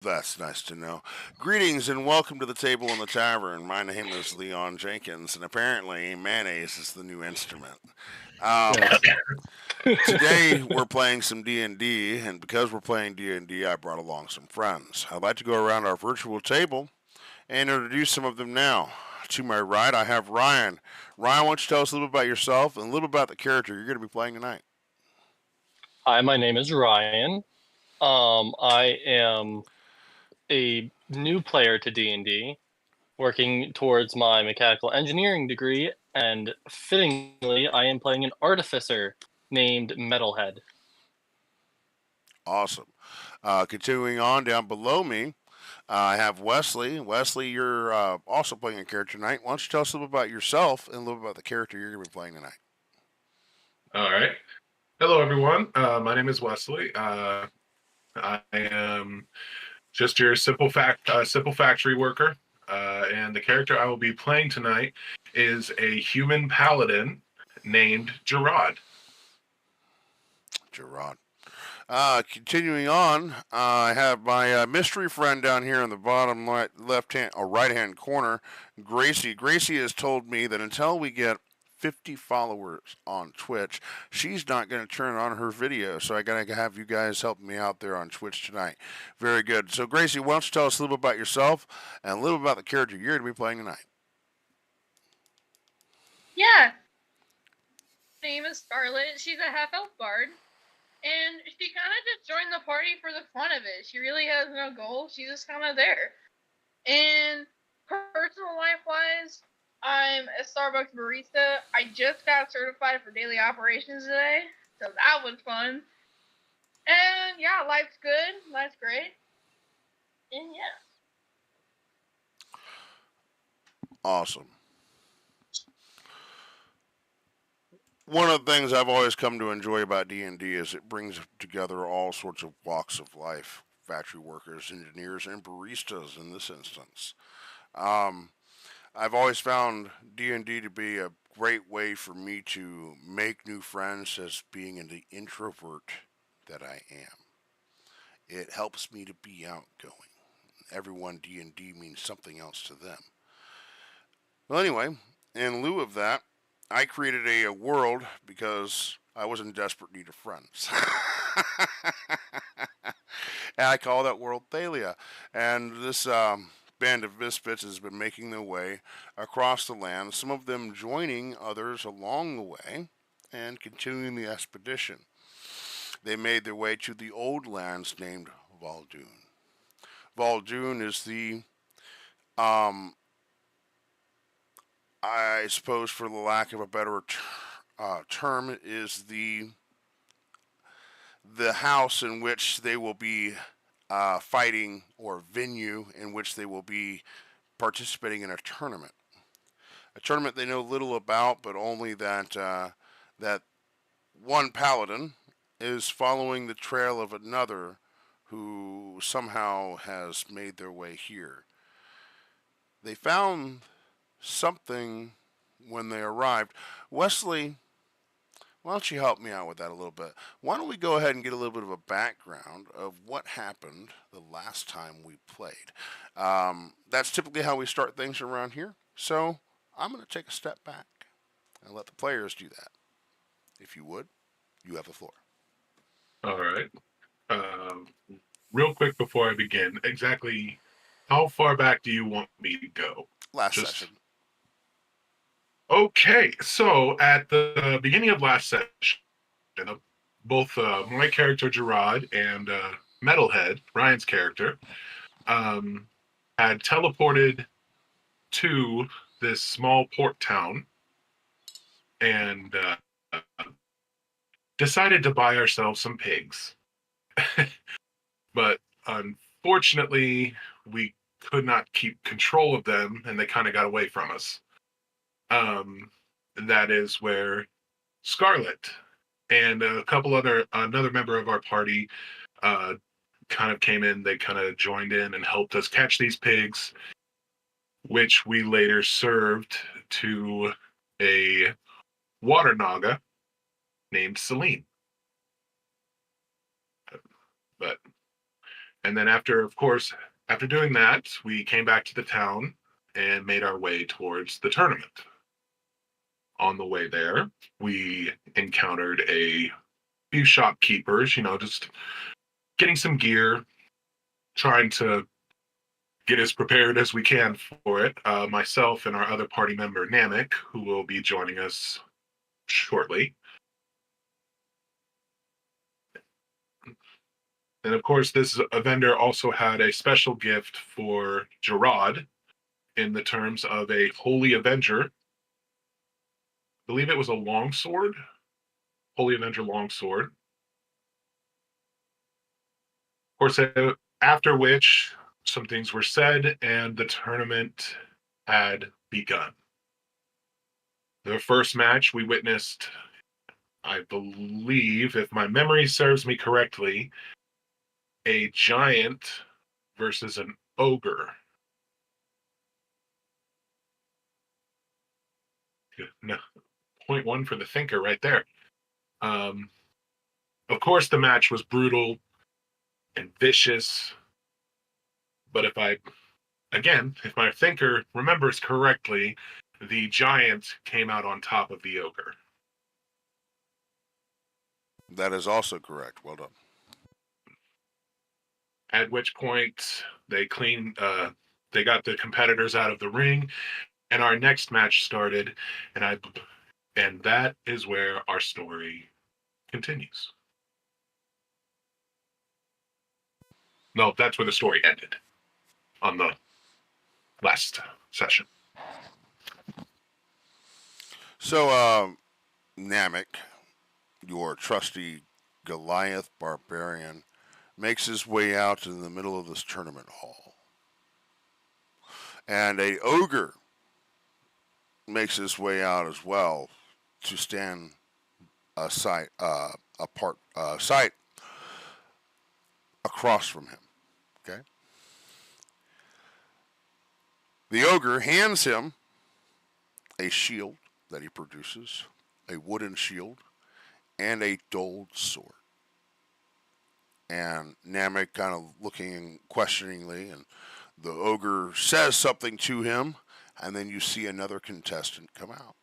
That's nice to know. Greetings and welcome to the table in the tavern. My name is Leon Jenkins, and apparently mayonnaise is the new instrument. Um, Yes. Today we're playing some D&D, and because we're playing D&D, I brought along some friends. I'd like to go around our virtual table and introduce some of them now. To my right, I have Ryan. Ryan, why don't you tell us a little bit about yourself and a little bit about the character you're going to be playing tonight? Hi, my name is Ryan. I am a new player to D&D, working towards my mechanical engineering degree, and fittingly, I am playing an artificer named Metalhead. Awesome. Continuing on down below me, I have Wesley. Wesley, you're also playing a character tonight. Why don't you tell us a little bit about yourself and a little bit about the character you're going to be playing tonight? All right. Hello, everyone. My name is Wesley. I am just your simple factory worker, and the character I will be playing tonight is a human paladin named Gerard. Gerard. Continuing on, I have my mystery friend down here in the bottom left hand or right hand corner, Gracie. Gracie has told me that until we get 50 followers on Twitch, she's not going to turn on her video. So I got to have you guys help me out there on Twitch tonight. Very good. So, Gracie, why don't you tell us a little bit about yourself and a little bit about the character you're going to be playing tonight? Yeah. Her name is Scarlet. She's a half elf bard. And she kind of just joined the party for the fun of it. She really has no goal. She's just kind of there. And personal life wise, I'm a Starbucks barista. I just got certified for daily operations today. So that was fun. And yeah, life's good. Life's great. And yeah. Awesome. One of the things I've always come to enjoy about D&D is it brings together all sorts of walks of life, factory workers, engineers, and baristas in this instance. Um, I've always found D&D to be a great way for me to make new friends as being the introvert that I am. It helps me to be outgoing. Everyone D&D means something else to them. Well, anyway, in lieu of that, I created a world because I was in desperate need of friends. And I call that world Thalia. And this band of misfits has been making their way across the land, some of them joining others along the way and continuing the expedition. They made their way to the old lands named Valdoon. Valdoon is the um, I suppose, for the lack of a better term, is the house in which they will be fighting, or venue in which they will be participating in a tournament. A tournament they know little about, but only that one paladin is following the trail of another who somehow has made their way here. They found something when they arrived. Wesley, why don't you help me out with that a little bit? Why don't we go ahead and get a little bit of a background of what happened the last time we played? That's typically how we start things around here. So I'm going to take a step back and let the players do that. If you would, you have the floor. All right. Um, Real quick before I begin, exactly how far back do you want me to go? Last Just session. okay. So at the beginning of last session, both my character Gerard and Metalhead, Ryan's character, um, had teleported to this small port town and decided to buy ourselves some pigs. But unfortunately, we could not keep control of them, and they kind of got away from us. Um, that is where Scarlet and another member of our party uh, kind of came in. They kind of joined in and helped us catch these pigs, which we later served to a water naga named Celine. But And then after doing that, we came back to the town and made our way towards the tournament. On the way there, we encountered a few shopkeepers, just getting some gear, trying to get as prepared as we can for it. Myself and our other party member, Namek, who will be joining us shortly. And of course, this vendor also had a special gift for Gerard in the terms of a Holy Avenger. I believe it was a longsword. Holy Avenger longsword. Of course, after which some things were said and the tournament had begun. The first match we witnessed, I believe, if my memory serves me correctly, a giant versus an ogre. No, point one for the thinker right there. Of course, the match was brutal and vicious, but if my thinker remembers correctly, the giant came out on top of the ogre. That is also correct. Well done. At which point they got the competitors out of the ring, and our next match started, and that is where our story continues. No, that's where the story ended on the last session. So, Namek, your trusty Goliath barbarian, makes his way out in the middle of this tournament hall. And a ogre makes his way out as well to stand sight across from him. Okay. The ogre hands him a shield that he produces, a wooden shield, and a dulled sword. And Namek kind of looking questioningly, and the ogre says something to him, and then you see another contestant come out.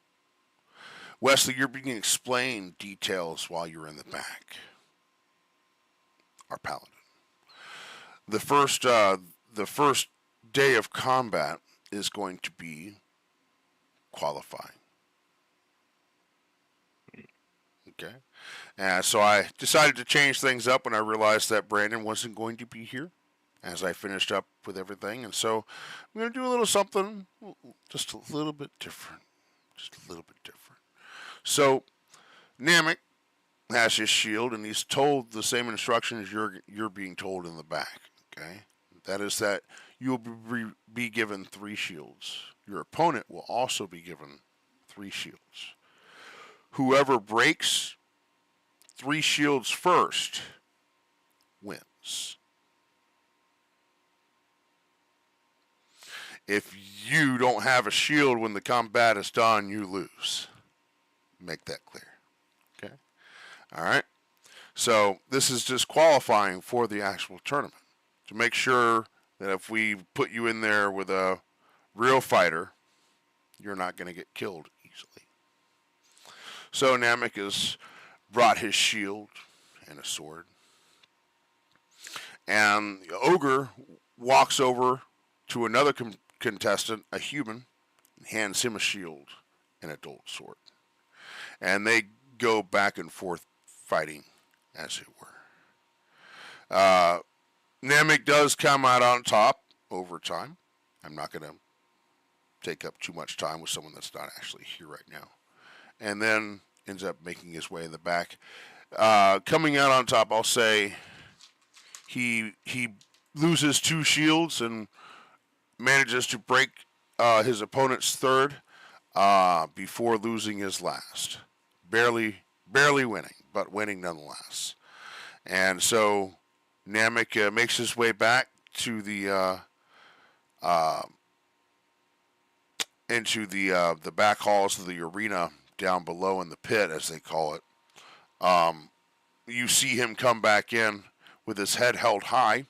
Wesley, you're being explained details while you're in the back. Our paladin. The first day of combat is going to be qualifying. Okay. So I decided to change things up when I realized that Brandon wasn't going to be here as I finished up with everything. And so I'm going to do a little something just a little bit different. Just a little bit different. So Namek has his shield, and he's told the same instructions you're being told in the back. Okay? That is that you will be given 3 shields. Your opponent will also be given 3 shields. Whoever breaks 3 shields first wins. If you don't have a shield when the combat is done, you lose. Make that clear. Okay? All right? So this is just qualifying for the actual tournament to make sure that if we put you in there with a real fighter, you're not going to get killed easily. So Namek has brought his shield and a sword. And the ogre walks over to another contestant, a human, and hands him a shield and a dulled sword. And they go back and forth fighting, as it were. Namek does come out on top over time. I'm not going to take up too much time with someone that's not actually here right now. And then ends up making his way in the back. Coming out on top, I'll say he loses 2 shields and manages to break his opponent's third before losing his last. Barely winning, but winning nonetheless. And so Namek makes his way back to the into the back halls of the arena down below in the pit, as they call it. You see him come back in with his head held high,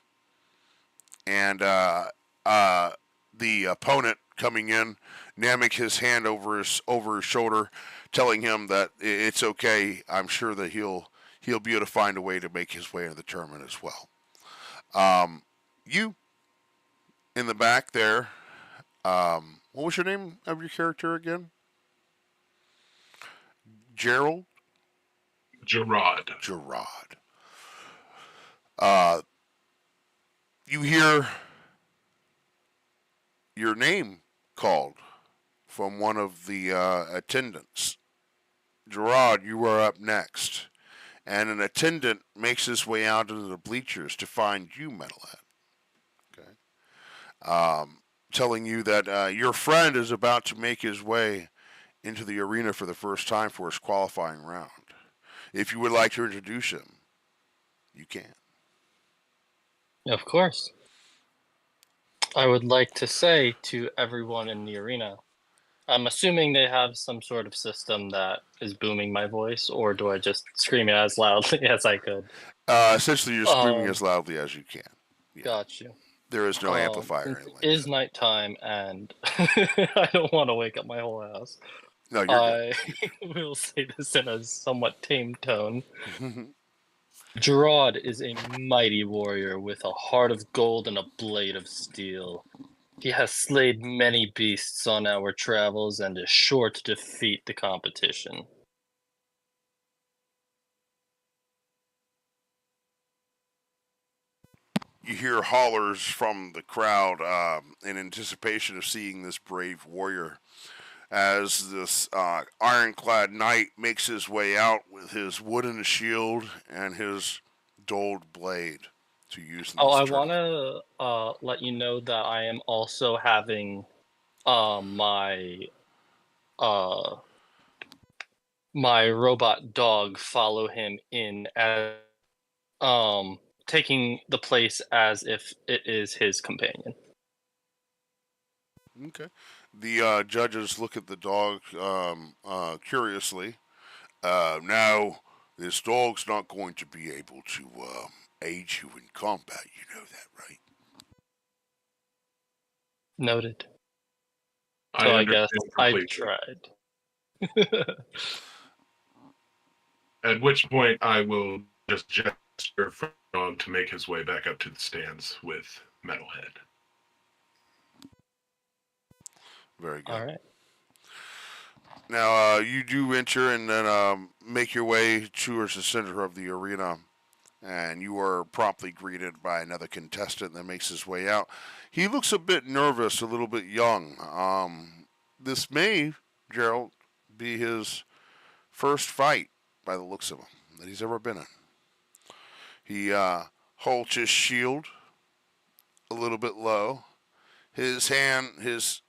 and the opponent coming in, Namek his hand over his shoulder, telling him that it's okay. I'm sure that he'll be able to find a way to make his way into the tournament as well. You in the back there. What was your name of your character again? Gerald. Gerard. Gerard. Uh, you hear your name called from one of the attendants. Gerard, you are up next. And an attendant makes his way out into the bleachers to find you, Metalhead. Okay. Telling you that your friend is about to make his way into the arena for the first time for his qualifying round. If you would like to introduce him, you can. Of course. I would like to say to everyone in the arena, I'm assuming they have some sort of system that is booming my voice, or do I just scream it as loudly as I could? Essentially, you're screaming as loudly as you can. Yeah. Got you. There is no amplifier or Since anything like it is that. nighttime and I don't want to wake up my whole house, No, you're will say this in a somewhat tame tone. good. Gerard is a mighty warrior with a heart of gold and a blade of steel. He has slayed many beasts on our travels and is sure to defeat the competition. You hear hollers from the crowd in anticipation of seeing this brave warrior as this ironclad knight makes his way out with his wooden shield and his dulled blade to use in this I tournament. want to let you know that I am also having my my robot dog follow him in as taking the place as if it is his companion. Okay. The judges look at the dog curiously. Now, this dog's not going to be able to aid you in combat. You know that, right? Noted. I So I guess understand I completely. tried. At which point I will just gesture for the dog to make his way back up to the stands with Metalhead. Very good. All right. Now, you do enter and then make your way towards the center of the arena, and you are promptly greeted by another contestant that makes his way out. He looks a bit nervous, a little bit young. This may, Gerald, be his first fight, by the looks of him, that he's ever been in. He holds his shield a little bit low. His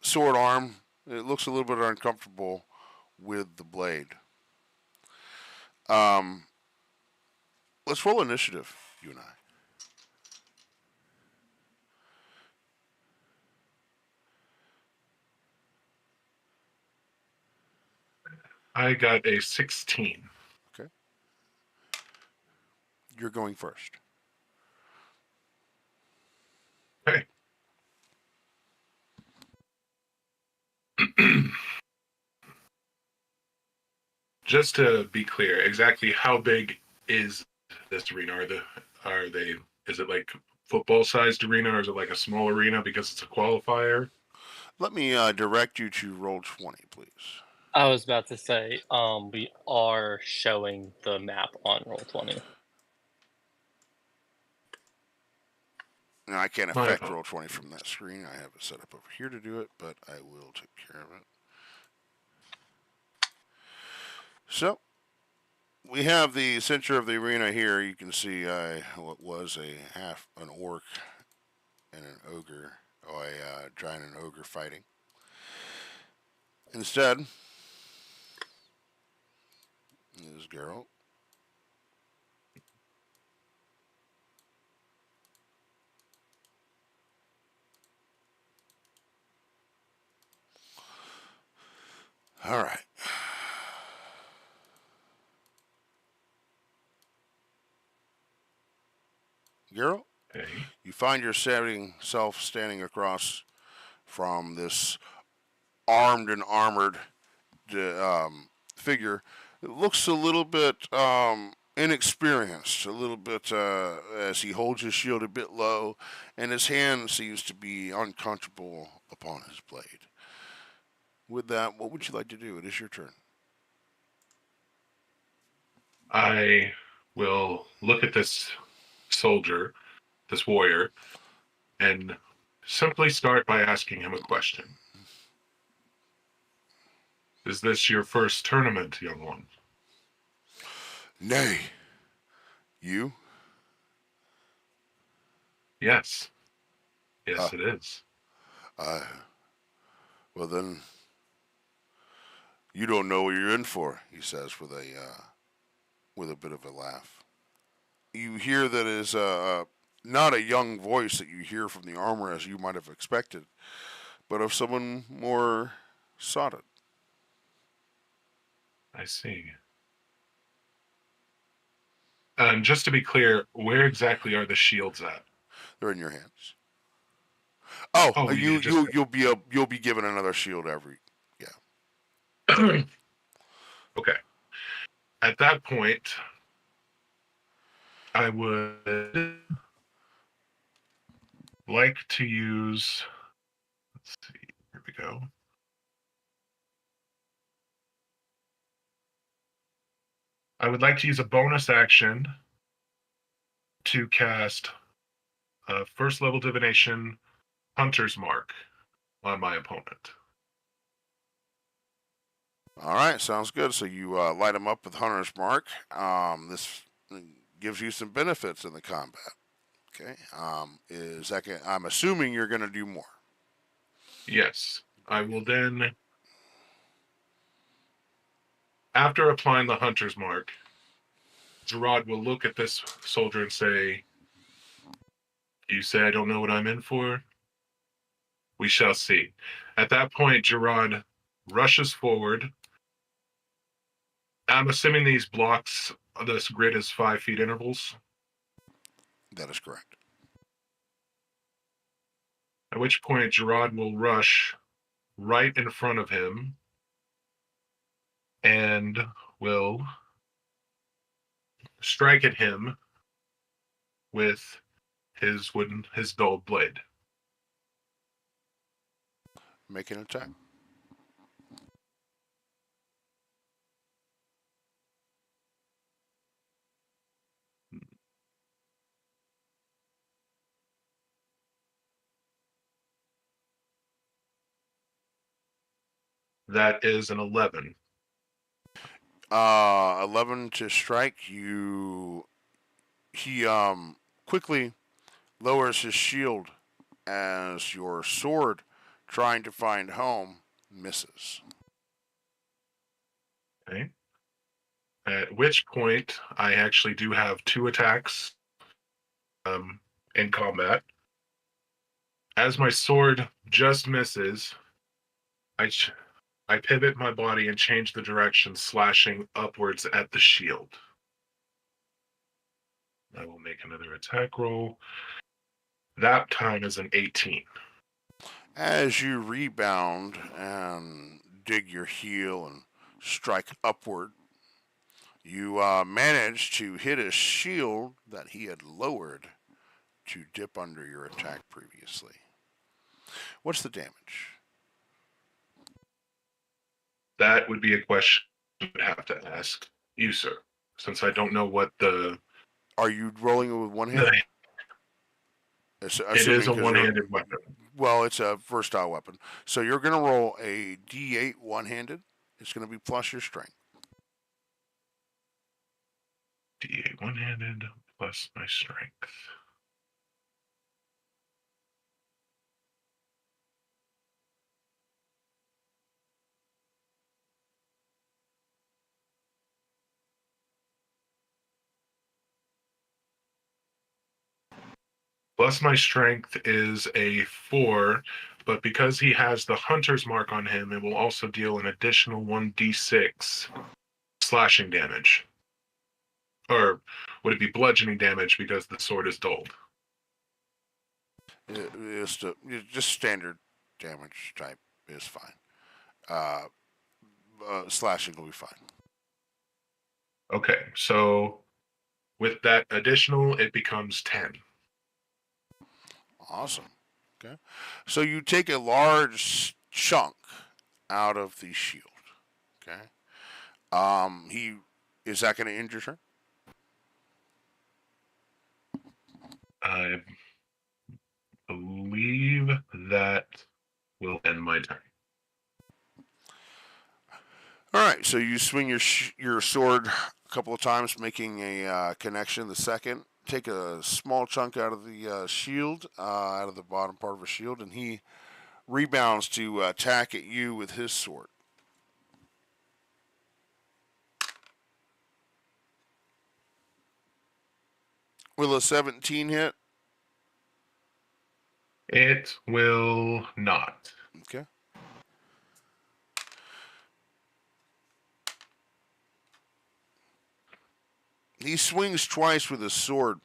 sword arm, it looks a little bit uncomfortable with the blade. Um, let's roll initiative, you and I. I got a 16. Okay. You're going first. Okay. Just to be clear, exactly how big is this arena? Are they is it like football sized arena or is it like a small arena because it's a qualifier? Let me direct you to roll 20, please. I was about to say, we are showing the map on Roll20. Now, I can't My affect apologies. roll 20 from that screen. I have it set up over here to do it, but I will take care of it. So, we have the center of the arena here. You can see what was an orc and an ogre, or a giant and ogre fighting. Instead, is Geralt. All right. Geralt, Okay. you find yourself standing across from this armed and armored figure. It looks a little bit inexperienced, a little bit as he holds his shield a bit low, and his hand seems to be uncomfortable upon his blade. With that, what would you like to do? It is your turn. I will look at this soldier, this warrior, and simply start by asking him a question. Is this your first tournament, young one? Nay. You? Yes. Yes, it is. Well then, you don't know what you're in for, he says with a bit of a laugh. You hear that is not a young voice that you hear from the armor as you might have expected, but of someone more sodded. I see. Just to be clear, where exactly are the shields at? They're in your hands. Oh, Oh, you'll be given another shield every. Okay. At that point, I would like to use. Let's see. Here we go. I would like to use a bonus action to cast a first level divination Hunter's Mark on my opponent. All right, sounds good. So you light him up with Hunter's Mark. This gives you some benefits in the combat. Okay. I'm assuming you're going to do more. Yes. I will then, after applying the Hunter's Mark, Gerard will look at this soldier and say, "You say I don't know what I'm in for? We shall see." At that point, Gerard rushes forward. I'm assuming these blocks, this grid is 5 feet intervals. That is correct. At which point, Gerard will rush right in front of him and will strike at him with his dull blade. Make an attack. That is an 11. 11 to strike. He quickly lowers his shield as your sword, trying to find home, misses. Okay. At which point, I actually do have 2 attacks in combat. As my sword just misses, I pivot my body and change the direction, slashing upwards at the shield. I will make another attack roll. That time is an 18. As you rebound and dig your heel and strike upward, you manage to hit a shield that he had lowered to dip under your attack previously. What's the damage? That would be a question I would have to ask you, sir, since I don't know what the... Are you rolling it with one hand? It is a one-handed weapon. Well, it's a versatile weapon. So you're going to roll a D8 one-handed. It's going to be plus your strength. D8 one-handed plus my strength. Plus my strength is a 4, but because he has the Hunter's Mark on him, it will also deal an additional 1d6 slashing damage. Or would it be bludgeoning damage because the sword is dulled? Just standard damage type is fine. Uh, Slashing will be fine. Okay, so with that additional, it becomes 10. Awesome. Okay. So you take a large chunk out of the shield. Okay. He is that going to end your turn? I believe that will end my turn. All right. So you swing your sword a couple of times, making a connection. The second, take a small chunk out of the shield, out of the bottom part of a shield, and he rebounds to attack at you with his sword. Will a 17 hit? It will not. Okay. He swings twice with his sword,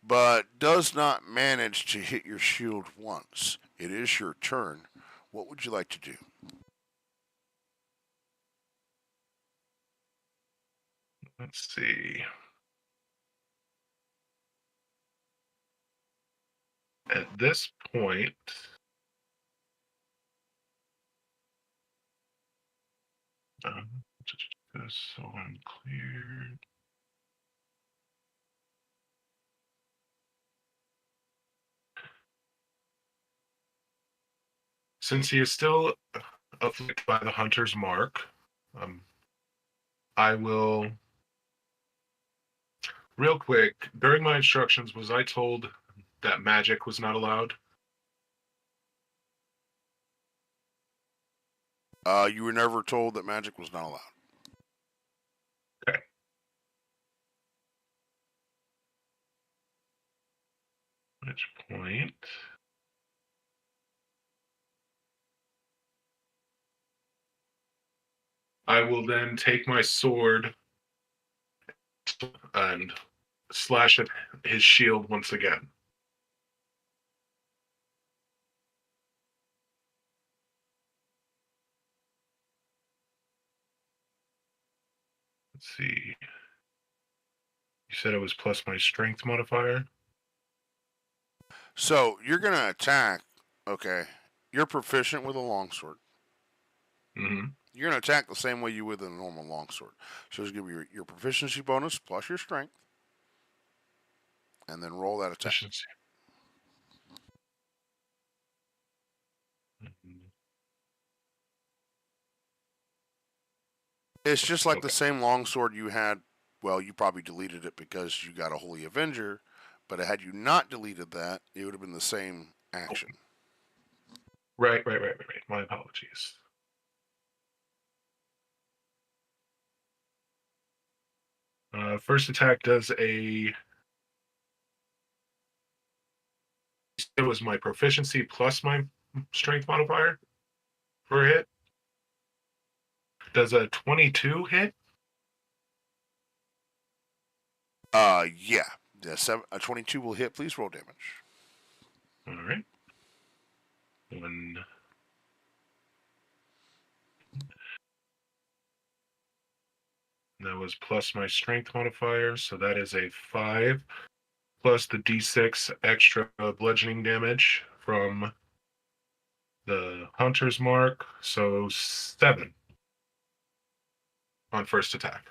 but does not manage to hit your shield once. It is your turn. What would you like to do? Let's see. At this point, so unclear. Since he is still afflicted by the hunter's mark, I will. Real quick, during my instructions, was I told that magic was not allowed? You were never told that magic was not allowed. Okay. Which point? I will then take my sword and slash at his shield once again. Let's see. You said it was plus my strength modifier? So you're going to attack. Okay. You're proficient with a longsword. Mm-hmm. You're going to attack the same way you would with a normal longsword. So it's going to be your proficiency bonus plus your strength. And then roll that attack. Efficiency. It's just like the same longsword you had. Well, you probably deleted it because you got a Holy Avenger. But had you not deleted that, it would have been the same action. Right. My apologies. First attack does a. It was my proficiency plus my strength modifier for a hit. Does a 22 hit? Yeah. A 22 will hit. Please roll damage. All right. One. That was plus my strength modifier, so that is a 5, plus the d6 extra bludgeoning damage from the hunter's mark, so 7 on first attack.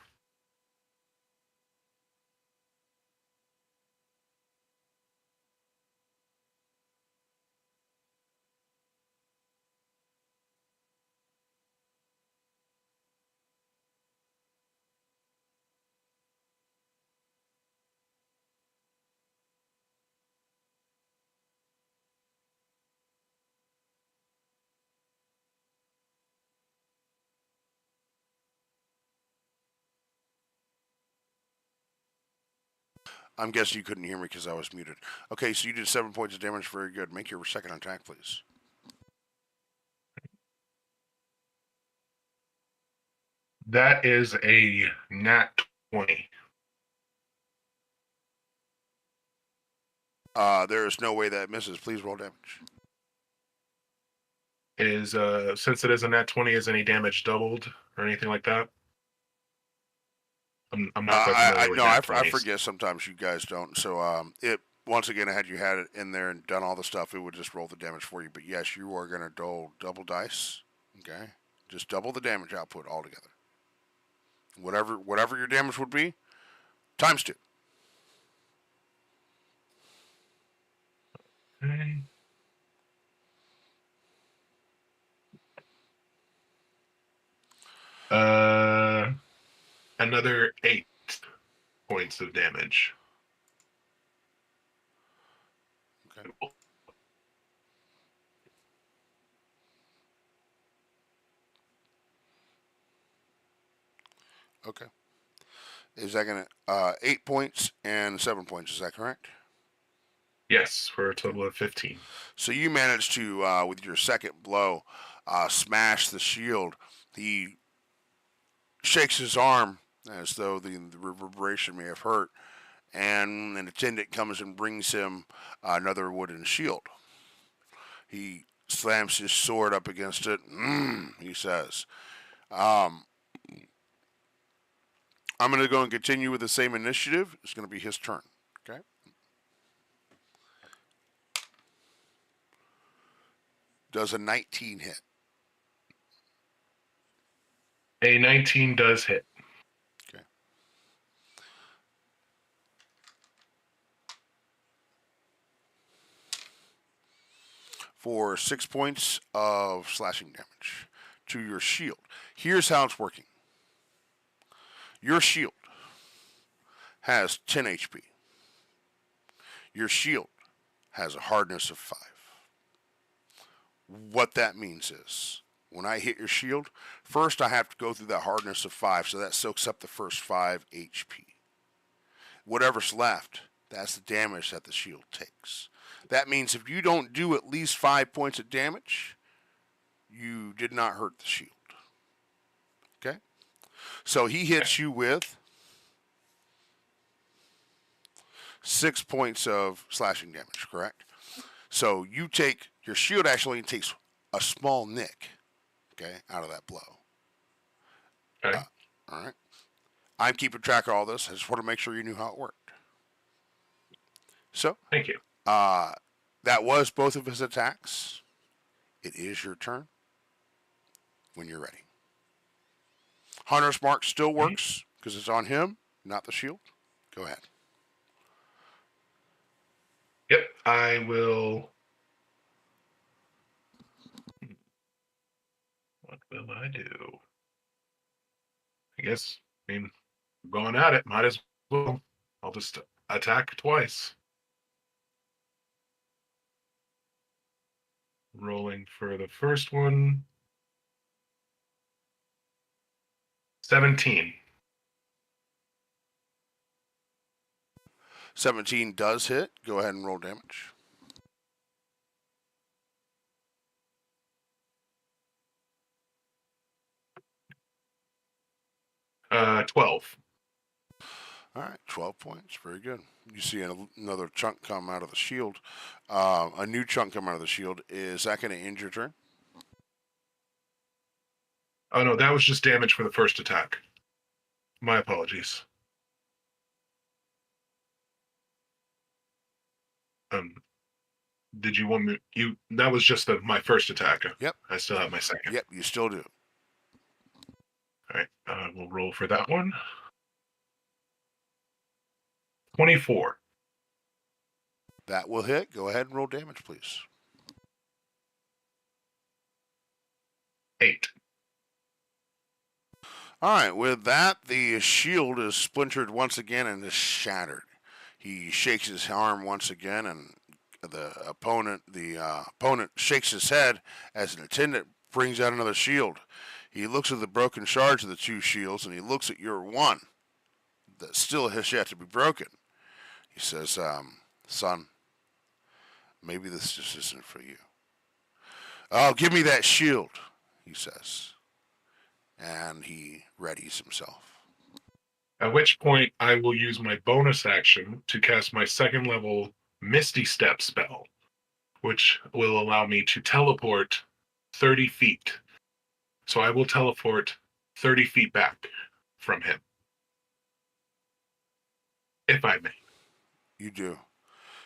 I'm guessing you couldn't hear me because I was muted. Okay, so you did 7 points of damage. Very good. Make your second attack, please. That is a nat 20. There is no way that misses. Please roll damage. Is since it is a nat 20, is any damage doubled or anything like that? I'm not quite familiar with nat I 20s. forget sometimes you guys don't. So it once again, had you had it in there and done all the stuff, it would just roll the damage for you. But yes, you are gonna double dice. Okay, just double the damage output altogether. Whatever your damage would be, times 2. Okay. Another 8 points of damage. Okay. Okay. Is that gonna 8 points and 7 points? Is that correct? Yes, for a total of 15. So you managed to, with your second blow, smash the shield. He shakes his arm as though the reverberation may have hurt, and an attendant comes and brings him another wooden shield. He slams his sword up against it. He says, um, I'm going to go and continue with the same initiative. It's going to be his turn. Okay. Does a 19 hit? A 19 does hit. Okay. For 6 points of slashing damage to your shield. Here's how it's working. Your shield has 10 HP. Your shield has a hardness of 5. What that means is, when I hit your shield, first I have to go through that hardness of 5, so that soaks up the first 5 HP. Whatever's left, that's the damage that the shield takes. That means if you don't do at least 5 points of damage, you did not hurt the shield. Okay? So he hits you with 6 points of slashing damage, correct? So your shield actually takes a small nick, okay, out of that blow. Okay. All right. I'm keeping track of all this. I just want to make sure you knew how it worked. So, Thank you. that was both of his attacks. It is your turn when you're ready. Hunter's Mark still works because it's on him, not the shield. Go ahead. Yep, I will. What will I do? I guess, going at it, might as well. I'll just attack twice. Rolling for the first one. 17. 17 does hit. Go ahead and roll damage. Uh, 12. All right, 12 points. Very good. You see another chunk come out of the shield. A new chunk come out of the shield. Is that going to end your turn? Oh no, that was just damage for the first attack. My apologies. Did you want me? That was just my first attack. Yep. I still have my second. Yep, you still do. All right, we'll roll for that one. 24. That will hit. Go ahead and roll damage, please. 8. All right, with that, the shield is splintered once again and is shattered. He shakes his arm once again, and the opponent shakes his head as an attendant brings out another shield. He looks at the broken shards of the 2 shields, and he looks at your one that still has yet to be broken. He says, son, maybe this just isn't for you. Oh, give me that shield, he says. And he readies himself. At which point, I will use my bonus action to cast my second level Misty Step spell, which will allow me to teleport 30 feet. So I will teleport 30 feet back from him, if I may. You do.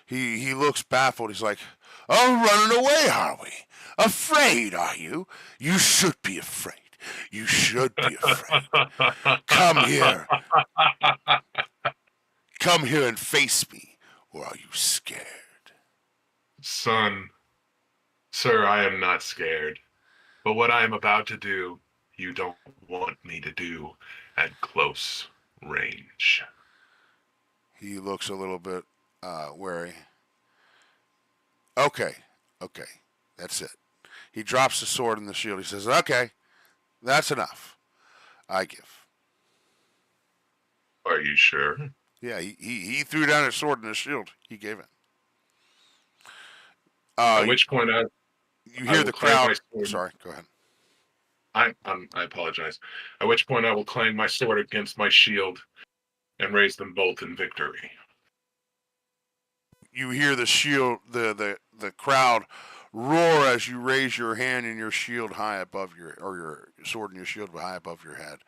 He looks baffled. He's like, "Oh, running away, are we? Afraid, are you? You should be afraid. You should be afraid. Come here. Come here and face me, or are you scared?" Son, sir, I am not scared. But what I am about to do, you don't want me to do at close range. He looks a little bit wary. Okay, that's it. He drops the sword and the shield. He says, "Okay, that's enough. I give." Are you sure? Yeah, he threw down his sword and his shield. He gave it. At which point you I hear will the clang crowd. my sword. Sorry, go ahead. I apologize. At which point I will clang my sword against my shield and raise them both in victory. You hear the shield, the crowd roar as you raise your hand and your shield high above your sword and your shield high above your head.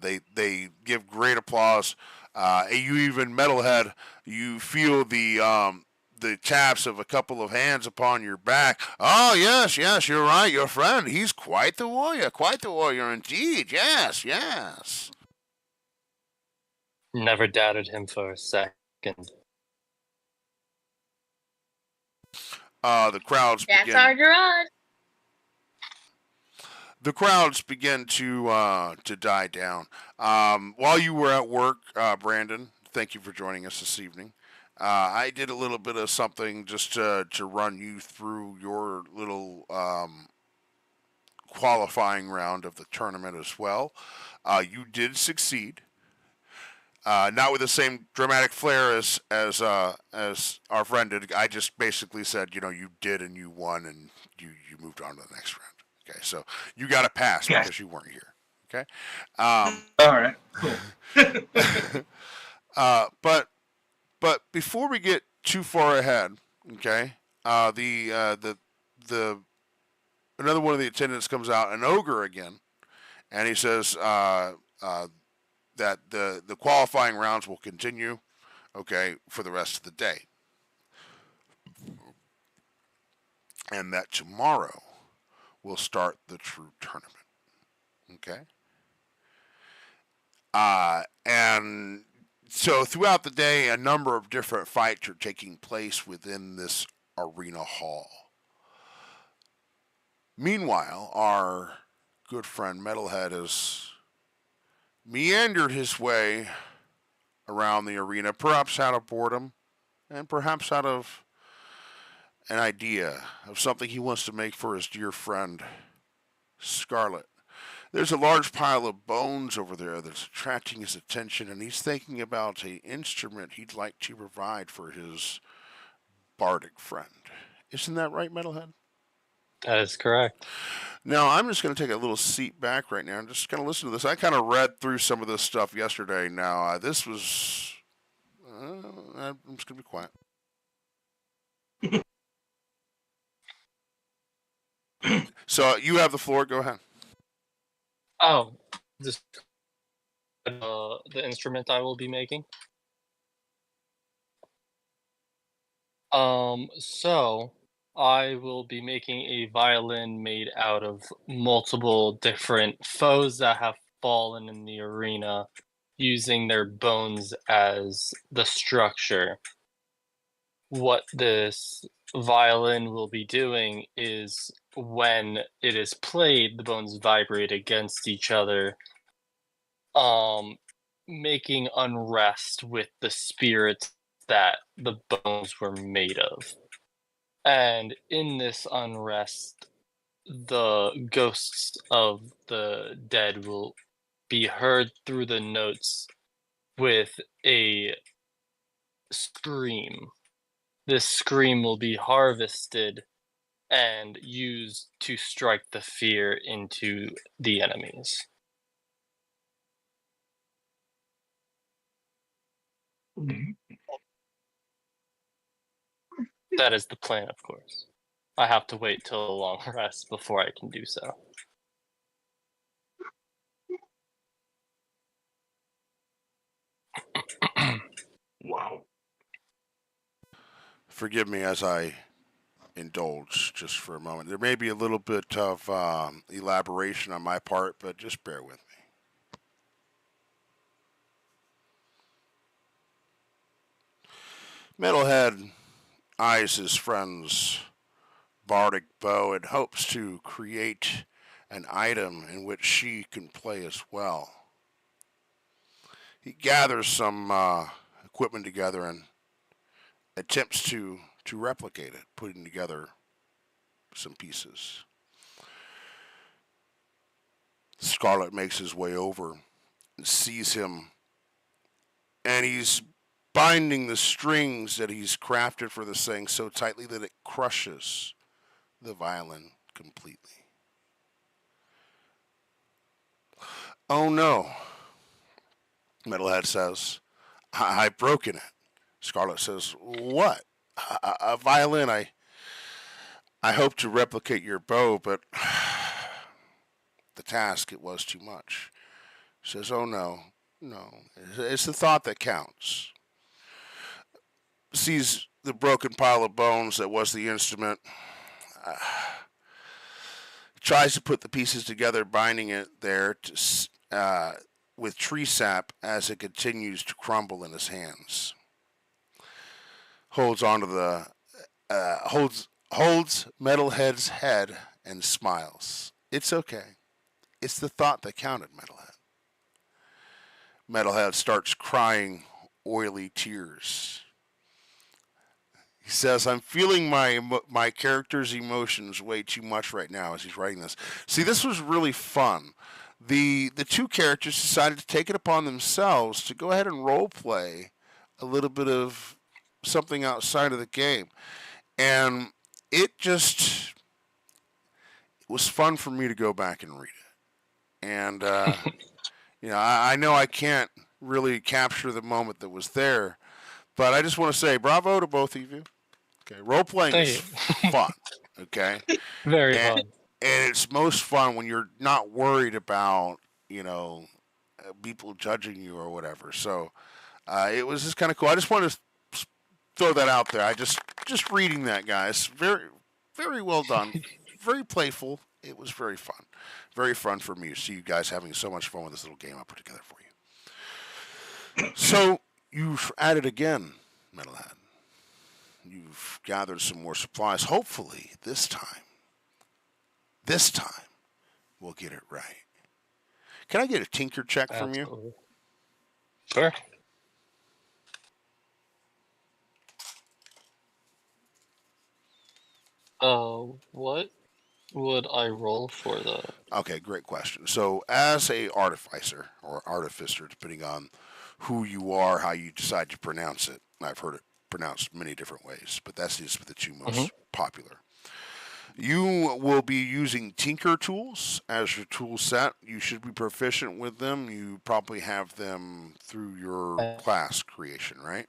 They give great applause. You even Metalhead, you feel the taps of a couple of hands upon your back. "Oh, yes, you're right, your friend. He's quite the warrior indeed. Yes. Never doubted him for a second. The crowds That's begin. our garage. The crowds begin to die down. While you were at work, Brandon, thank you for joining us this evening. I did a little bit of something just to run you through your little qualifying round of the tournament as well. You did succeed. Not with the same dramatic flair as our friend did. I just basically said, you did and you won, and you moved on to the next round. Okay, so you got a pass because you weren't here. Okay. All right. Cool. But before we get too far ahead, okay, the another one of the attendants comes out, an ogre again, and he says that the qualifying rounds will continue, okay, for the rest of the day, and that tomorrow will start the true tournament. Okay. And so throughout the day, a number of different fights are taking place within this arena hall. Meanwhile, our good friend Metalhead has meandered his way around the arena, perhaps out of boredom, and perhaps out of an idea of something he wants to make for his dear friend, Scarlet. There's a large pile of bones over there that's attracting his attention, and he's thinking about an instrument he'd like to provide for his bardic friend. Isn't that right, Metalhead? That is correct. Now, I'm just going to take a little seat back right now and just kind of listen to this. I kind of read through some of this stuff yesterday. Now, this was... I'm just going to be quiet. So, you have the floor. Go ahead. Oh, this the instrument I will be making. So I will be making a violin made out of multiple different foes that have fallen in the arena, using their bones as the structure. What this violin will be doing is when it is played, the bones vibrate against each other, making unrest with the spirits that the bones were made of. And in this unrest, the ghosts of the dead will be heard through the notes with a scream. This scream will be harvested and used to strike the fear into the enemies. That is the plan, of course. I have to wait till a long rest before I can do so. Wow. Forgive me as I indulge just for a moment. There may be a little bit of elaboration on my part, but just bear with me. Metalhead eyes his friend's bardic bow and hopes to create an item in which she can play as well. He gathers some equipment together and attempts to replicate it, putting together some pieces. Scarlet makes his way over and sees him, and he's binding the strings that he's crafted for this thing so tightly that it crushes the violin completely. Oh no, Metalhead says. I've broken it. Scarlet says, what? A violin? I hope to replicate your bow, but the task, it was too much. She says, oh no, it's the thought that counts. Sees the broken pile of bones that was the instrument. Tries to put the pieces together, binding it there with tree sap as it continues to crumble in his hands. Holds onto the holds Metalhead's head and smiles. It's okay. It's the thought that counted, Metalhead. Metalhead starts crying oily tears. He says, I'm feeling my character's emotions way too much right now as he's writing this. See, this was really fun. The two characters decided to take it upon themselves to go ahead and role play a little bit of something outside of the game. And it was fun for me to go back and read it. And, I know I can't really capture the moment that was there, but I just want to say bravo to both of you. Okay, role playing is fun. Okay, very fun, and it's most fun when you're not worried about people judging you or whatever. So it was just kind of cool. I just wanted to throw that out there. I just reading that, guys, very very well done, very playful. It was very fun for me to see you guys having so much fun with this little game I put together for you. So you've added again, Metalhead. You've gathered some more supplies. Hopefully, this time, we'll get it right. Can I get a tinker check from you? Sure. What would I roll for that? Okay, great question. So, as a artificer or artificer, depending on who you are, how you decide to pronounce it, I've heard it pronounced many different ways, but that's just the two most popular. You will be using tinker tools as your tool set. You should be proficient with them. You probably have them through your class creation, right?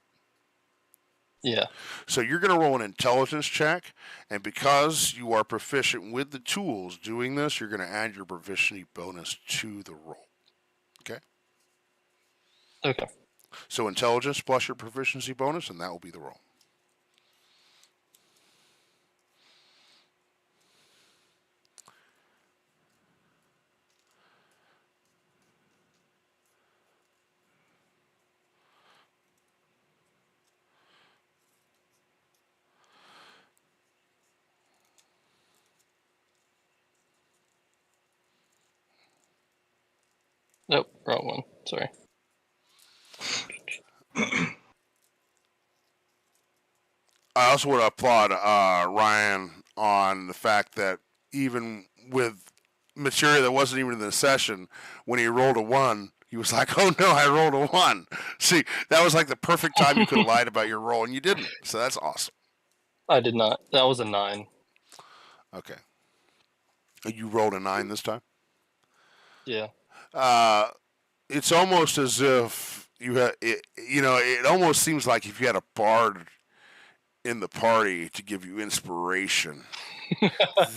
Yeah. So you're going to roll an intelligence check, and because you are proficient with the tools doing this, you're going to add your proficiency bonus to the roll. Okay? Okay. So intelligence plus your proficiency bonus, and that will be the roll. Nope, wrong one. Sorry. I also want to applaud Ryan on the fact that even with material that wasn't even in the session, when he rolled a 1, he was like, oh no, I rolled a 1. See, that was like the perfect time you could have lied about your roll, and you didn't. So that's awesome. I did not. That was a 9. Okay. You rolled a 9 this time? Yeah. It's almost as if you had, it almost seems like if you had a bard in the party to give you inspiration,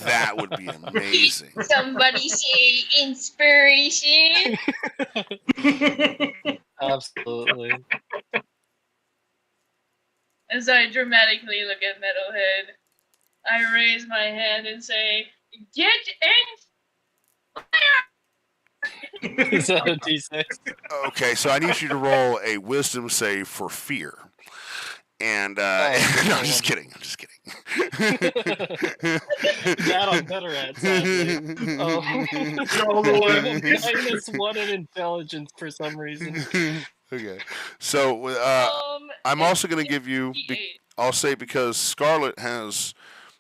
that would be amazing. Somebody say inspiration. Absolutely. As I dramatically look at Metalhead, I raise my hand and say, "Get in!" Is that a D6? Okay, so I need you to roll a wisdom save for fear. And no, I'm just kidding. I'm just kidding. That I'm better at, sadly. -1 in intelligence for some reason. Okay, so I'm also going to give you. I'll say because Scarlet has,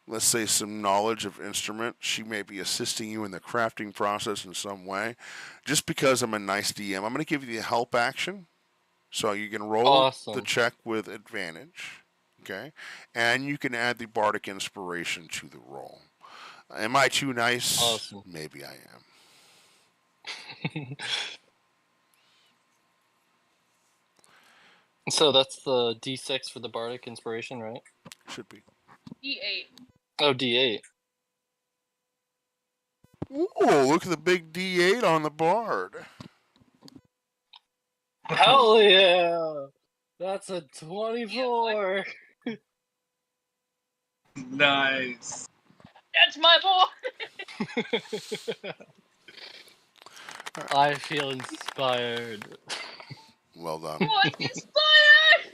let's say, some knowledge of instrument, she may be assisting you in the crafting process in some way. Just because I'm a nice DM, I'm going to give you the help action. So you can roll the check with advantage, okay? And you can add the bardic inspiration to the roll. Am I too nice? Awesome. Maybe I am. So that's the D6 for the bardic inspiration, right? Should be. D8. Oh, D8. Ooh, look at the big D8 on the bard. Hell yeah! That's a 24. Nice. That's my boy. I feel inspired. Well done. Boy, inspired.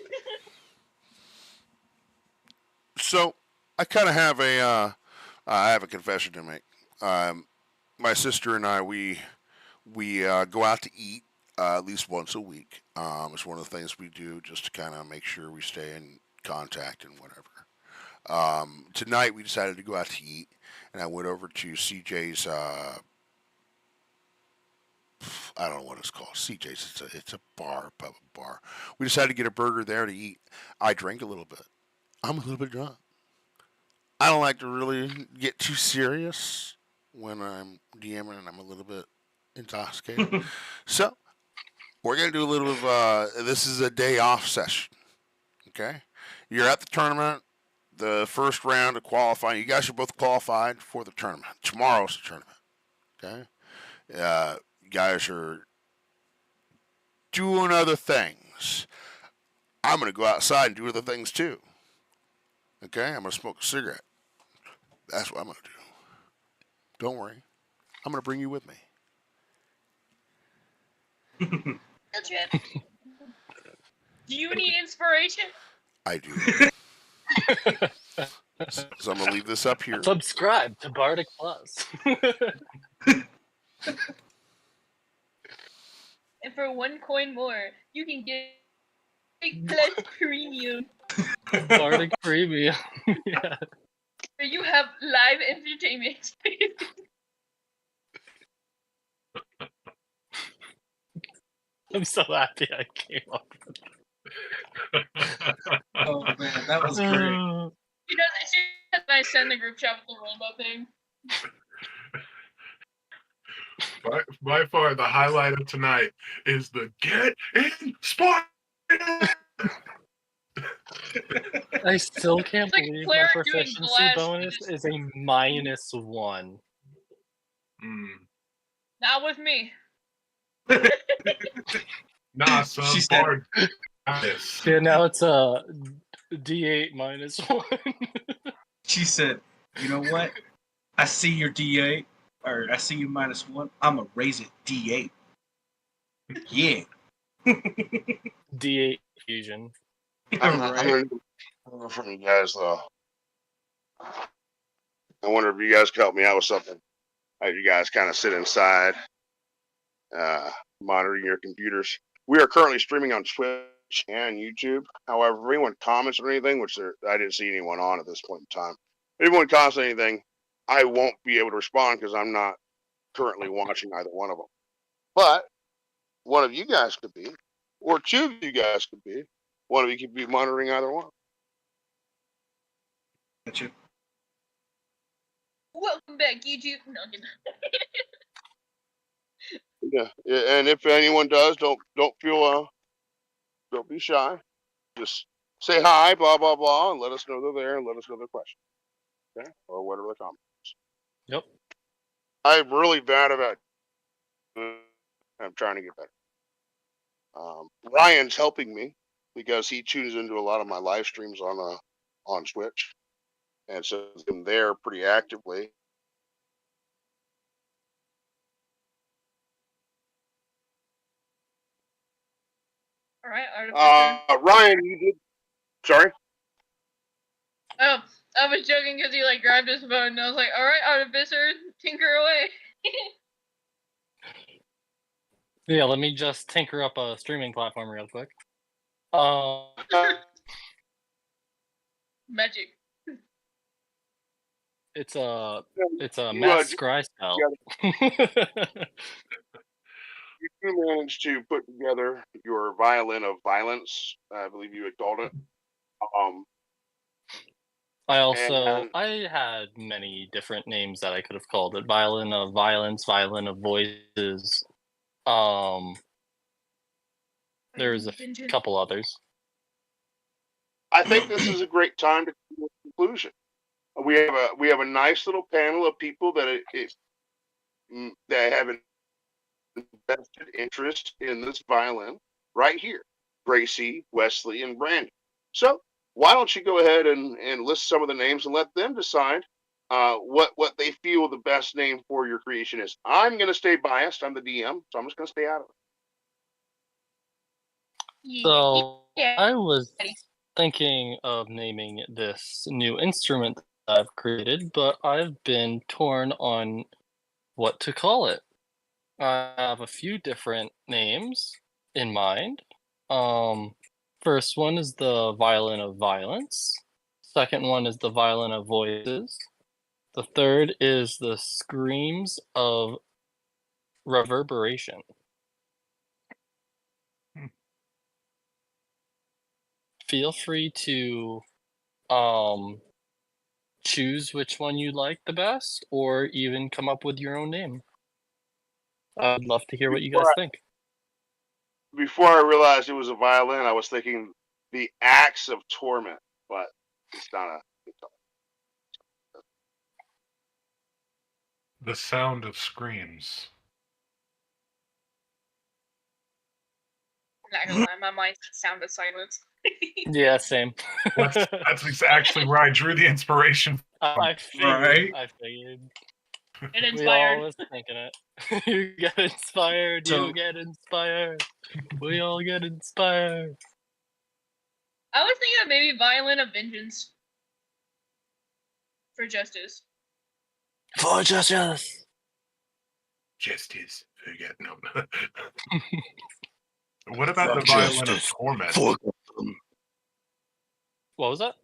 So I kind of have I have a confession to make. My sister and I, we go out to eat at least once a week. It's one of the things we do just to kind of make sure we stay in contact and whatever. Tonight we decided to go out to eat, and I went over to CJ's. I don't know what it's called. CJ's. It's a bar, pub bar. We decided to get a burger there to eat. I drank a little bit. I'm a little bit drunk. I don't like to really get too serious when I'm DMing and I'm a little bit intoxicated. So we're gonna do a little of this is a day off session. Okay, you're at the tournament, the first round of qualifying. You guys are both qualified for the tournament. Tomorrow's the tournament. Okay, you guys are doing other things. I'm gonna go outside and do other things too. Okay, I'm gonna smoke a cigarette. That's what I'm gonna do. Don't worry, I'm gonna bring you with me. Field trip. Do you need inspiration? I do. So I'm gonna leave this up here. Subscribe to Bardic Plus. And for 1 coin more, you can get Plus Premium. Bardic Premium. Yeah. Where you have live entertainment. I'm so happy I came up with Oh man, that was great. You know, I send the group chat with the rainbow thing. By far, the highlight of tonight is the get inspired. I still can't like believe Claire my doing proficiency glass bonus is a -1. Not with me. Nah, son. She said- Bard. Yeah, now it's a D8 -1. She said, "You know what? I see your D8, or I see you -1. I'm gonna raise it D8. Yeah." D8 fusion. I'm gonna from you guys though. I wonder if you guys could help me out with something. You guys kind of sit inside, monitoring your computers. We are currently streaming on Twitch and YouTube. However, if anyone comments or anything, which I didn't see anyone on at this point in time, if anyone comments anything, I won't be able to respond because I'm not currently watching either one of them. But one of you guys could be, or two of you guys could be. One of you could be monitoring either one. Gotcha. Welcome back, YouTube. No, Yeah, and if anyone does, don't feel don't be shy. Just say hi, blah blah blah, and let us know they're there, and let us know their question, okay, or whatever the comment. Yep. I'm really bad about. I'm trying to get better. Ryan's helping me because he tunes into a lot of my live streams on Twitch, and so I'm there pretty actively. All right, Artificer. Ryan, you did. Sorry. Oh, I was joking because he like grabbed his phone and I was like, all right, Artificer, tinker away. Yeah, let me just tinker up a streaming platform real quick. Magic. It's a You, mass scry spell. You managed to put together your violin of violence, I believe you had called it. I had many different names that I could have called it. Violin of violence, violin of voices. There's a couple others. I think this is a great time to come to a conclusion. We have a nice little panel of people that that have an invested interest in this violin right here. Gracie, Wesley, and Brandon. So why don't you go ahead and list some of the names and let them decide what they feel the best name for your creation is. I'm going to stay biased. I'm the DM, so I'm just going to stay out of it. So I was thinking of naming this new instrument that I've created, but I've been torn on what to call it. I have a few different names in mind. First one is the violin of violence. Second one is the violin of voices. The third is the screams of reverberation. Feel free to choose which one you like the best, or even come up with your own name. I'd love to hear what you guys think. Before I realized it was a violin, I was thinking the axe of torment, but it's not a. The sound of screams. I'm not gonna lie, my mind sound of silence. Yeah, same. That's actually where I drew the inspiration. I figured. Right. I figured. Get We all inspired. was thinking it. You get inspired. So- You get inspired. We all get inspired. I was thinking of maybe Violin of Vengeance. For justice. For justice. Justice. Forget no. What about the violin of torment? What was that?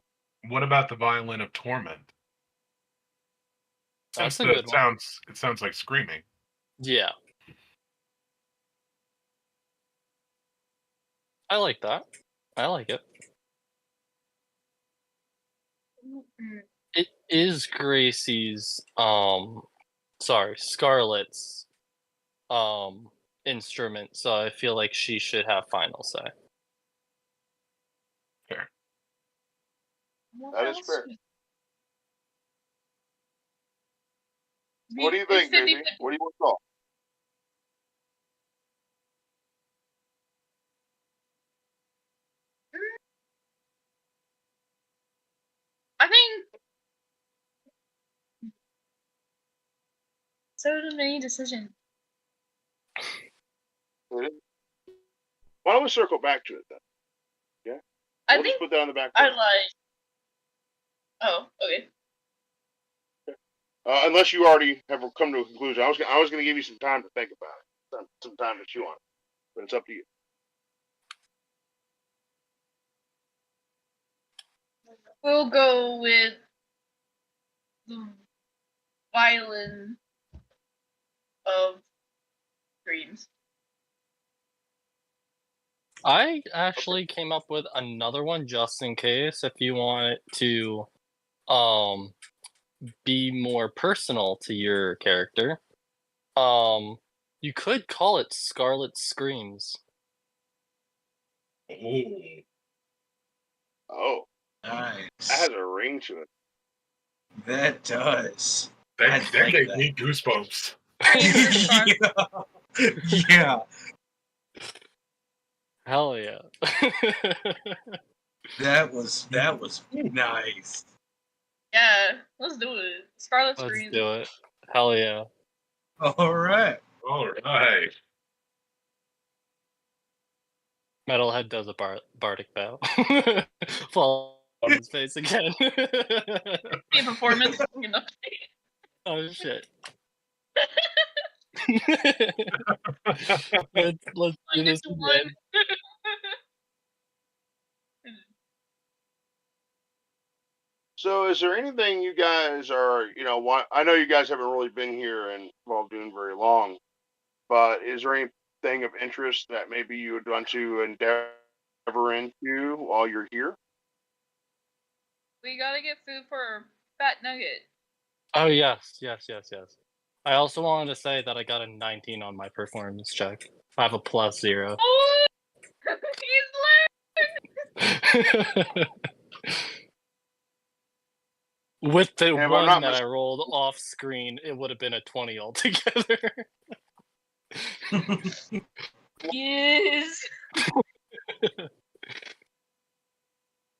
What about the violin of torment? That's a Since good one. It sounds like screaming. Yeah. I like that. I like it. Mm-hmm. It is Gracie's Scarlett's instrument, so I feel like she should have final say. Fair. That is fair. What do you think, Gracie? What do you want to call? I think so many decisions. Why don't we circle back to it then? Yeah. I We'll think just put that on the back. I like. Oh, okay. Unless you already have come to a conclusion, I was going to give you some time to think about it, some time to chew on it, but it's up to you. We'll go with the violin of dreams. I actually came up with another one just in case if you want it to be more personal to your character. You could call it Scarlet Screams. Oh. Oh, Nice. that has a ring to it. That does. That I like gave that. me goosebumps. Yeah. Hell yeah. That was nice. Yeah, let's do it. Scarlet Let's Scream. do it. Hell yeah. All right. All right. Metalhead does a bardic bow. Fall on his face again. Be a performance. You know. Oh shit. let's do this again. So, is there anything you guys are, I know you guys haven't really been here in Muldoon very long, but is there anything of interest that maybe you would want to endeavor into while you're here? We gotta get food for Fat Nugget. Oh yes. I also wanted to say that I got a 19 on my performance check. I have a +0. Oh, he's With the And if I'm one not that I rolled off screen, it would have been a 20 altogether. Yes.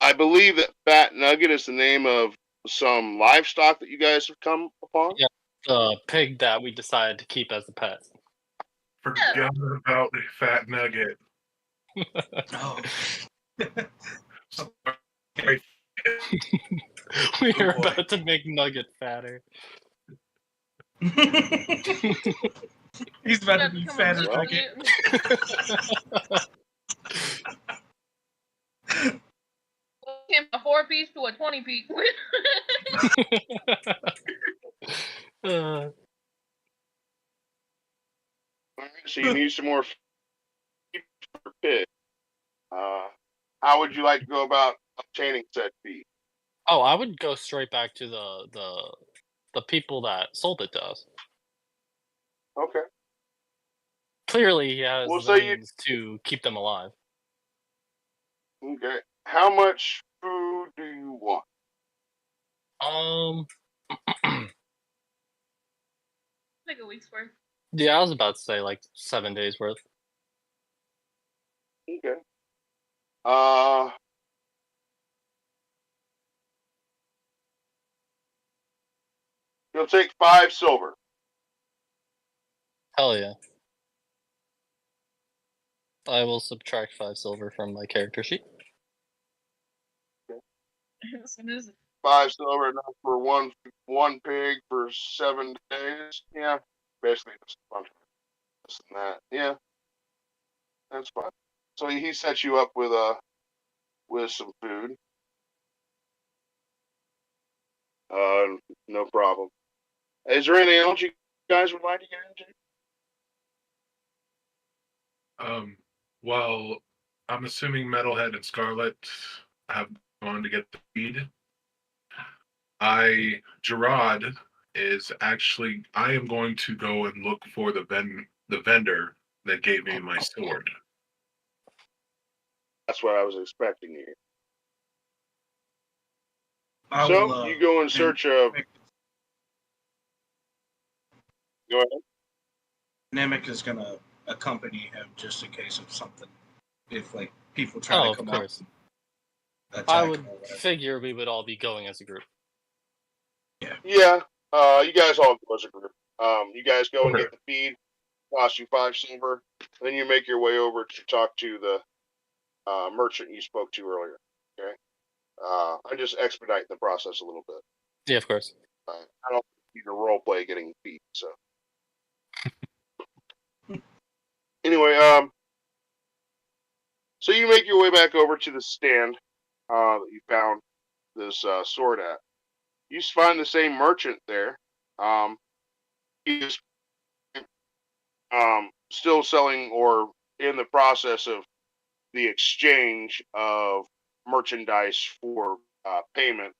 I believe that Fat Nugget is the name of some livestock that you guys have come upon. Yeah. The pig that we decided to keep as a pet. Forgot about Fat Nugget. Oh. Sorry. We Oh, are boy. about to make Nugget fatter. He's about to Gotta be become a fatter meat Nugget. Came a 4-piece to a 20-piece. Uh, Alright, so you need some more feed for pig. How would you like to go about obtaining said feed? oh, I would go straight back to the people that sold it to us. Okay. Clearly, he has Well, the so you means to keep them alive. okay? How much food do you want? Like a week's worth. Yeah, I was about to say like 7 days worth. Okay. You'll take 5 silver. Hell yeah. I will subtract 5 silver from my character sheet. As soon as 5 silver enough for one pig for 7 days. Yeah, basically just a bunch of this and that. Yeah, that's fine. So he sets you up with some food. No problem. Is there anything else you guys would like to get into? Well, I'm assuming Metalhead and Scarlet have gone to get the feed. Gerard I am going to go and look for the vendor that gave me my sword. That's what I was expecting you. I So will, you go in search of. Go ahead. Namek is gonna accompany him just in case of something. If like people try Oh, to of come up, course. attack I him would or whatever. figure we would all be going as a group. Yeah. You guys all go as a group. You guys go and Okay. get the feed. Cost you 5 silver. Then you make your way over to talk to the merchant you spoke to earlier. Okay. I just expedite the process a little bit. Yeah, of course. I don't need to role play getting feed. So anyway, so you make your way back over to the stand that you found this sword at. You find the same merchant there. He's still selling or in the process of the exchange of merchandise for payment,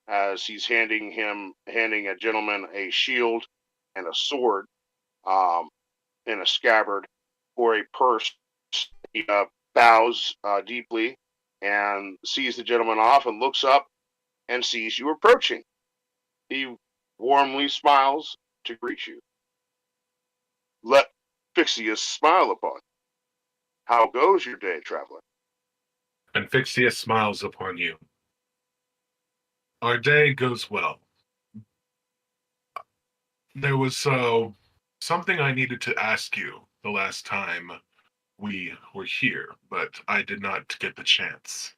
as he's handing a gentleman a shield and a sword in a scabbard for a purse. He bows deeply and sees the gentleman off and looks up and sees you approaching. He warmly smiles to greet you. Let Fixius smile upon you. How goes your day, traveler? And Fixius smiles upon you. Our day goes well. There was something I needed to ask you the last time we were here, but I did not get the chance.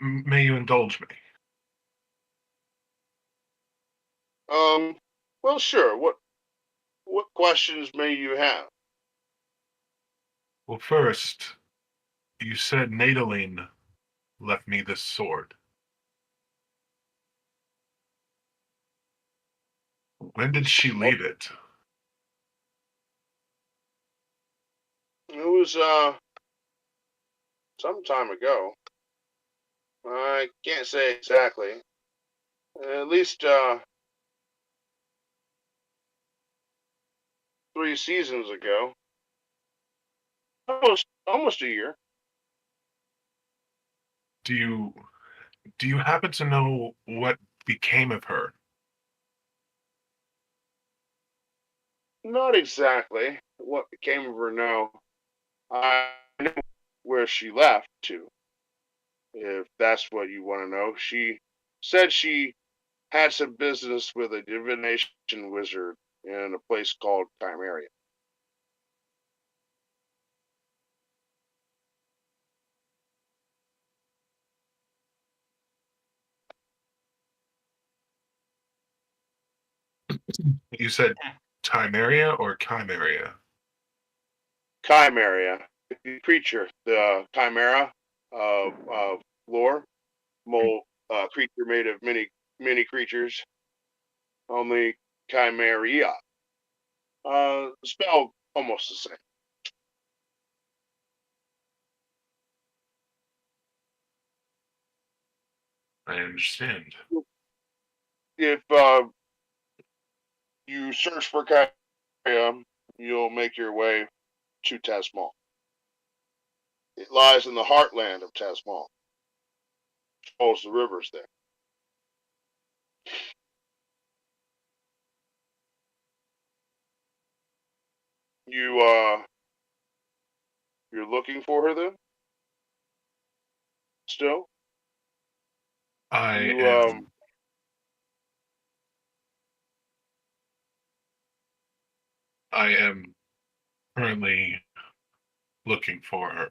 May you indulge me? Well, sure. What questions may you have? Well, first, you said Nadaline left me this sword. When did she leave it? It was some time ago. I can't say exactly. At least 3 seasons ago. Almost a year. Do you happen to know what became of her? Not exactly what became of her. No, I know where she left to. If that's what you want to know, she said she had some business with a divination wizard in a place called Chimeria. You said Timeria or Chimeria? Chimeria, the creature, the chimera of lore, creature made of many creatures, only Chimeria. Spelled almost the same. I understand. If you search for Chimeria, you'll make your way to Tasmal. It lies in the heartland of Tasmal. Follows the rivers there. You you're looking for her then? Still? I You am I am currently looking for her.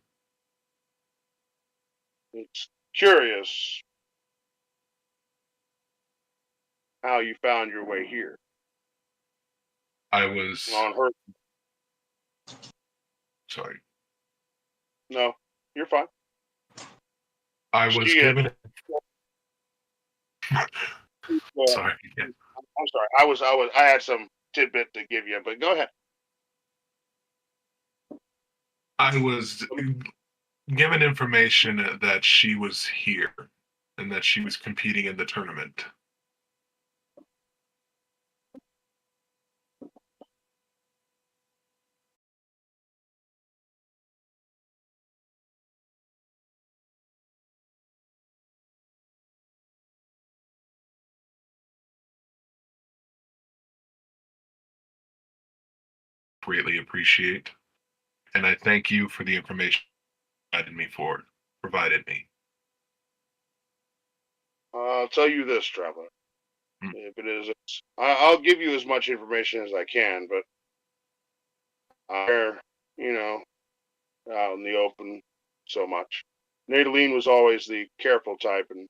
it's curious how you found your way here. I was On her sorry. no, you're fine. I was She had given sorry. Yeah. I'm sorry. I had some tidbit to give you, but go ahead. I was given information that she was here and that she was competing in the tournament. Greatly appreciate, and I thank you for the information provided me. I'll tell you this, traveler. Hmm. If it is, I'll give you as much information as I can, but I'm you know, out in the open so much. Nadaline was always the careful type, and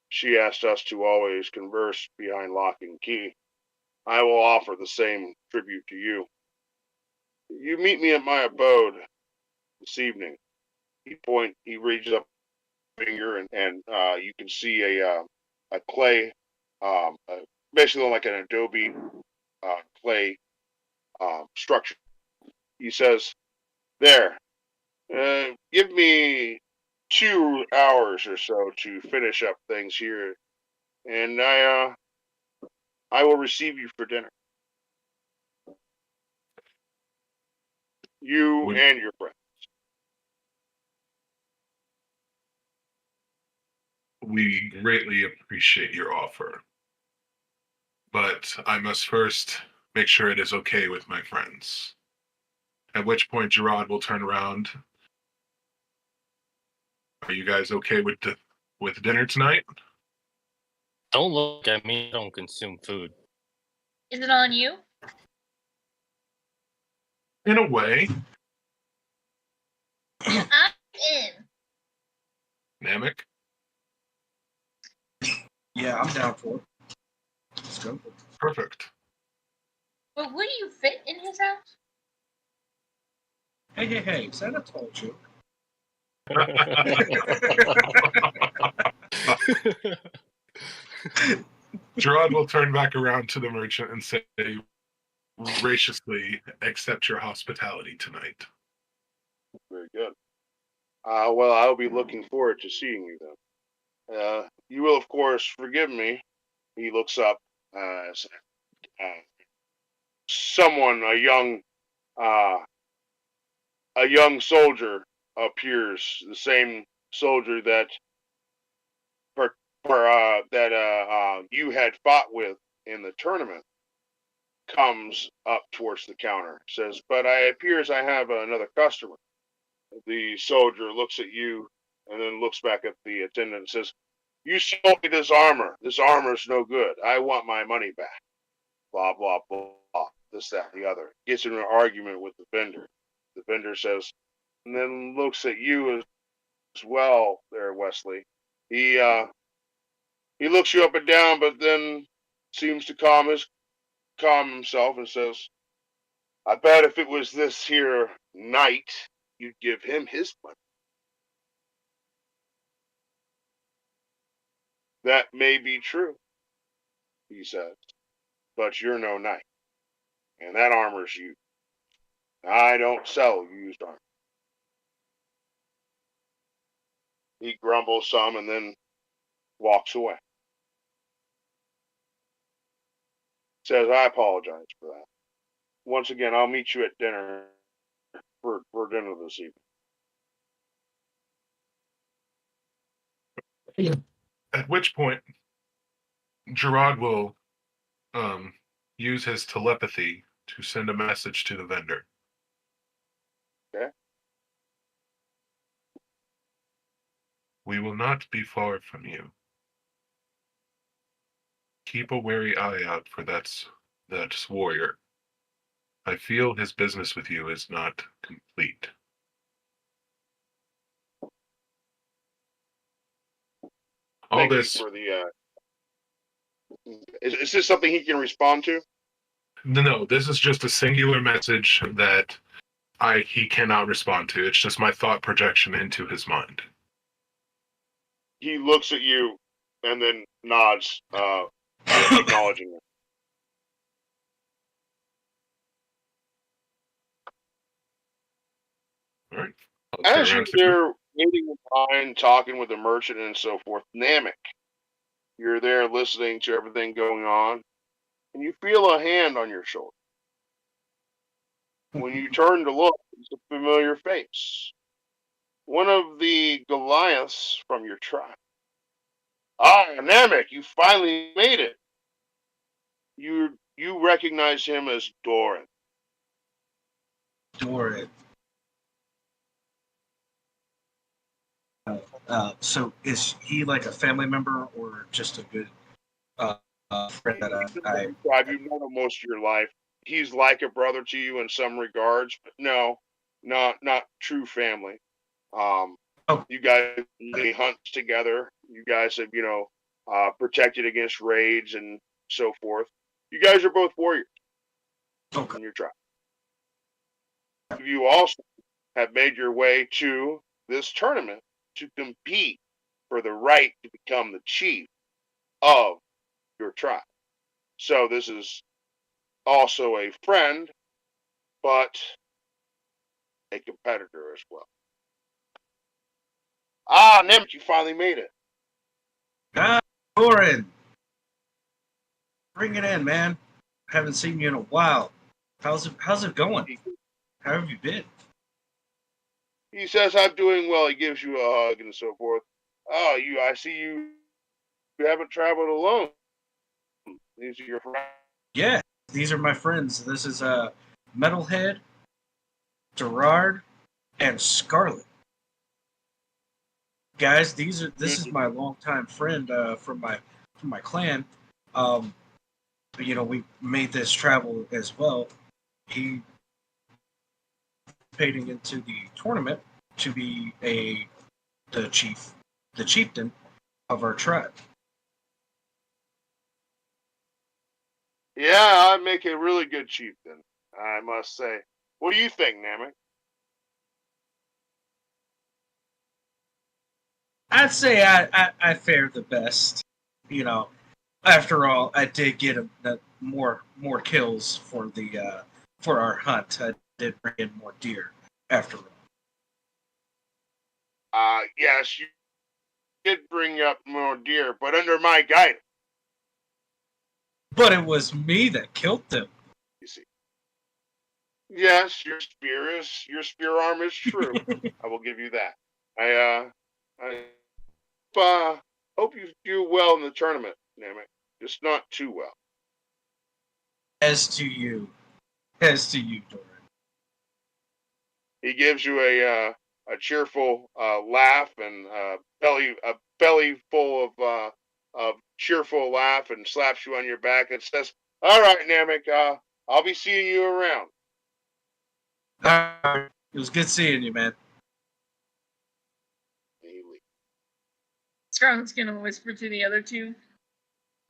she asked us to always converse behind lock and key. I will offer the same tribute to you. You meet me at my abode this evening. He reaches up a finger, and you can see a clay, basically like an adobe clay structure. He says, "There, give me 2 hours or so to finish up things here, and I will receive you for dinner. You Would and your friend." We greatly appreciate your offer. But I must first make sure it is okay with my friends. At which point Gerard will turn around. Are you guys okay with dinner tonight? Don't look at me. I don't consume food. Is it on you? In a way. I'm in. Namek? Yeah, I'm down for it. Let's go. Perfect. But would you fit in his house? Hey, is that a tall joke? Gerard will turn back around to the merchant and say, graciously accept your hospitality tonight. Very good. Well, I'll be looking forward to seeing you then. You will, of course, forgive me. He looks up as someone, a young soldier appears. The same soldier that you had fought with in the tournament comes up towards the counter. Says, "But it appears I have another customer." The soldier looks at you and then looks back at the attendant and says, "You sold me this armor. This armor's no good. I want my money back." Blah, blah, blah, blah. This, that, and the other. Gets in an argument with the vendor. The vendor says, and then looks at you as well there, Wesley. He looks you up and down, but then seems to calm himself and says, "I bet if it was this here knight, you'd give him his money." "That may be true," he says, "but you're no knight, and that armor's used. I don't sell used armor." He grumbles some and then walks away. Says, "I apologize for that. Once again, I'll meet you at dinner for dinner this evening." At which point, Gerard will use his telepathy to send a message to the vendor. Okay. We will not be far from you. Keep a wary eye out for that warrior. I feel his business with you is not complete. All Thank this. you for the. Is this something he can respond to? No, this is just a singular message that he cannot respond to. It's just my thought projection into his mind. He looks at you and then nods, acknowledging it. All right. As you're there waiting in line, talking with the merchant and so forth, Namek, you're there listening to everything going on, and you feel a hand on your shoulder. When you turn to look, it's a familiar face. One of the Goliaths from your tribe. "Ah, Namek, you finally made it." You recognize him as Doran. Doran. So is he like a family member or just a good friend that You've known him most of your life. He's like a brother to you in some regards, but no, not true family. You guys really hunt together. You guys have, protected against raids and so forth. You guys are both warriors in your tribe. You also have made your way to this tournament to compete for the right to become the chief of your tribe. So this is also a friend, but a competitor as well. Ah, Nimt, you finally made it. Doran, bring it in, man. Haven't seen you in a while. How's it going? How have you been? He says, "I'm doing well." He gives you a hug and so forth. "Oh, I see you you haven't traveled alone. These are your friends. Yeah, these are my friends. This is Metalhead, Gerard, and Scarlet. Guys, this is my longtime friend from my clan. Um, we made this travel as well. He participating into the tournament to be the chieftain of our tribe. Yeah, I'd make a really good chieftain, I must say. What do you think, Namek? I'd say I fare the best. You know, after all, I did get more kills for our hunt. I did bring in more deer after all. Yes, you did bring up more deer, but under my guidance, But it was me that killed them. you see. Yes, your spear arm is true. I will give you that. I hope you do well in the tournament, Namek. Just not too well. As to you, Doran. He gives you a cheerful laugh and a belly full of cheerful laugh and slaps you on your back and says, "All right, Namek, I'll be seeing you around." It was good seeing you, man. Scarlet's gonna whisper to the other two.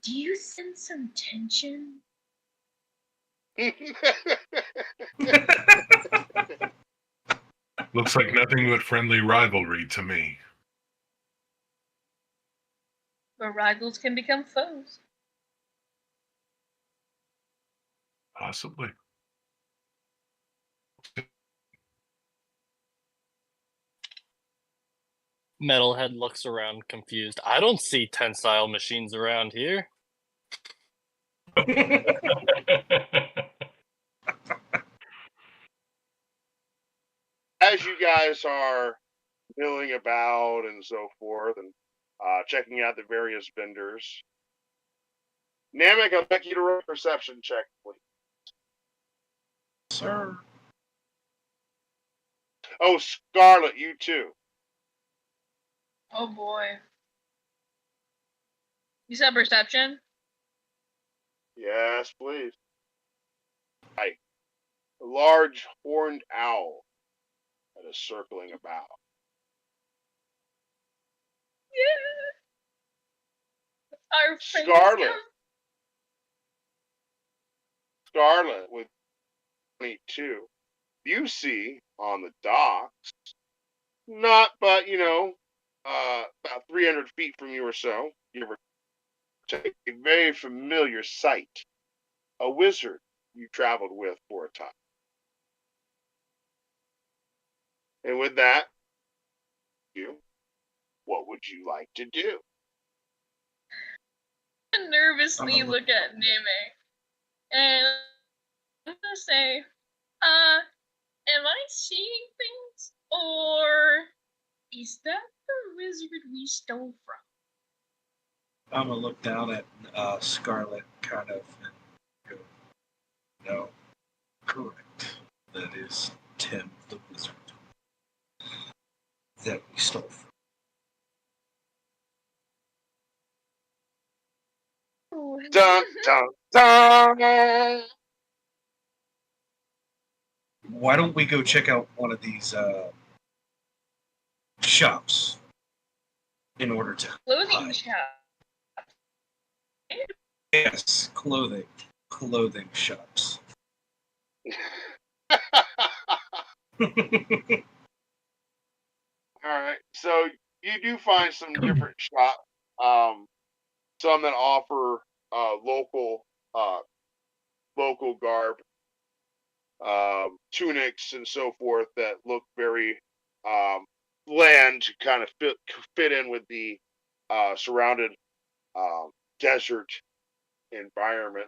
Do you sense some tension? Looks like nothing but friendly rivalry to me. But rivals can become foes. Possibly. Metalhead looks around confused. I don't see tensile machines around here. As you guys are milling about and so forth and checking out the various vendors, Namek, I'd like you to roll a perception check, please. Sir. Oh, Scarlet, you too. Oh boy. You said perception? Yes, please. A large horned owl that is circling about. Yeah. Our friend Scarlet with 22. You see on the docks, not but, about 300 feet from you or so, give or take, a very familiar sight. A wizard you traveled with for a time. And with that, what would you like to do? nervously look at Namek. And I'm gonna say, am I seeing things? Or is that the wizard we stole from? I'm gonna look down at Scarlet, kind of, and go, "No, correct. That is Tim, the wizard that we stole from." Dun, dun, dun! Why don't we go check out one of these shops in order to Clothing hide? shop. Yes, clothing shops. All right, so you do find some different shops, some that offer uh, local garb, tunics and so forth that look very bland, to kind of fit in with the surrounded desert environment.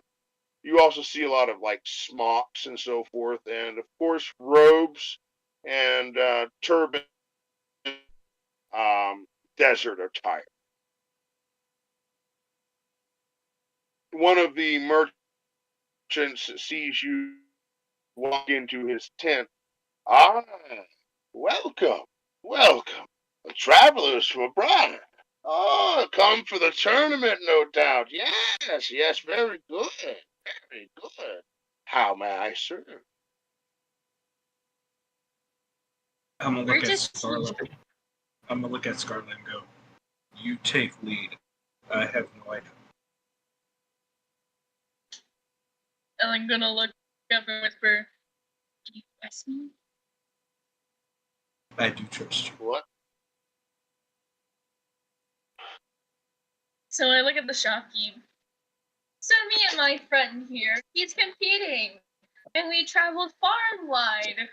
You also see a lot of like smocks and so forth, and of course robes and turban, desert attire. one of the merchants sees you walk into his tent. Ah, welcome, welcome. Travelers from abroad. Oh, come for the tournament, no doubt. Yes, yes, very good, very good. How may I serve? I'm gonna We're look at just Scarlet. I'm gonna look at Scarlet and go, "You take lead. I have no idea." and I'm gonna look up and whisper, "Do you trust me?" I do trust you. What? So I look at the shopkeep. So me and my friend here, he's competing, and we traveled far and wide.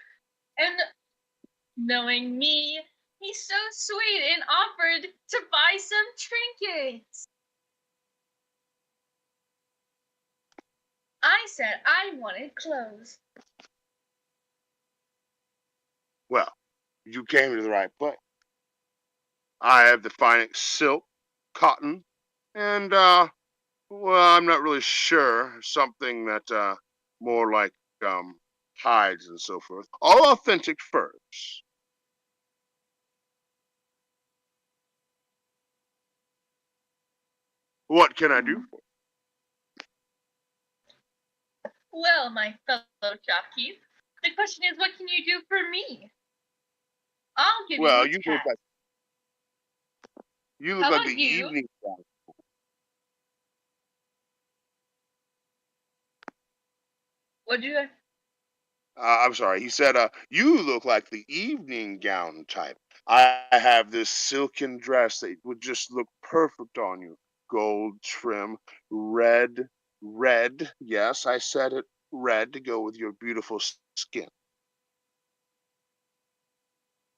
And knowing me, he's so sweet and offered to buy some trinkets. I said I wanted clothes. Well, you came to the right place. I have the finest silk, cotton, and well, I'm not really sure. Something that more like hides and so forth. All authentic furs. What can I do for Well, my fellow shopkeep, the question is, what can you do for me? I'll give you? you Well, a task. you How look like about the you? evening gown. What do I? I'm sorry. He said, you look like the evening gown type. I have this silken dress that would just look perfect on you. Gold trim, red, red. Yes, I said it. Red to go with your beautiful skin.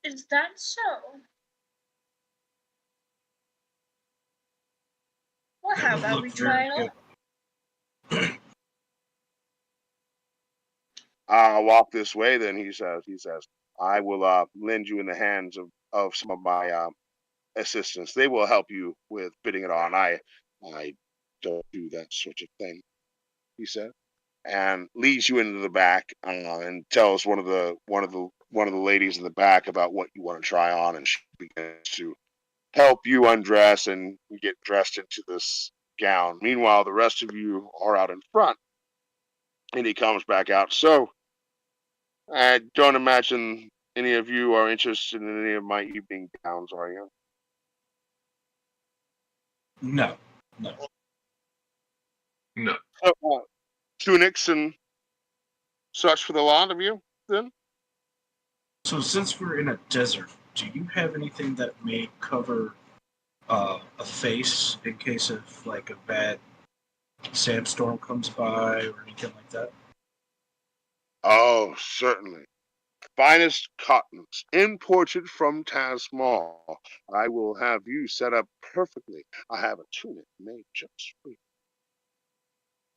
Is that so? Well, how You about look we very try it good. on? Walk this way, then he says. I will lend you in the hands of some of my assistants. They will help you with fitting it on. I don't do that sort of thing, he said, and leads you into the back and tells one of the ladies in the back about what you want to try on, and she begins to help you undress and get dressed into this gown. Meanwhile, the rest of you are out in front, and he comes back out. So I don't imagine any of you are interested in any of my evening gowns, are you? No, no. No. So, tunics and such for the lot of you, then? So since we're in a desert, do you have anything that may cover a face in case of like a bad sandstorm comes by or anything like that? Oh, certainly. Finest cottons, imported from Tasmal. I will have you set up perfectly. I have a tunic made just for you.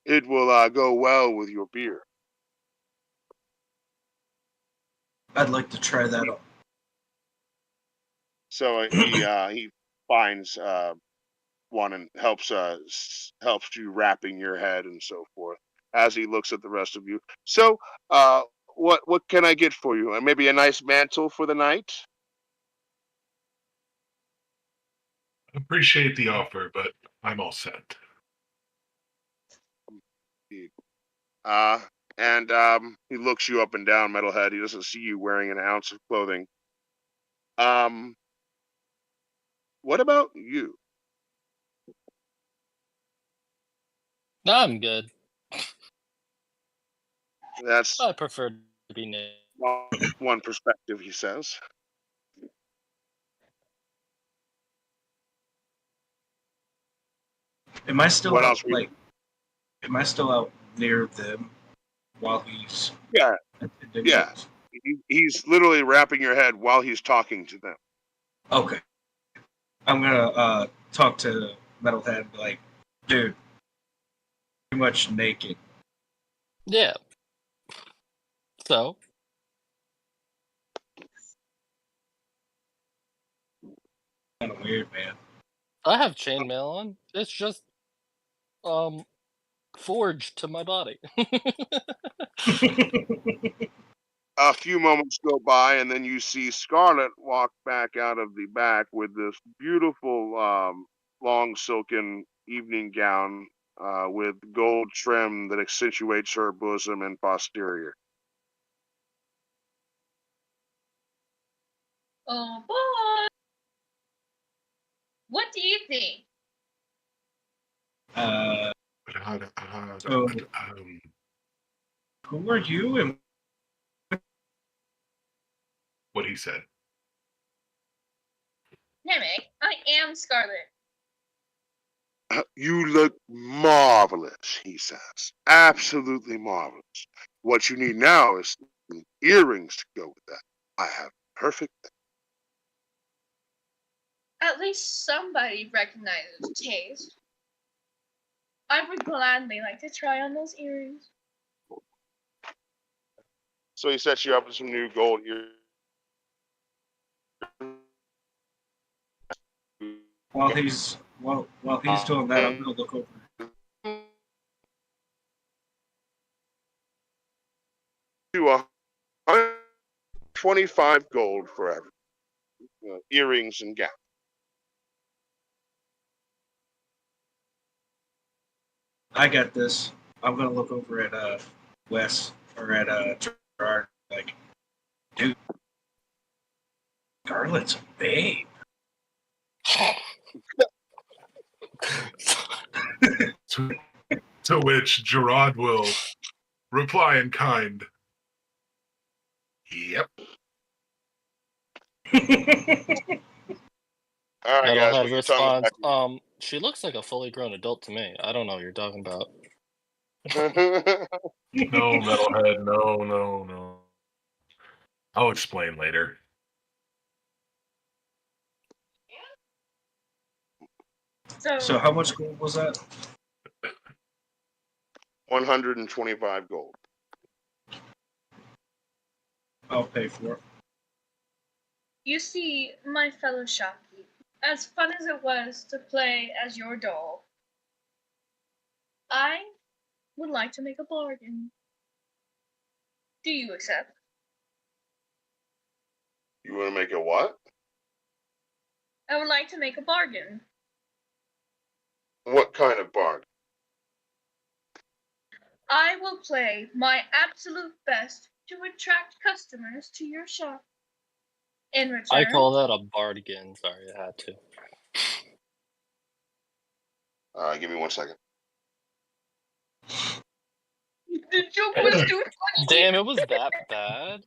It will go well with your beer. I'd like to try that on. So he finds one and helps you wrapping your head and so forth as he looks at the rest of you. So what can I get for you? Maybe a nice mantle for the night. Appreciate the offer, but I'm all set. Uh, and he looks you up and down, Metalhead. He doesn't see you wearing an ounce of clothing. Um, what about you? No, I'm good. That's I prefer to be naked. one perspective, he says. Am I still What out else? like? Am I still out near them while he's Yeah, yeah. ridiculous? He's literally wrapping your head while he's talking to them. Okay, I'm gonna talk to Metalhead and be like, dude, pretty much naked. Yeah. So, Kind of weird, man. I have chainmail on. It's just, um, forged to my body. A few moments go by, and then you see Scarlet walk back out of the back with this beautiful long silken evening gown with gold trim that accentuates her bosom and posterior. Oh boy! What do you think? So, who are you and what he said. Namek, I am Scarlet. You look marvelous, he says. Absolutely marvelous. What you need now is some earrings to go with that. I have perfect. At least somebody recognizes taste. I would gladly like to try on those earrings. So he sets you up with some new gold earrings. while he's doing that, I'm gonna look over. To 125 gold forever. Earrings and gown. I got this. I'm gonna look over at Wes or at Gerard. Like, dude, Scarlet's a babe. To which Gerard will reply in kind. Yep. All right, And guys. I'll Put have your tongue response. She looks like a fully grown adult to me. I don't know what you're talking about. back. No, metalhead. No. I'll explain later. So how much gold was that? 125 gold. I'll pay for it. You see, my fellow shopkeep, as fun as it was to play as your doll, I would like to make a bargain. Do you accept? You want to make a what? I would like to make a bargain. What kind of bargain? I will play my absolute best to attract customers to your shop. In return, I call that a bargain. Sorry, I had to. Give me 1 second. the joke was too funny. Damn, it was that bad.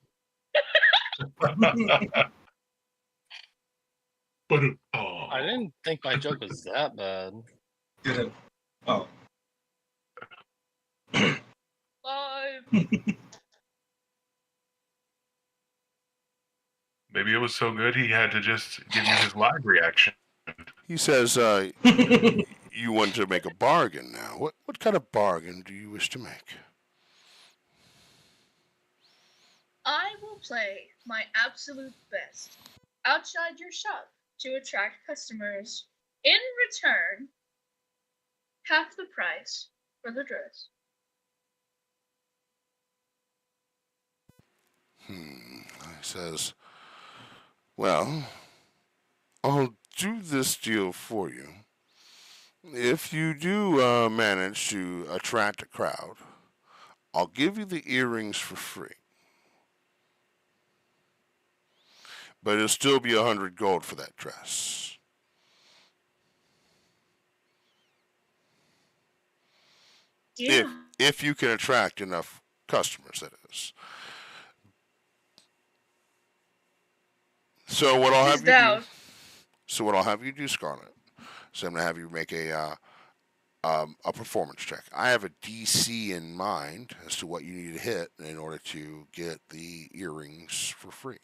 But I didn't think my joke was that bad. Did it? Oh, maybe it was so good he had to just give you his live reaction. He says, you want to make a bargain now. What kind of bargain do you wish to make? I will play my absolute best outside your shop to attract customers. In return, half the price for the dress. He says, well, I'll do this deal for you. If you do manage to attract a crowd, I'll give you the earrings for free. But it'll still be 100 gold for that dress. Yeah. If you can attract enough customers, that is. So what I'll have you do. So what I'll have you do, Scarlet. So I'm gonna have you make a performance check. I have a DC in mind as to what you need to hit in order to get the earrings for free.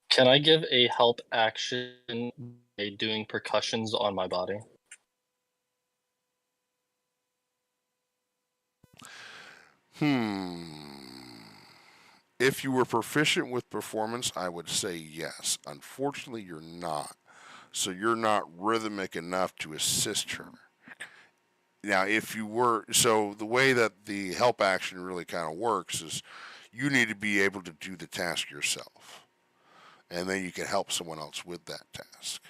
Can I give a help action by doing percussions on my body? If you were proficient with performance, I would say yes. Unfortunately, you're not. So you're not rhythmic enough to assist her. Now, if you were, so the way that the help action really kind of works is you need to be able to do the task yourself, and then you can help someone else with that task.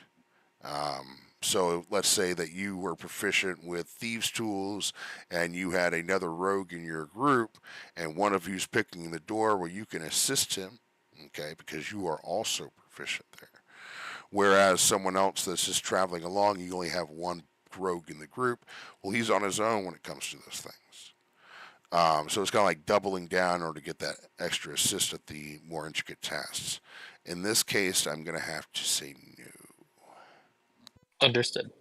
So let's say that you were proficient with thieves' tools and you had another rogue in your group, and one of you's picking the door. Well, you can assist him, okay, because you are also proficient there. Whereas someone else that's just traveling along, you only have one rogue in the group. Well, he's on his own when it comes to those things. So it's kind of like doubling down in order to get that extra assist at the more intricate tasks. In this case, I'm going to have to say no. Understood.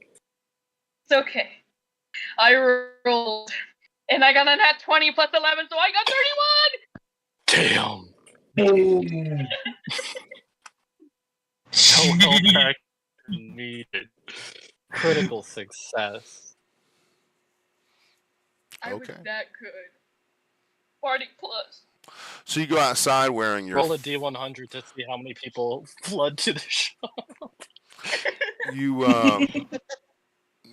It's okay. I rolled, and I got a nat 20 plus 11, so I got 31! Damn. Oh, No help action needed. Critical success. I was Okay. that good. Party plus. So you go outside wearing your Roll a D100 to see how many people flood to the shop. you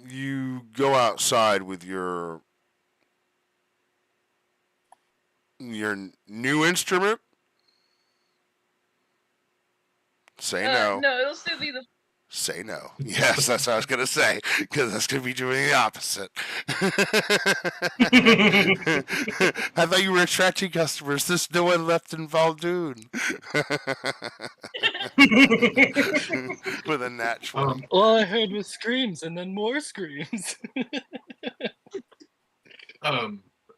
you go outside with your new instrument. Say no. No, it'll still be the. Say no. Yes, that's what I was gonna say, because that's gonna be doing the opposite. I thought you were attracting customers. There's no one left in Valdoon. With a nat 20. All I heard was screams and then more screams.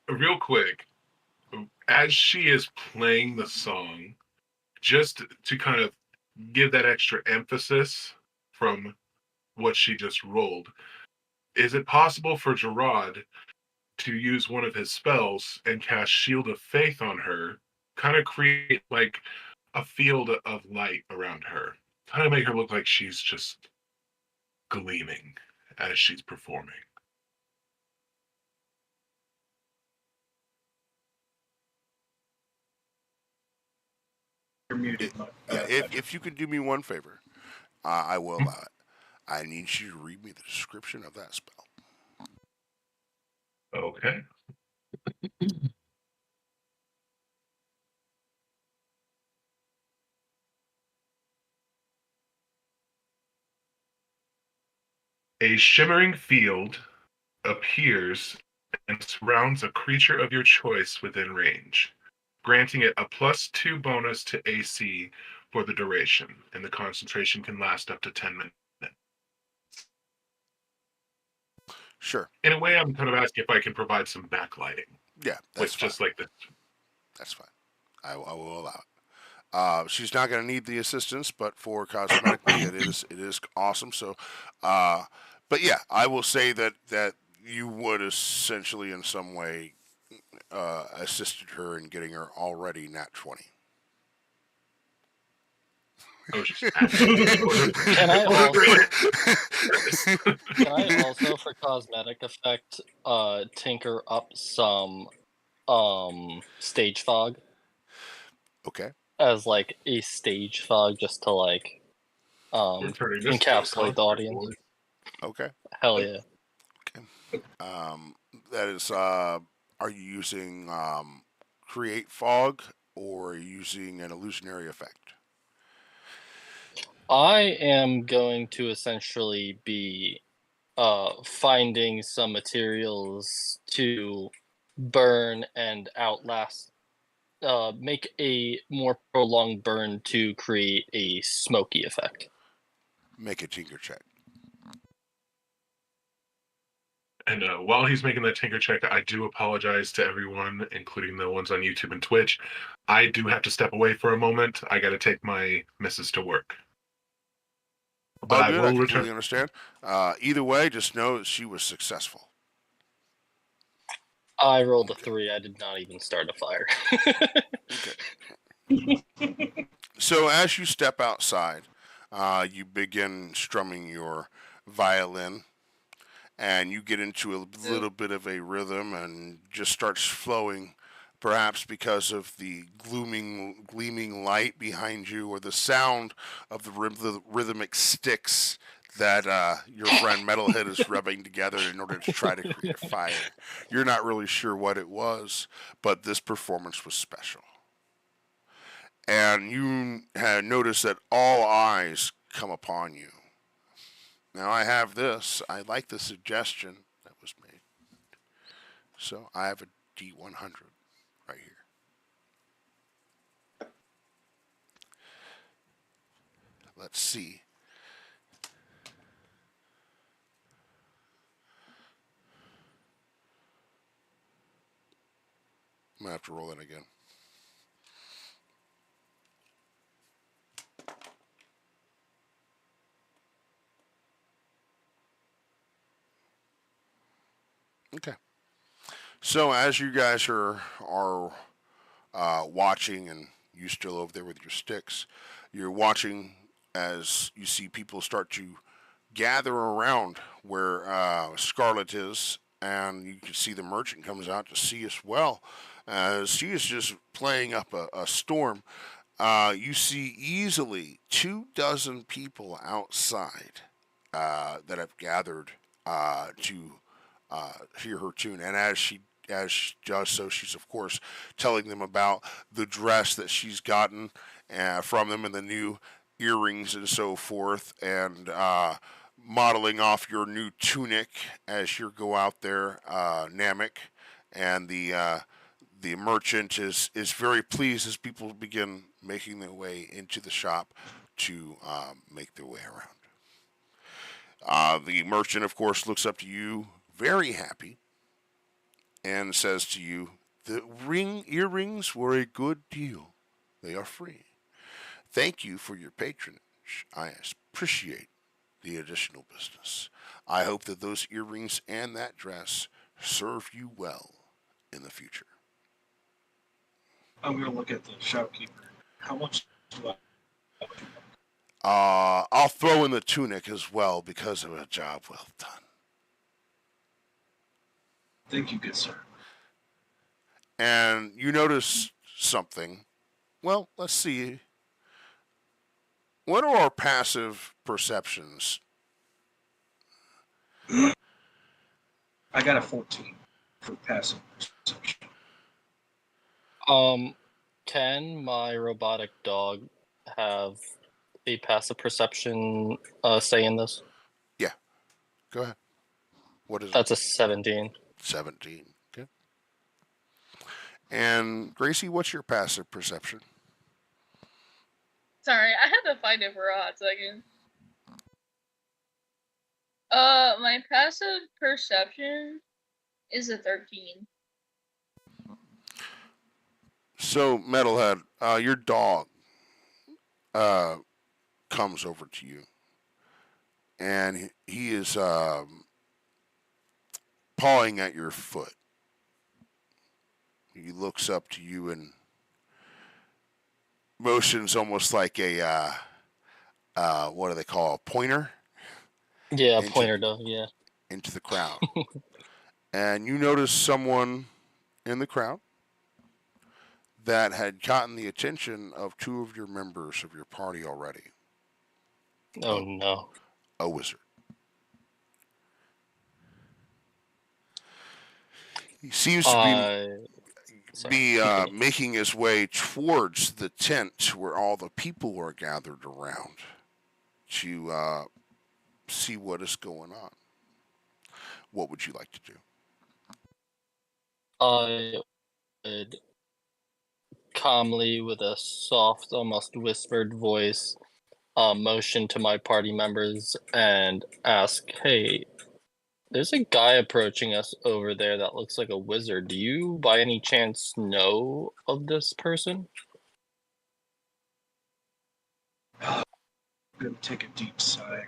Real quick, as she is playing the song, just to kind of give that extra emphasis from what she just rolled, is it possible for Gerard to use one of his spells and cast Shield of Faith on her, kind of create like a field of light around her, kind of make her look like she's just gleaming as she's performing? You're muted. Yeah, if you could do me one favor, I will allow it. I need you to read me the description of that spell. Okay. A shimmering field appears and surrounds a creature of your choice within range, granting it a +2 bonus to AC for the duration, and the concentration can last up to 10 minutes. Sure. In a way, I'm kind of asking if I can provide some backlighting Yeah, with that's fine. just like this. That's fine. I will allow it. She's not going to need the assistance, but for cosmetically, it is awesome. So, but yeah, I will say that you would essentially in some way assisted her in getting her already nat 20. I was just asking. Can I also, can I also, for cosmetic effect, tinker up some stage fog Okay. as like a stage fog just to like We're turning this into a encapsulate the concert audience? board. Okay. Hell yeah. That is. Are you using create fog or are you using an illusionary effect? I am going to essentially be finding some materials to burn and outlast, make a more prolonged burn to create a smoky effect. Make a tinker check. And while he's making that tinker check, I do apologize to everyone, including the ones on YouTube and Twitch. I do have to step away for a moment. I got to take my missus to work. But All I good. will I completely return. understand. Either way, just know that she was successful. I rolled a 3. I did not even start a fire. Okay. So as you step outside, you begin strumming your violin, and you get into a little bit of a rhythm, and just starts flowing. Perhaps because of the gleaming light behind you, or the sound of the rhythmic sticks that your friend Metalhead is rubbing together in order to try to create a fire. You're not really sure what it was, but this performance was special. And you had noticed that all eyes come upon you. Now I have this. I like the suggestion that was made. So I have a D100 right here. Let's see. I'm going to have to roll it again. Okay. So as you guys are watching, and you still over there with your sticks, you're watching as you see people start to gather around where Scarlet is, and you can see the merchant comes out to see as well. She is just playing up a storm. You see easily 24 people outside that have gathered to hear her tune, and as she does so, she's of course telling them about the dress that she's gotten from them and the new earrings and so forth, and modeling off your new tunic as you go out there, Namek, and the merchant is very pleased as people begin making their way into the shop to make their way around. The merchant, of course, looks up to you, very happy, and says to you, "The earrings were a good deal. They are free. Thank you for your patronage. I appreciate the additional business. I hope that those earrings and that dress serve you well in the future." I'm going to look at the shopkeeper. How much do I? I'll throw in the tunic as well because of a job well done. Thank you, good sir. And you notice something. Well, let's see. What are our passive perceptions? I got a 14 for passive perception. Can my robotic dog have a passive perception say in this? Yeah. Go ahead. What is That's it? a 17. 17. Okay. And Gracie, what's your passive perception? Sorry, I had to find it for a hot second. My passive perception is a 13. So, Metalhead, your dog comes over to you, and he is pawing at your foot. He looks up to you and motions almost like a what do they call, a pointer? Yeah, pointer dog, yeah. Into the crowd. And you notice someone in the crowd that had gotten the attention of two of your members of your party already. Oh no. A wizard. He seems to be making his way towards the tent where all the people are gathered around to see what is going on. What would you like to do? I would calmly, with a soft, almost whispered voice, motion to my party members and ask, "Hey, there's a guy approaching us over there that looks like a wizard. Do you, by any chance, know of this person?" I'm going to take a deep sigh.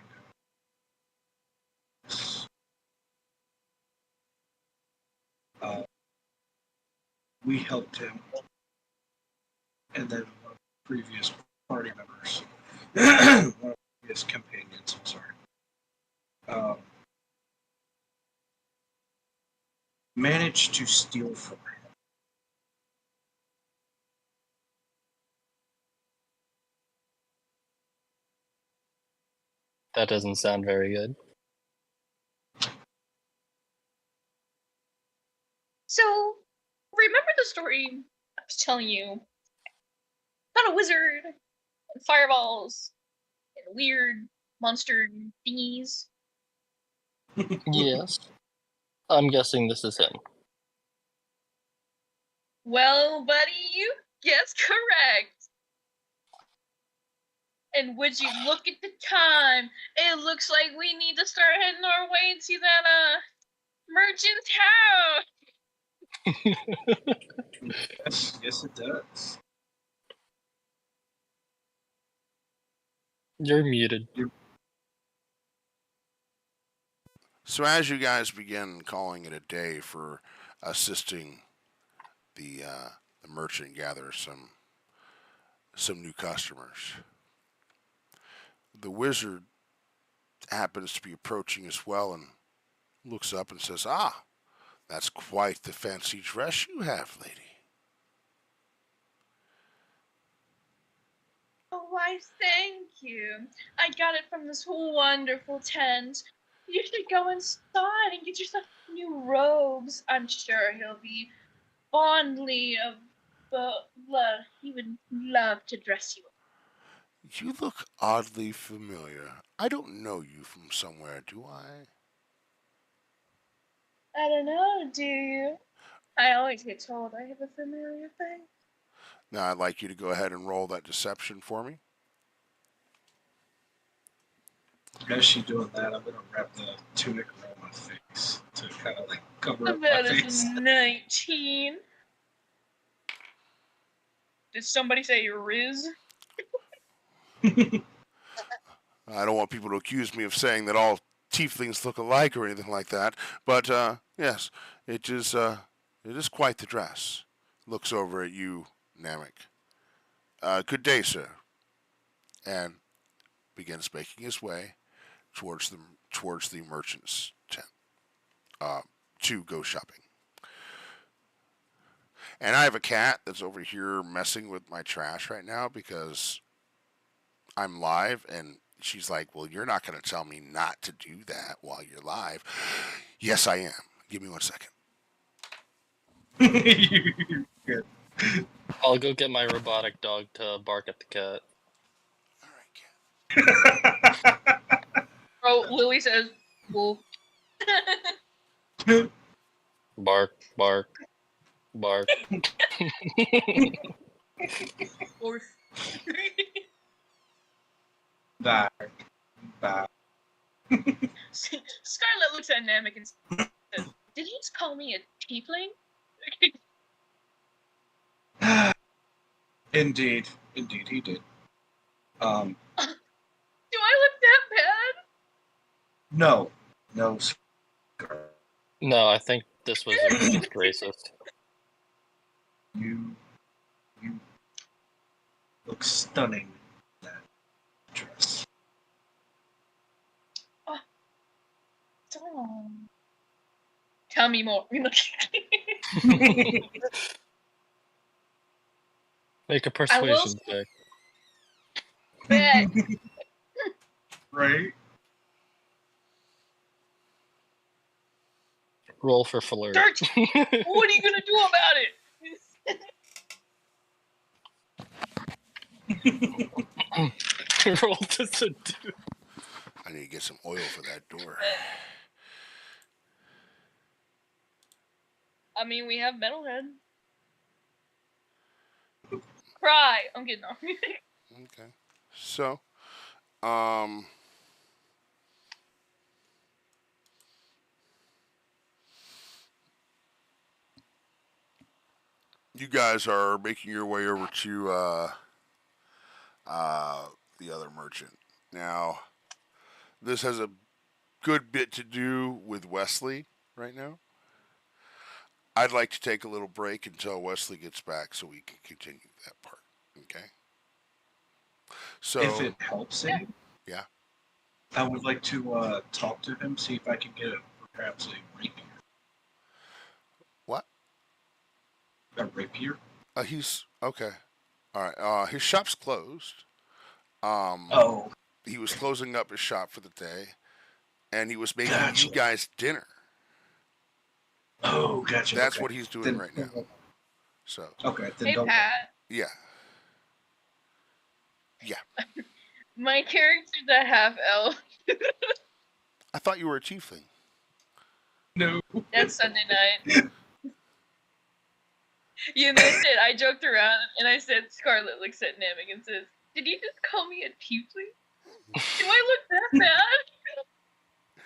We helped him, and then one of the previous party members, one of his companions, I'm sorry, managed to steal from him. That doesn't sound very good. So, remember the story I was telling you about a wizard and fireballs and weird monster thingies? Yes. I'm guessing this is him. Well, buddy, you guessed correct. And would you look at the time? It looks like we need to start heading our way to that merchant's house. Yes, it does. You're muted. So as you guys begin calling it a day for assisting the merchant gather some new customers, the wizard happens to be approaching as well and looks up and says, "Ah, that's quite the fancy dress you have, lady." Oh, why, thank you. I got it from this wonderful tent. You should go inside and get yourself new robes. I'm sure he'll be fondly of love. He would love to dress you up. You look oddly familiar. I don't know you from somewhere, do I? I don't know, do you? I always get told I have a familiar face. Now I'd like you to go ahead and roll that deception for me. As she's doing that, I'm gonna wrap the tunic around my face to kind of like cover up That my is face. 19. Did somebody say Riz? I don't want people to accuse me of saying that all tieflings look alike or anything like that, but yes, it is quite the dress. Looks over at you, Namek. Good day, sir, and begins making his way towards the merchant's tent to go shopping. And I have a cat that's over here messing with my trash right now because I'm live, and she's like, "Well, you're not going to tell me not to do that while you're live." Yes, I am. Give me 1 second. You're good. I'll go get my robotic dog to bark at the cat. All right, cat. Oh, Lily says, wolf. Bark, bark, bark. Wolf. Bye. Bye. Scarlet looks at Namek and says, "Did he just call me a tiefling?" Indeed, he did. Do I look that bad? No, Scar. No, I think this was just racist. You look stunning in that dress. Oh. Tell me more. Make a persuasion check. Bet. Right? Roll for flirt. Dirt. What are you gonna do about it? Roll to subdue. I need to get some oil for that door. I mean, we have Metalhead. Cry. I'm kidding. No. Okay. So, you guys are making your way over to the other merchant. Now, this has a good bit to do with Wesley right now. I'd like to take a little break until Wesley gets back so we can continue that part. Okay? So, If it helps him, yeah. I would like to talk to him, see if I can get perhaps a rapier. What? A rapier? He's okay. All right. His shop's closed. Oh. He was closing up his shop for the day, and he was making you Gotcha. guys dinner. Oh, gotcha. That's Okay. what he's doing Then, right now. So, okay. Then Hey don't. Pat, yeah, yeah. my character's a half elf. I thought you were a tiefling. No. That's Sunday night. You missed it. I joked around and I said Scarlet looks at Namek and says, "Did you just call me a tiefling? Do I look that bad?"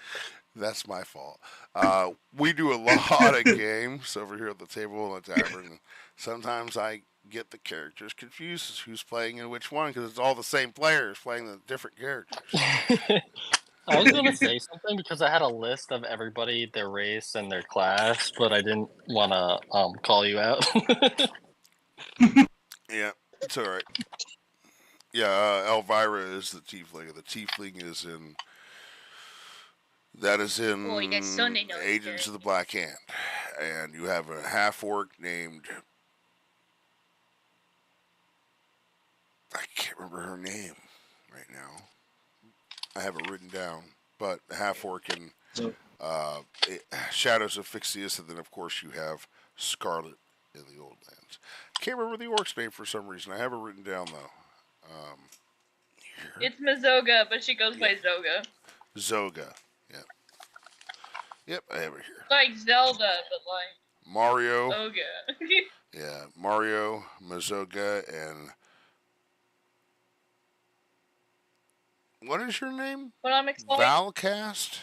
That's my fault. We do a lot of games over here at the table in the tavern. And sometimes I get the characters confused as who's playing in which one because it's all the same players playing the different characters. I was gonna say something because I had a list of everybody, their race and their class, but I didn't want to call you out. Yeah, it's all right. Yeah, Elvira is the tiefling, and the tiefling is in that is Boy, that's Sunday in night. Agents of the Black Hand, and you have a half orc named I can't remember her name right now. I have it written down, but half orc in So, Shadows of Fixius, and then of course you have Scarlet in the Old Lands. Can't remember the orc's name for some reason. I have it written down though. Here. It's Mazoga, but she goes by Yeah. Zoga. Zoga. Yep. Yep, I have it here. Like Zelda, but like Mario. Zoga. Yeah, Mario, Mazoga, and what is your name? But I'm excited. Valcast?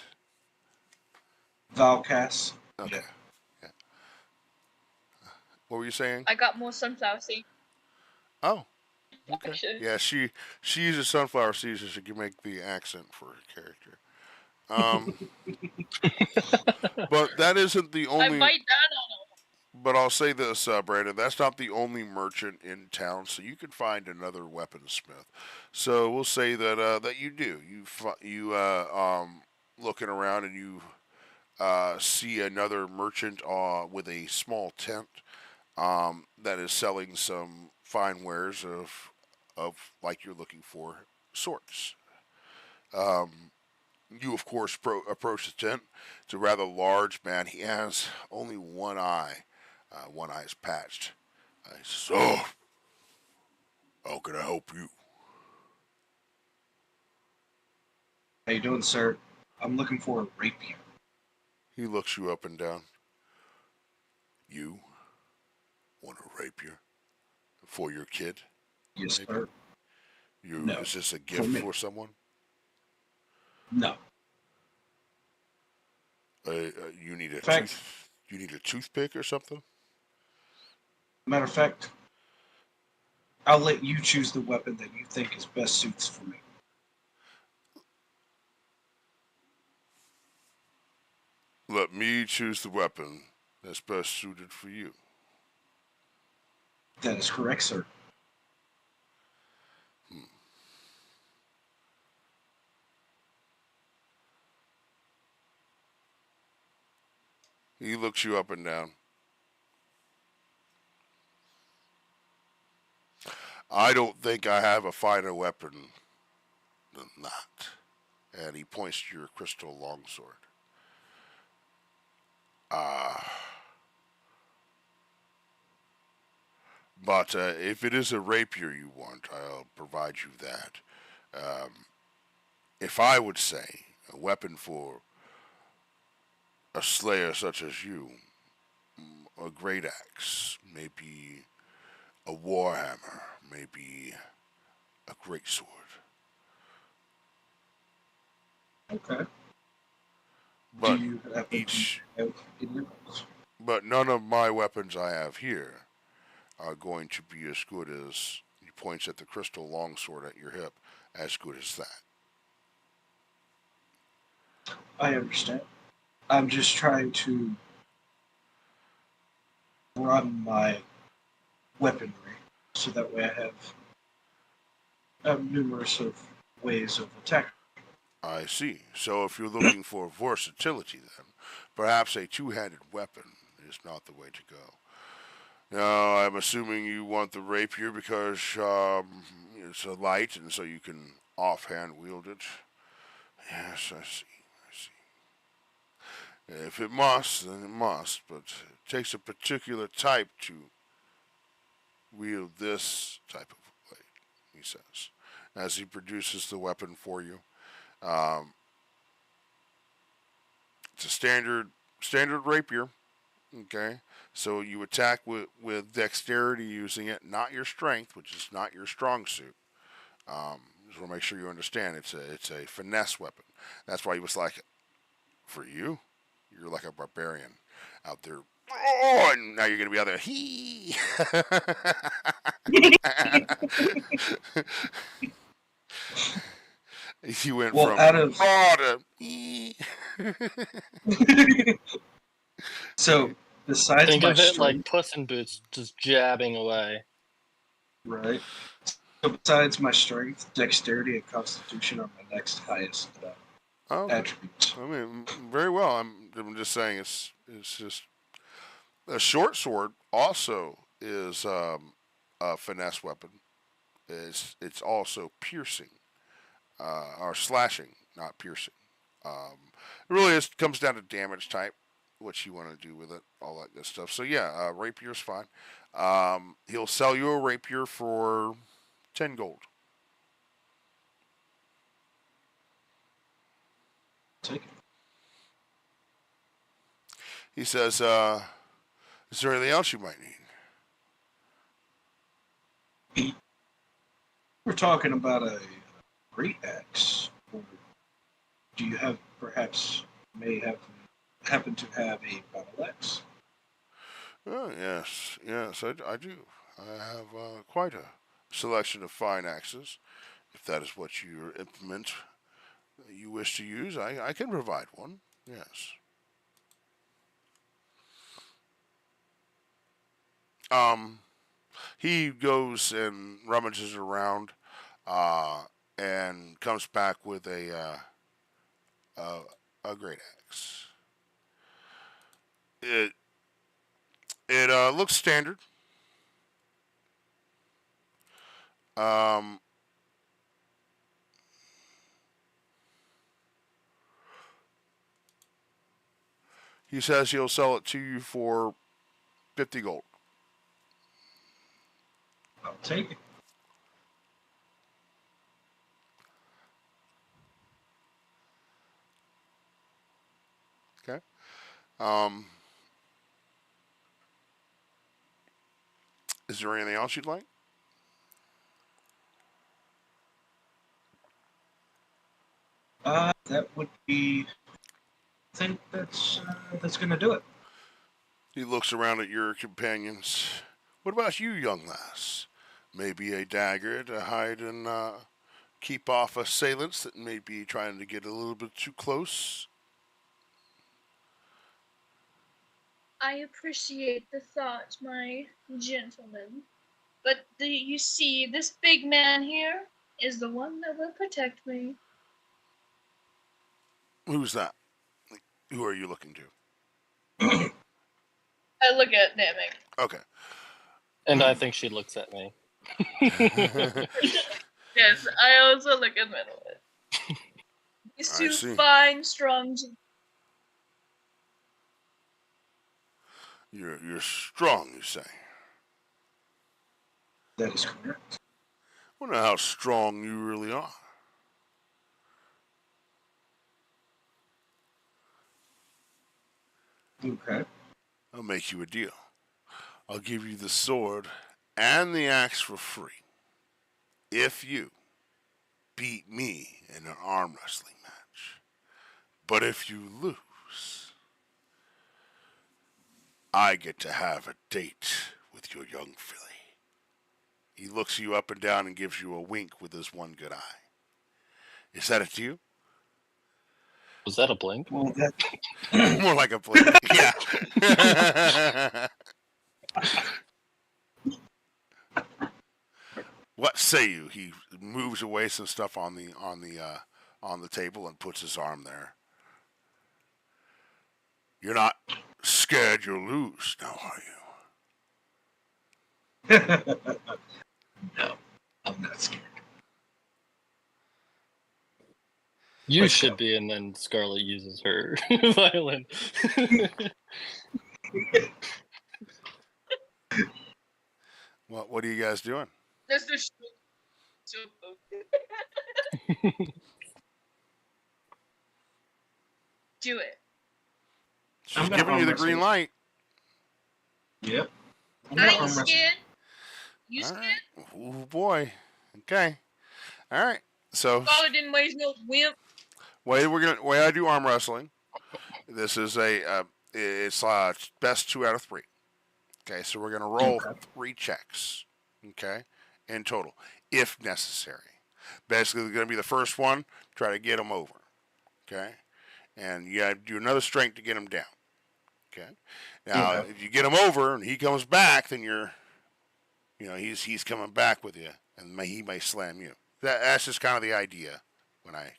Valcas. Okay. Yeah. What were you saying? I got more sunflower seeds. Oh. Okay. Actually. Yeah, she uses sunflower seeds so she can make the accent for her character. But that isn't the I only. bite down on But I'll say this, Brandon, that's not the only merchant in town, so you can find another weaponsmith. So we'll say that that you do. Looking around and you see another merchant with a small tent that is selling some fine wares of like you're looking for sorts. Um, you of course approach the tent. It's a rather large man. He has only one eye. One eye's patched. He says, "Oh, how can I help you?" How you doing, sir? I'm looking for a rapier. He looks you up and down. You want a rapier for your kid? Yes, Maybe. sir. You No. Is this a gift me. for someone? No. You need a Fact. You need a toothpick or something? Matter of fact, I'll let you choose the weapon that you think is best suits for me. Let me choose the weapon that's best suited for you. That is correct, sir. He looks you up and down. I don't think I have a finer weapon than that. And he points to your crystal longsword. But if it is a rapier you want, I'll provide you that. If I would say a weapon for a slayer such as you, a great axe, maybe a warhammer, maybe a great sword. Okay. But Do you happen each, to have any? but none of my weapons I have here are going to be as good as, he points at the crystal longsword at your hip, as good as that. I understand. I'm just trying to broaden my weaponry so that way I have numerous of ways of attack. I see. So if you're looking for versatility, then perhaps a two-handed weapon is not the way to go. Now, I'm assuming you want the rapier because it's a light, and so you can offhand wielded. Yes, I see. If it must, then it must, but it takes a particular type to wield this type of blade, he says, as he produces the weapon for you. Um, it's a standard rapier, okay? So you attack with dexterity using it, not your strength, which is not your strong suit. Just want to make sure you understand it's a finesse weapon. That's why he was like, for you, you're like a barbarian out there. Oh, and now you're gonna be out there. He. He went Well, from out of raw to he. so besides Think my of it like strength, Puss in Boots just jabbing away. right? So besides my strength, dexterity, and constitution are my next highest Okay. attributes. I mean, very well. I'm just saying it's just a short sword. Also, is a finesse weapon. It's also piercing, or slashing, not piercing. It really comes down to damage type, what you want to do with it, all that good stuff. So yeah, rapier's fine. He'll sell you a rapier for 10 gold. Take it. He says, "Is there anything else you might need?" We're talking about a great axe. Or do you have may have happen to have a battle axe? Oh, yes, I do. I have quite a selection of fine axes. If that is what your implement you wish to use, I can provide one. Yes. Um, he goes and rummages around, uh, and comes back with a great axe. It looks standard. Um, he says he'll sell it to you for 50 gold. I'll take it. Okay. Um, is there anything else you'd like? That would be. I think that's gonna do it. He looks around at your companions. What about you, young lass? Maybe a dagger to hide and keep off assailants that may be trying to get a little bit too close? I appreciate the thought, my gentleman. But you see, this big man here is the one that will protect me. Who's that? Who are you looking to? I look at Namek. Okay. And I think she looks at me. Yes, I also look at Metalhead. These I two see. fine, strong. You're strong, you say. That is correct. Wonder how strong you really are. Okay. I'll make you a deal. I'll give you the sword and the axe for free if you beat me in an arm wrestling match. But if you lose, I get to have a date with your young filly. He looks you up and down and gives you a wink with his one good eye. Is that it to you? Was that a blink? Well, that More like a blink. Yeah. What say you? He moves away some stuff on the table and puts his arm there. You're not scared you'll lose, now are you? no, I'm not scared. You Let's should go. be, and then Scarlet uses her violin. What are you guys doing? That's the do it. She's I'm gonna giving you arm the wrestle green this. light. Yep. I'm I gonna ain't arm wrestle. scared. You All scared? right. Oh boy. Okay. All right. So, Father didn't raise no wimp. way I do arm wrestling. This is it's best 2 out of 3. Okay, so we're gonna roll Okay. 3 checks. Okay, in total, if necessary. Basically, going to be the first one. Try to get him over. Okay, and you got to do another strength to get him down. Okay. Now, Okay. if you get him over and he comes back, then he's coming back with you, and he may slam you. That's just kind of the idea. When I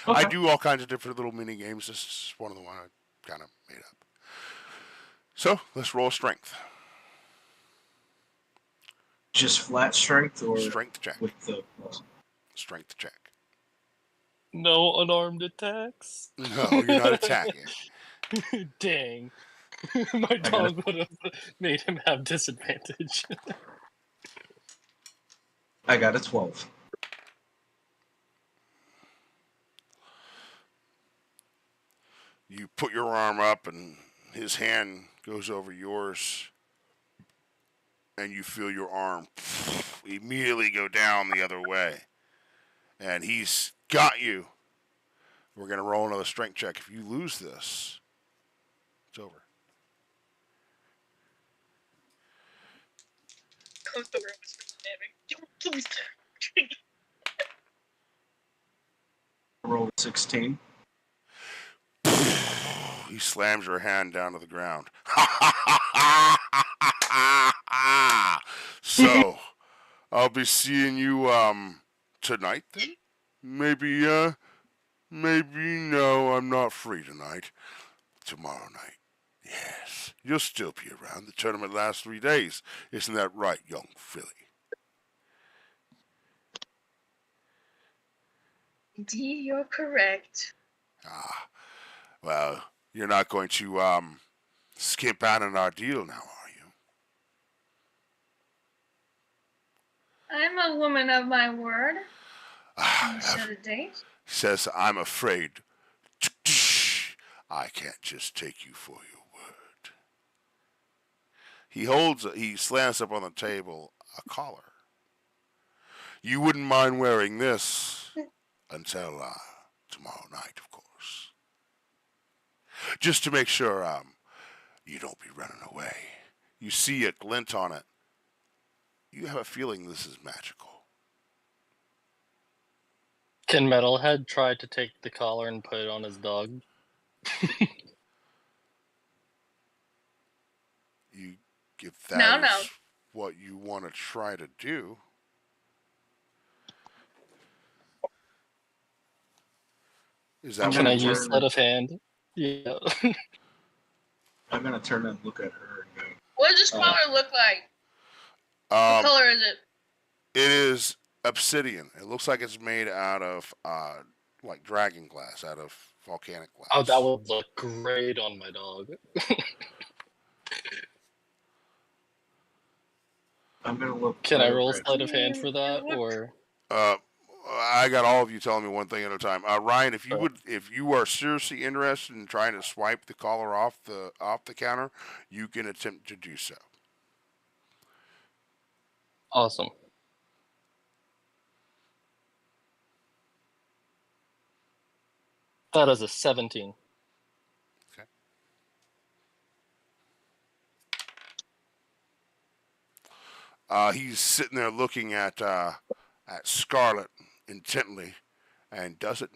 Okay. do all kinds of different little mini games. This is one of the one I kind of made up. So let's roll strength. Just flat strength or Strength check. with the. Strength check. No unarmed attacks. No, you're not attacking. Dang. My dog would have made him have disadvantage. I got a 12. You put your arm up, and his hand goes over yours, and you feel your arm immediately go down the other way. And he's got you. We're going to roll another strength check. If you lose this, it's over. Close the room. Don't lose that. Roll 16. He slams your hand down to the ground. So, I'll be seeing you tonight then? Maybe no, I'm not free tonight. Tomorrow night. Yes. You'll still be around. The tournament lasts 3 days. Isn't that right, young filly? Indeed, you're correct. Ah. Well, you're not going to skimp out on our deal now, are you? I'm a woman of my word. You set a date. Says I'm afraid I can't just take you for your word. He slams up on the table a collar. You wouldn't mind wearing this until tomorrow night, of course. Just to make sure you don't be running away. You see a glint on it. You have a feeling this is magical. Can Metalhead try to take the collar and put it on his dog? If that No, is no. what you want to try to do. Is that Can what I you use want? sleight of hand? Yeah. I'm gonna turn and look at her and go. What does this collar look like? What color is it? It is obsidian. It looks like it's made out of like dragon glass, out of volcanic glass. Oh, that would look great on my dog. I'm gonna look. Can I roll at sleight of hand for that, or? I got all of you telling me one thing at a time. Ryan, if you are seriously interested in trying to swipe the collar off the counter, you can attempt to do so. Awesome. That is a 17. He's sitting there looking at Scarlet intently, and doesn't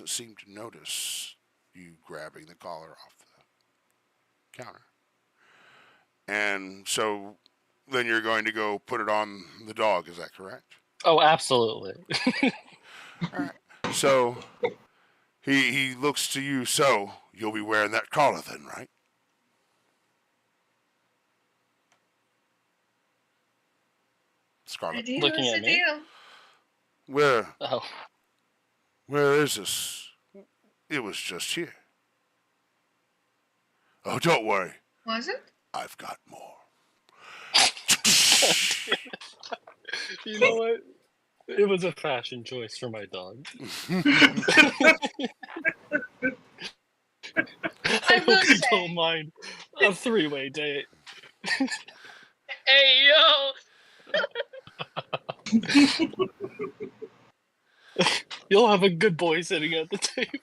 seem to notice you grabbing the collar off the counter. And so then you're going to go put it on the dog, is that correct? Oh, absolutely. All right. So he looks to you, so you'll be wearing that collar then, right? Scarlet. Looking at me? Where? Oh. Where is this? It was just here. Oh, don't worry. Was it? I've got more. You know what? It was a fashion choice for my dog. I will hope you say- don't mind a three-way date. Hey, yo! You'll have a good boy sitting at the table.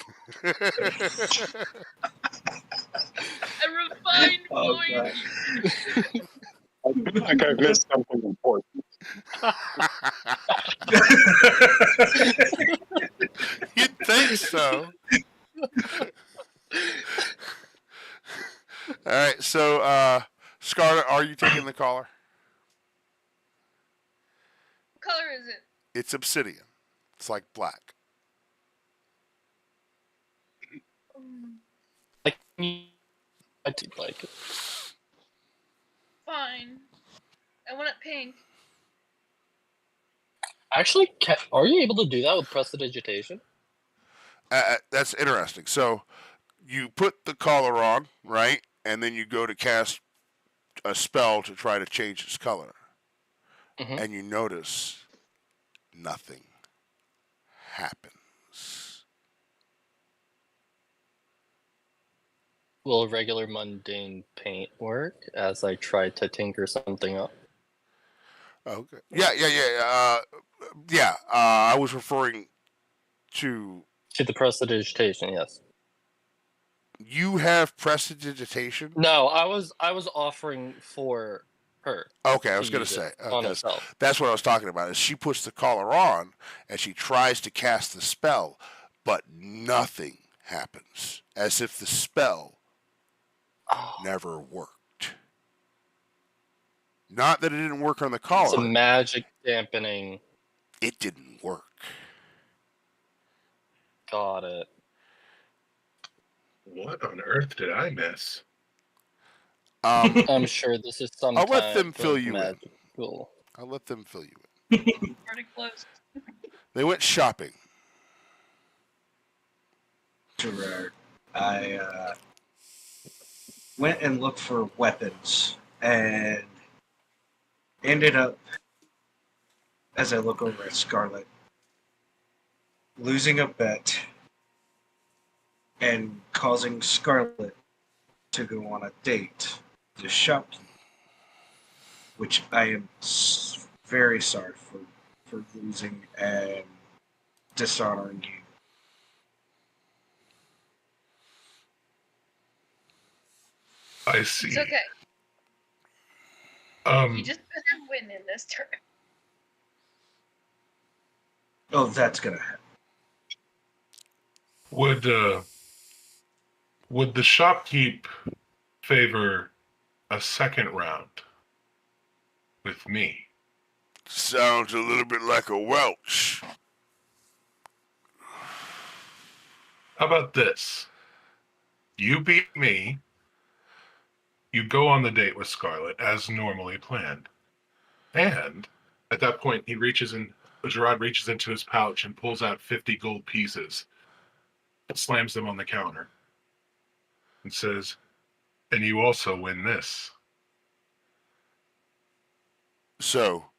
A refined Oh, boy. God. I feel like I've missed something important. You'd think so. All right, so Scarlet, are you taking the collar? What color is it? It's obsidian. It's like black. Like, I do like it. Fine. I want it pink. Actually, are you able to do that with prestidigitation? That's interesting. So you put the collar on, right? And then you go to cast a spell to try to change its color. Mhm. And you notice nothing happens. Will regular mundane paint work as I try to tinker something up? Okay. Yeah. I was referring to To the prestidigitation, yes. you have prestidigitation. No, I was offering for her. Okay, I to was going to use say it on herself. that's what I was talking about. Is she puts the collar on and she tries to cast the spell, but nothing happens, as if the spell Oh, never worked. Not that it didn't work on the it's a collar; magic dampening. it didn't work. Got it. What on earth did I miss? I'm sure this is some I'll let type them fill of you in. magical. I'll let them fill you in. Pretty close. They went shopping. Gerard, I went and looked for weapons and ended up, as I look over at Scarlet, losing a bet and causing Scarlet to go on a date to shopkeep, which I am very sorry for losing and dishonoring you. I see. It's okay. You just better win in this turn. Oh, that's gonna happen. Would the shopkeep favor a second round with me? Sounds a little bit like a Welch. How about this? You beat me. You go on the date with Scarlet as normally planned. And at that point, Gerard reaches into his pouch and pulls out 50 gold pieces, slams them on the counter, and says, "And you also win this." So,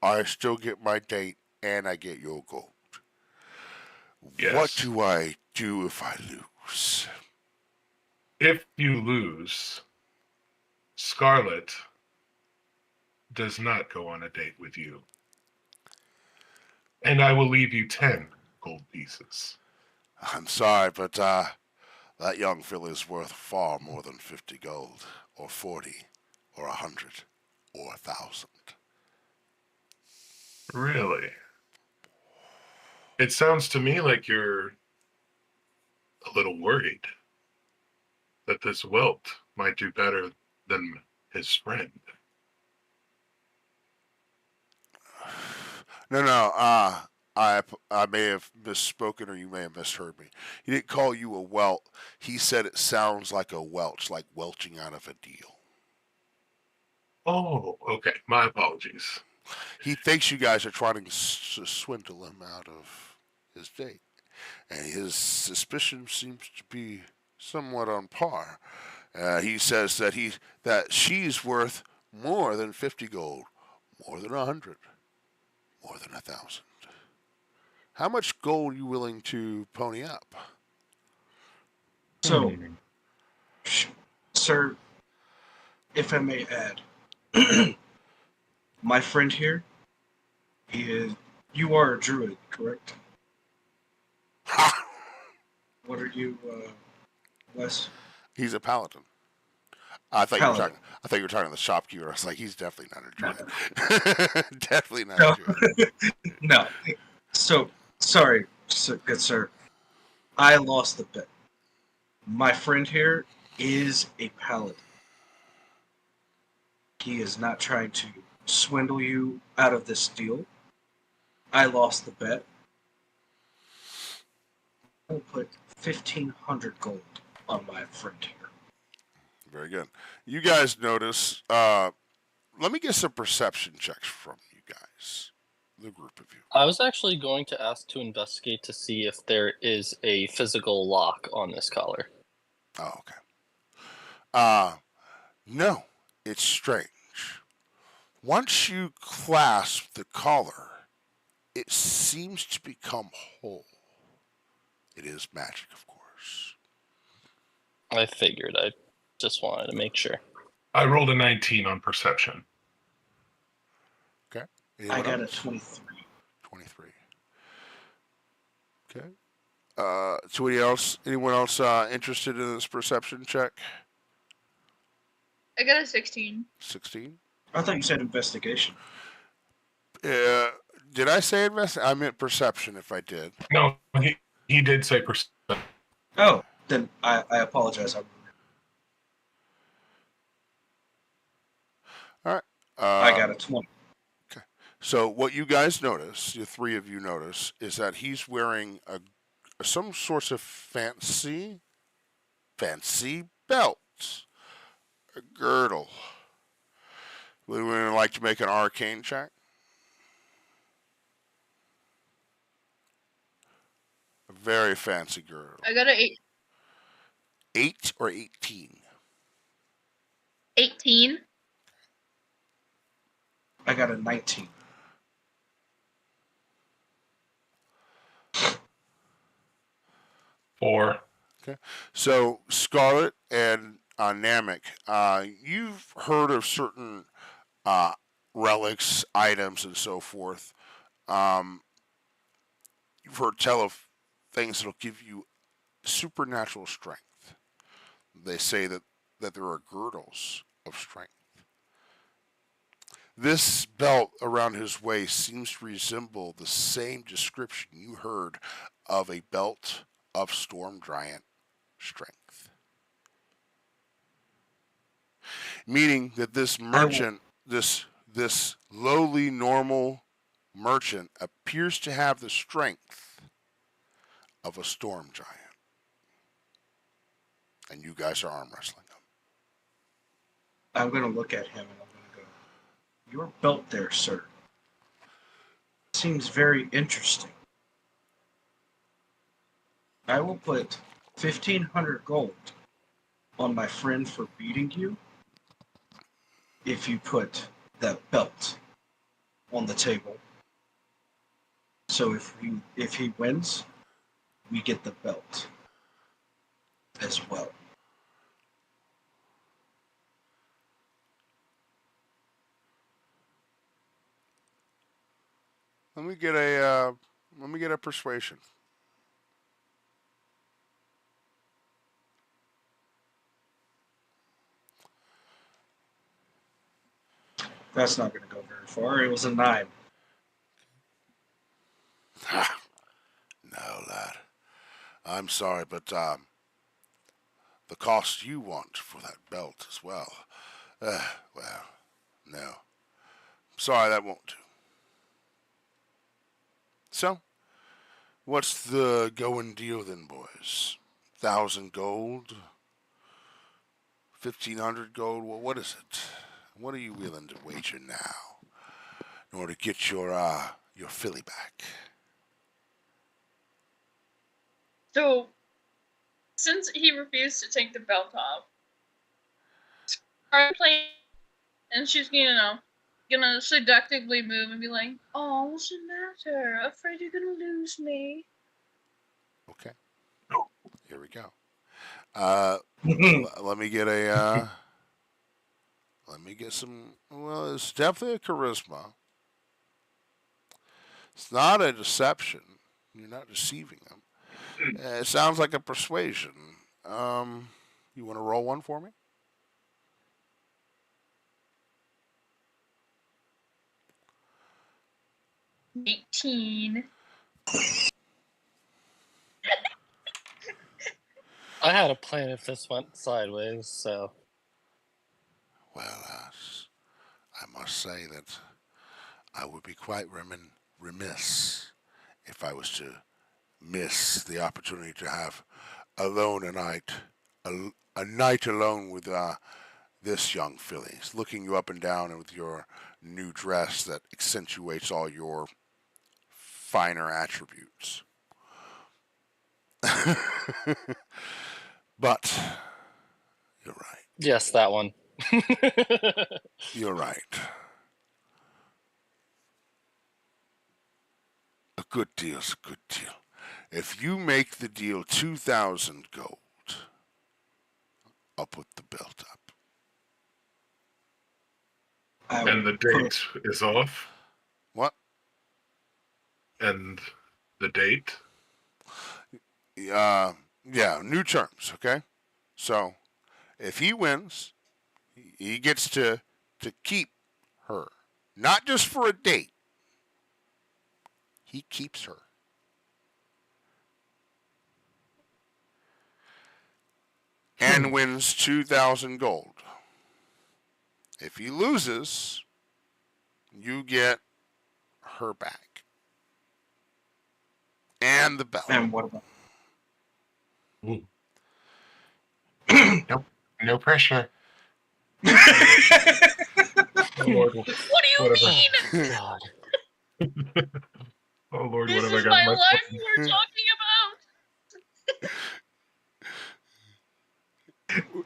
I still get my date and I get your gold. Yes. What do I do if I lose? If you lose, Scarlet does not go on a date with you. And I will leave you 10 gold pieces. I'm sorry, but that young filly's worth far more than 50 gold, or 40, or 100, or 1,000. Really? It sounds to me like you're a little worried that this welt might do better than his friend. No, I may have misspoken or you may have misheard me. He didn't call you a welt. He said it sounds like a welch, like welching out of a deal. Oh, okay. My apologies. He thinks you guys are trying to swindle him out of his date. and his suspicion seems to be somewhat on par. He says that she's worth more than 50 gold, more than 100, more than 1,000. How much gold are you willing to pony up? So, sir, if I may add, my friend here, you are a druid, correct? Ha! What are you, Wes? He's a paladin. I thought you were Paladin. talking. I thought you were talking to the shopkeeper. I was like, he's definitely not a No. druid. Definitely not No. a druid. No. So, sorry, good sir. I lost the bet. My friend here is a paladin. He is not trying to swindle you out of this deal. I lost the bet. I will put 1,500 gold on my friend here. Very good. You guys notice. Let me get some perception checks from you guys, the group of you. I was actually going to ask to investigate to see if there is a physical lock on this collar. Oh, okay. No, it's strange. Once you clasp the collar, it seems to become whole. It is magic, of course. I figured. I just wanted to make sure. I rolled a 19 on perception. Okay. I got a 23. 23. Okay. Anyone else interested in this perception check? I got a 16. 16. I thought you said investigation. Did I say I meant perception. If I did. No, he did say perception. Oh, then I apologize. All right. I got a 20. So what you guys notice, the three of you notice, is that he's wearing some sort of fancy belt, a girdle. Would we like to make an arcane check? A very fancy girdle. I got a 8. 8 or 18? 18. I got a 19. Four. Okay. So Scarlet and Namek, you've heard of certain relics, items, and so forth. You've heard tell of things that'll give you supernatural strength. They say that there are girdles of strength. This belt around his waist seems to resemble the same description you heard of a belt of storm giant strength. Meaning that this merchant, this lowly normal merchant appears to have the strength of a storm giant. And you guys are arm wrestling him. I'm going to look at him and I'm going to go, your belt there, sir, seems very interesting. I will put 1,500 gold on my friend for beating you if you put that belt on the table. So if he wins, we get the belt as well. Let me get a persuasion. That's not going to go very far. It was a 9. No, lad. I'm sorry, but the cost you want for that belt as well. Well, no. Sorry, that won't do. So, what's the going deal then, boys? 1,000 gold? 1,500 gold? Well, what is it? What are you willing to wager now in order to get your filly back? So, since he refused to take the belt off, I'm playing, and she's gonna seductively move and be like, "Oh, what's the matter? Afraid you're gonna lose me?" Okay. No. Here we go. Let me get let me get some. Well, it's definitely a charisma. It's not a deception. You're not deceiving them. It sounds like a persuasion. You want to roll one for me? 18. I had a plan if this went sideways, so. Well, I must say that I would be quite remiss if I was to miss the opportunity to have alone a night alone with this young filly, looking you up and down and with your new dress that accentuates all your finer attributes. But you're right. Yes, that one. You're right. A good deal's a good deal. If you make the deal 2,000 gold, I'll put the belt up. And the date is off. What? And the date. Yeah, new terms, okay? So, if he wins, he gets to keep her. Not just for a date. He keeps her. And wins 2,000 gold. If he loses, you get her back. And the belt. And what about? No pressure. What do you Whatever. mean? God. Oh Lord, This what have I is got my in my life pocket? we're talking about.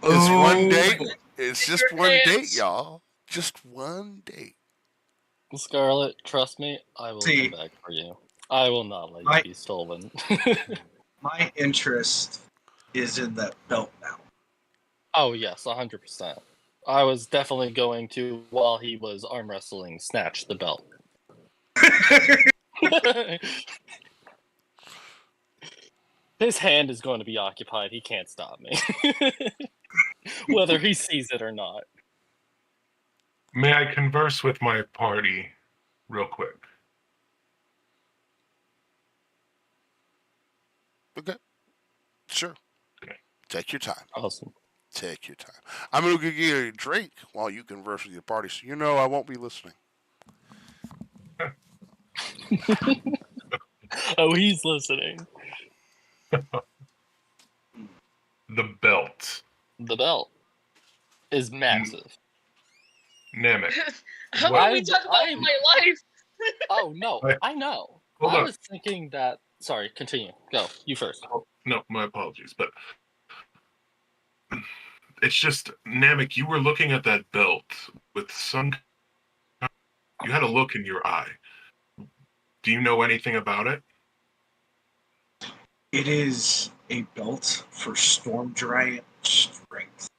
It's one Oh, date. boy. It's In just your one date, hands. y'all. Just one date. Scarlet, trust me, I will See. come back for you. I will not let My- you be stolen. My interest is in that belt now. Oh, yes, 100%. I was definitely going to, while he was arm wrestling, snatch the belt. His hand is going to be occupied. He can't stop me. Whether he sees it or not. May I converse with my party real quick? Okay. Sure. Okay. Take your time. Awesome. Take your time. I'm going to give you a drink while you converse with your party, so you know I won't be listening. Oh, he's listening. The belt. The belt is massive. Namek. How What- about we talk about I- my life? Oh, no, Wait. I know. Hold I on. was thinking that... Sorry, continue. Go. You first. No, my apologies, but it's just Namek. You were looking at that belt with some. You had a look in your eye. Do you know anything about it? It is a belt for Storm Giant strength.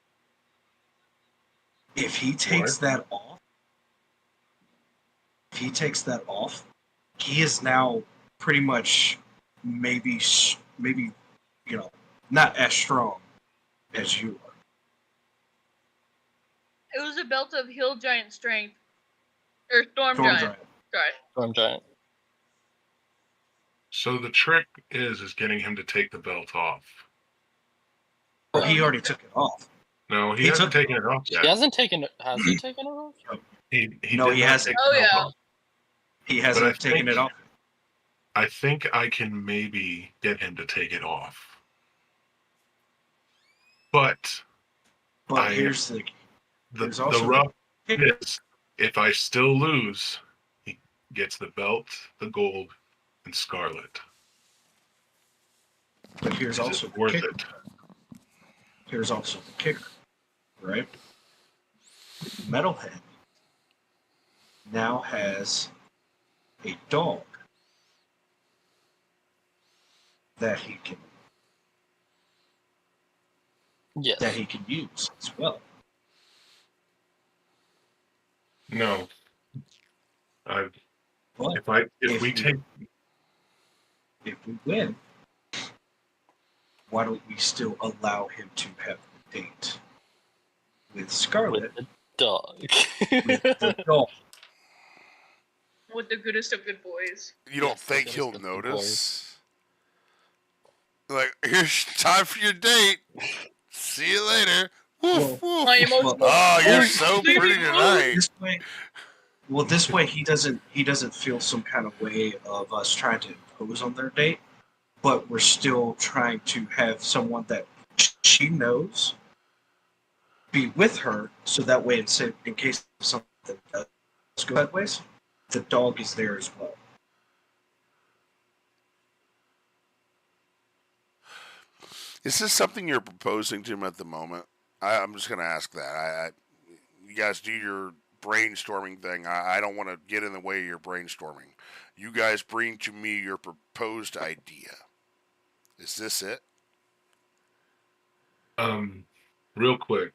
If he takes that off, he is now pretty much maybe not as strong as you are. It was a belt of hill giant strength. Or storm Storm giant. Giant. Sorry. Storm Giant. So the trick is getting him to take the belt off. Well, he already took it off. No, he He hasn't took- taken it off yet. He hasn't taken it. Has he taken it off? He No, did he not hasn't. take Oh, the belt yeah. off. He But I hasn't taken think- it off. I think I can maybe get him to take it off. But But I- here's the There's the also- rub is, if I still lose, he gets the belt, the gold, and Scarlet. But here's Is also it the worth kicker. it? Here's also the kicker, right? Metalhead now has a dog that he can Yes. use as well. No. I But if we take if we win, why don't we still allow him to have the date with Scarlet With the dog. with the dog? With the goodest of good boys. You don't Yes, think that is he'll good notice? Like, here's time for your date. See you later. Woof, Well, woof. My emotional. Oh, you're Well, so Leave pretty me alone. tonight. This way he doesn't feel some kind of way of us trying to impose on their date, but we're still trying to have someone that she knows be with her, so that way in case something does go sideways, the dog is there as well. Is this something you're proposing to him at the moment? I'm just going to ask that. You guys do your brainstorming thing. I don't want to get in the way of your brainstorming. You guys bring to me your proposed idea. Is this it? real quick,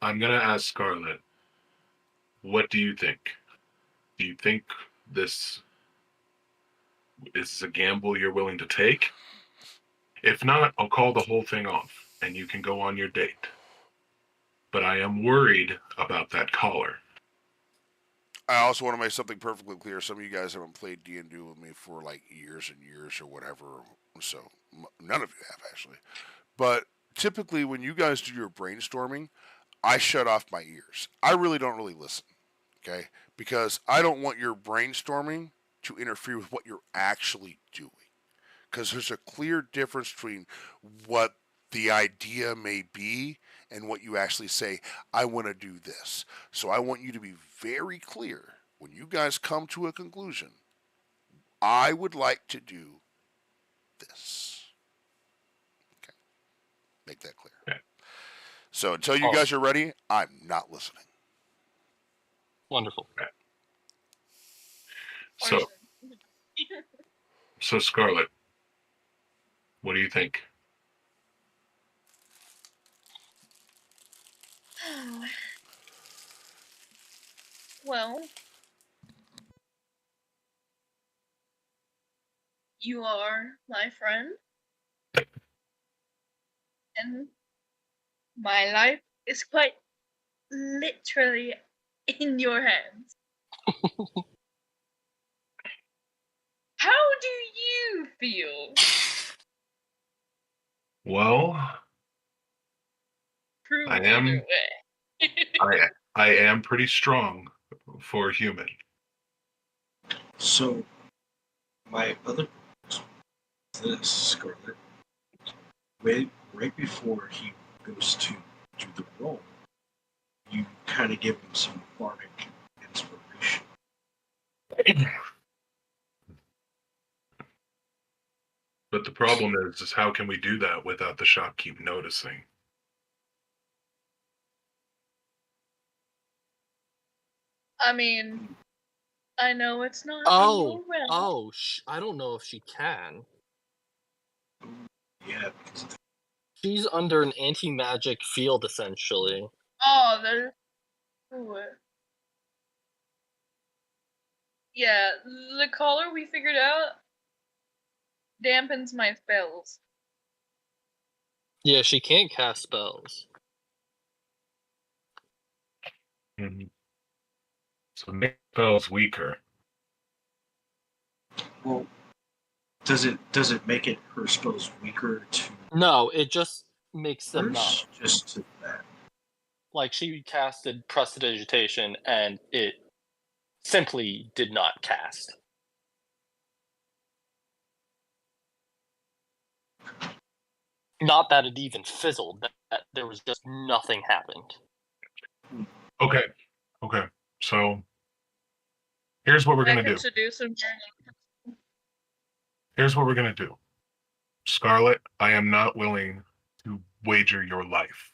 I'm gonna ask Scarlet, what do you think? Do you think this is a gamble you're willing to take? If not, I'll call the whole thing off and you can go on your date. But I am worried about that collar. I also want to make something perfectly clear. Some of you guys haven't played D&D with me for like years and years or whatever. So none of you have actually. But typically when you guys do your brainstorming, I shut off my ears. I don't really listen. Okay? Because I don't want your brainstorming to interfere with what you're actually doing. Because there's a clear difference between what the idea may be and what you actually say, I want to do this. So I want you to be very clear when you guys come to a conclusion. I would like to do this. Okay. Make that clear. Okay. So until you guys are ready, I'm not listening. Wonderful. Okay. So Scarlet, what do you think? Well, you are my friend, and my life is quite literally in your hands. How do you feel? Well, Prove I either am way. I am pretty strong for a human. So my other this Scarlet, right before he goes to do the role, you kind of give him some bardic inspiration. But the problem is how can we do that without the shopkeep noticing? I mean, I know it's not in your realm. I don't know if she can. Yeah, because She's under an anti-magic field, essentially. Oh, there's. Yeah, the collar we figured out dampens my spells. Yeah, she can't cast spells. Mm-hmm. So make spells weaker. well, does it make it her spells weaker to No, it just makes them hers? not. Just to that. Like, she casted Prestidigitation, and it simply did not cast. Not that it even fizzled, that there was just nothing happened. Okay. So here's what we're I gonna can do. seduce him. Here's what we're gonna do. Scarlet, I am not willing to wager your life.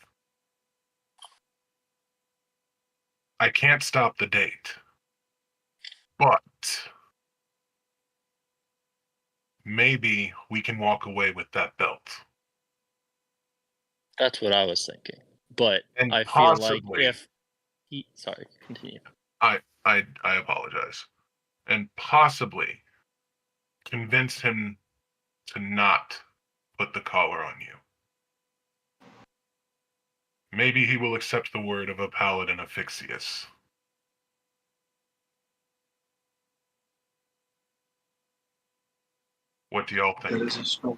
I can't stop the date, but maybe we can walk away with that belt. That's what I was thinking. But And I feel like possibly, if he... Sorry, continue. I apologize. And possibly convince him to not put the collar on you. Maybe he will accept the word of a paladin of Fixius. What do y'all That think? is a strong.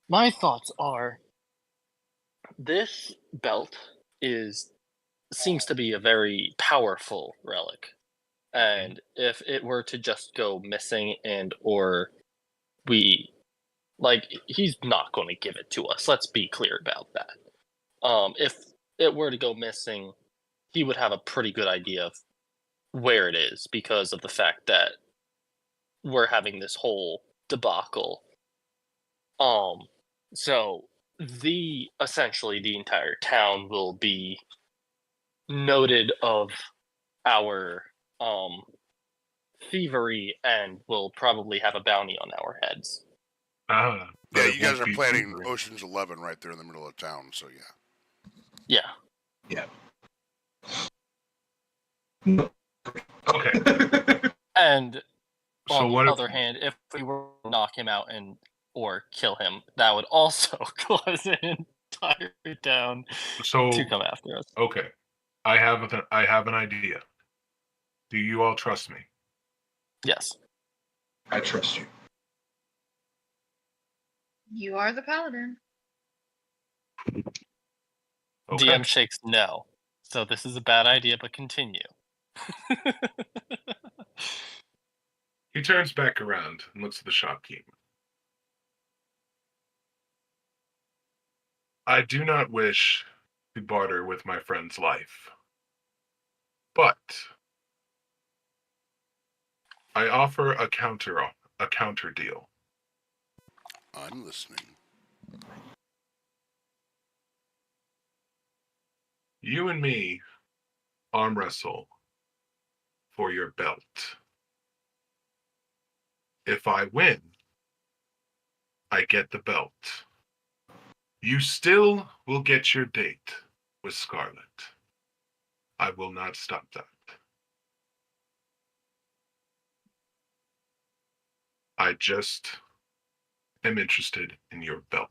My thoughts are this belt seems to be a very powerful relic. And if it were to just go missing or he's not going to give it to us. Let's be clear about that. If it were to go missing, he would have a pretty good idea of where it is because of the fact that we're having this whole debacle. So essentially the entire town will be noted of our thievery and will probably have a bounty on our heads. But Yeah, it you guys won't are be planning thievery. Ocean's 11 right there in the middle of town, so yeah. Yeah. Okay. And So on what the if, other hand, if we were to knock him out or kill him, that would also cause an entire town to come after us. okay. I have an idea. Do you all trust me? Yes. I trust you. You are the paladin. Okay. DM shakes no. So this is a bad idea, but continue. He turns back around and looks at the shopkeep. I do not wish to barter with my friend's life, but I offer a counter deal. I'm listening. You and me arm wrestle for your belt. If I win, I get the belt. You still will get your date with Scarlet. I will not stop that. I just am interested in your belt.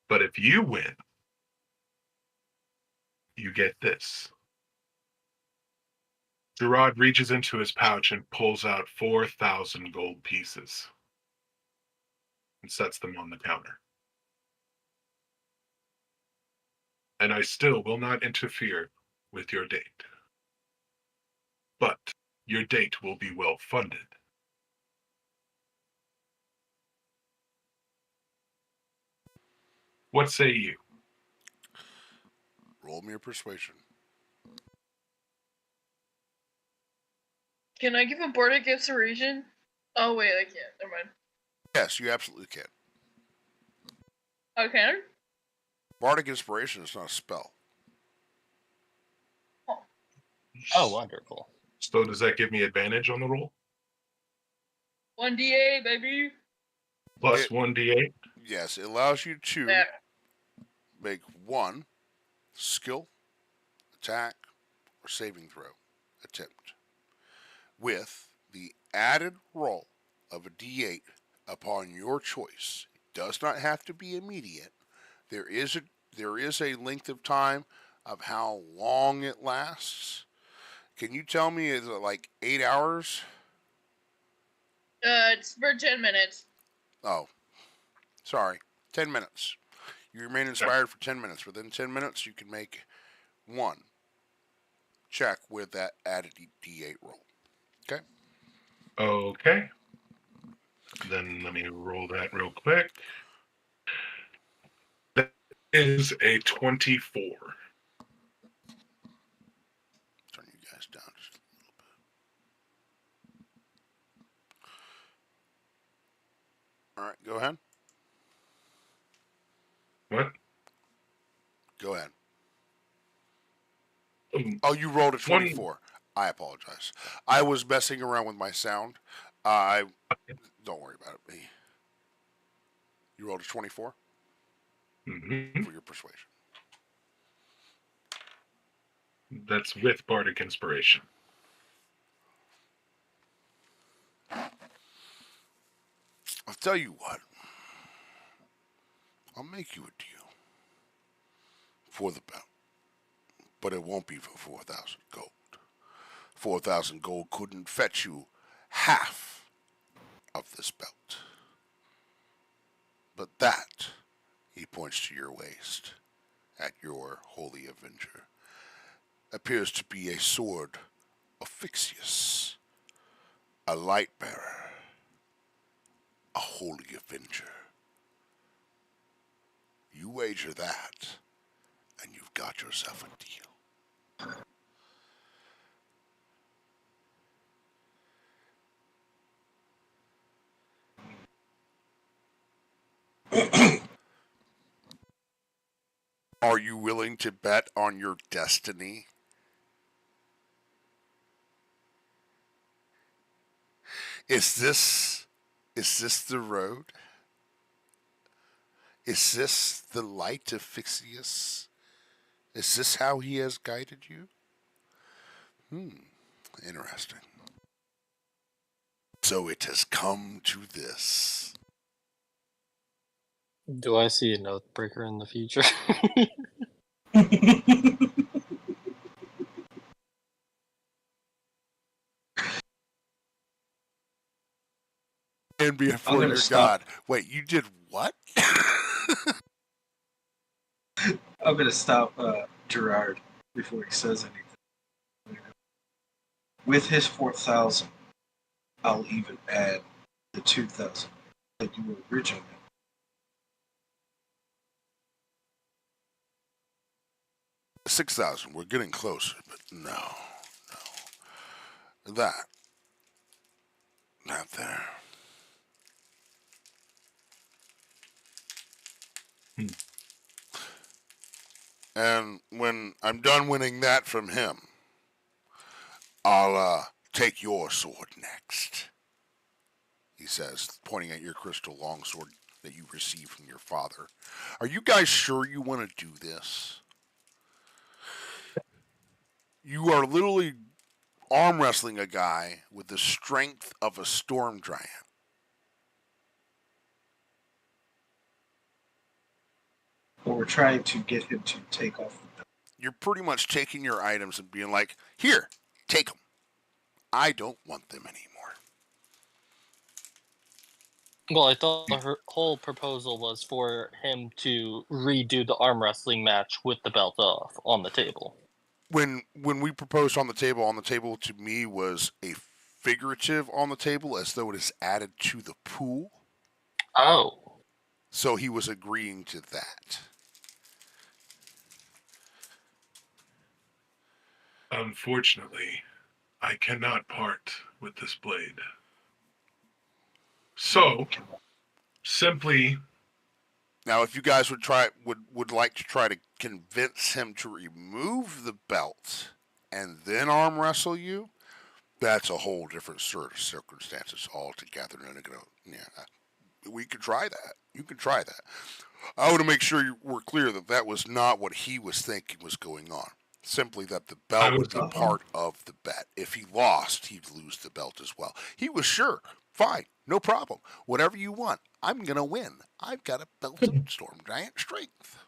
But if you win, you get this. Gerard reaches into his pouch and pulls out 4,000 gold pieces and sets them on the counter. And I still will not interfere with your date. But your date will be well funded. What say you? Roll me a persuasion. Can I give a bardic inspiration? Oh wait, I can't. Never mind. Yes, you absolutely can. Okay. Bardic Inspiration is not a spell. Oh, wonderful. So does that give me advantage on the roll? 1d8, baby. Plus It- 1d8? Yes, it allows you to Yeah. make one skill, attack, or saving throw attempt with the added roll of a d8 upon your choice. It does not have to be immediate. There is a length of time of how long it lasts. Can you tell me, is it like 8 hours? It's for 10 minutes. Oh, sorry, 10 minutes. You remain inspired for 10 minutes. Within 10 minutes, you can make one check with that added d8 roll. Okay? Okay. Then let me roll that real quick. That is a 24. Turn you guys down just go ahead. What? Go ahead. Um, Oh, you rolled a 20. 24. I apologize. I was messing around with my sound. I Don't worry about it. You rolled a 24 Mhm. for your persuasion. That's with Bardic Inspiration. I'll tell you what. I'll make you a deal for the belt, but it won't be for 4,000 gold. 4,000 gold couldn't fetch you half of this belt. But that, he points to your waist, at your holy avenger, appears to be a sword of Fixius, a light bearer, a holy avenger. You wager that, and you've got yourself a deal. Are you willing to bet on your destiny? Is this the road? Is this the light of Fixius? Is this how he has guided you? Interesting. So it has come to this. Do I see a note breaker in the future? And be I'm before gonna your stop. God. Wait, you did what? I'm gonna stop Gerard before he says anything. With his 4,000, I'll even add the 2,000 that you were originally. 6,000. We're getting closer, but no. That. Not there. Hmm. And when I'm done winning that from him, I'll take your sword next, he says, pointing at your crystal longsword that you received from your father. Are you guys sure you want to do this? You are literally arm wrestling a guy with the strength of a storm giant. But we're trying to get him to take off the belt. You're pretty much taking your items and being like, here, take them. I don't want them anymore. Well, I thought the whole proposal was for him to redo the arm wrestling match with the belt off on the table. When we proposed on the table to me was a figurative on the table as though it is added to the pool. Oh. So he was agreeing to that. Unfortunately, I cannot part with this blade. So, simply, Now, if you guys would like to try to convince him to remove the belt and then arm wrestle you, that's a whole different sort of circumstances altogether. And we could try that. You can try that. I want to make sure we're clear that that was not what he was thinking was going on. Simply that the I belt was would be part of the bet. If he lost, he'd lose the belt as well. He was sure. Fine, no problem. Whatever you want, I'm gonna win. I've got a belt of storm giant strength.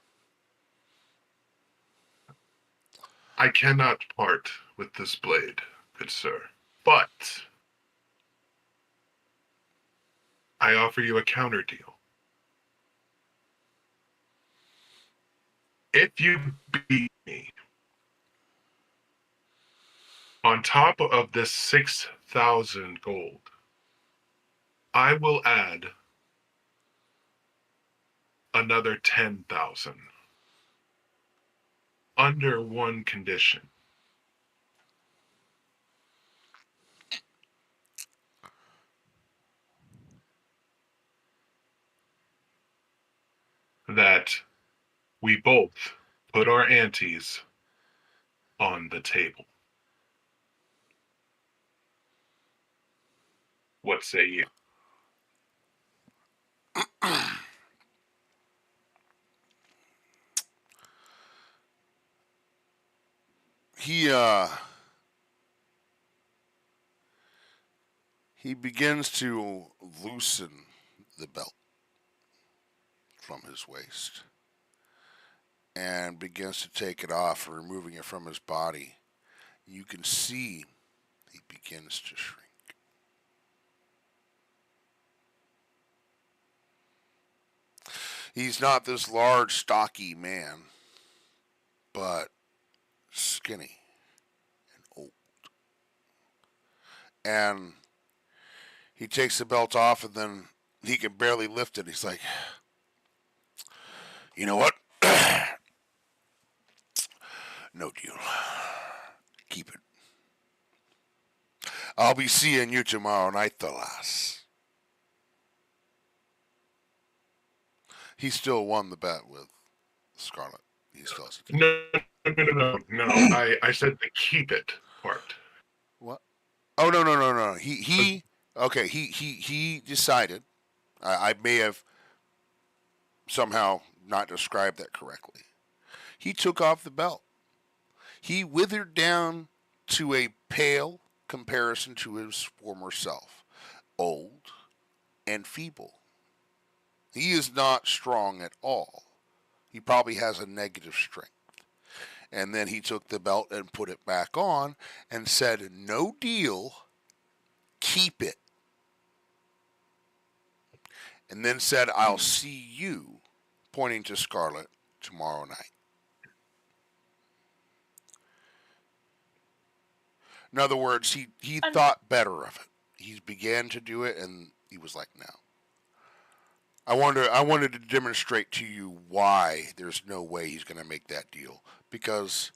I cannot part with this blade, good sir. But I offer you a counter deal. If you beat me, on top of this 6,000 gold, I will add another 10,000 under one condition. that we both put our antes on the table. What say you? He he begins to loosen the belt from his waist and begins to take it off and removing it from his body. You can see he begins to shrink. He's not this large, stocky man, but skinny and old. And he takes the belt off and then he can barely lift it. He's like, you know what? No deal. Keep it. I'll be seeing you tomorrow night, Thalia. He still won the bet with Scarlet. He still has to. No. I said the keep it part. What? Oh no. He okay. He decided. I may have somehow not described that correctly. He took off the belt. He withered down to a pale comparison to his former self, old and feeble. He is not strong at all. He probably has a negative strength. And then he took the belt and put it back on and said, no deal, keep it. And then said, I'll see you, pointing to Scarlet, tomorrow night. In other words, he thought better of it. He began to do it, and he was like, no. I wanted to demonstrate to you why there's no way he's going to make that deal. Because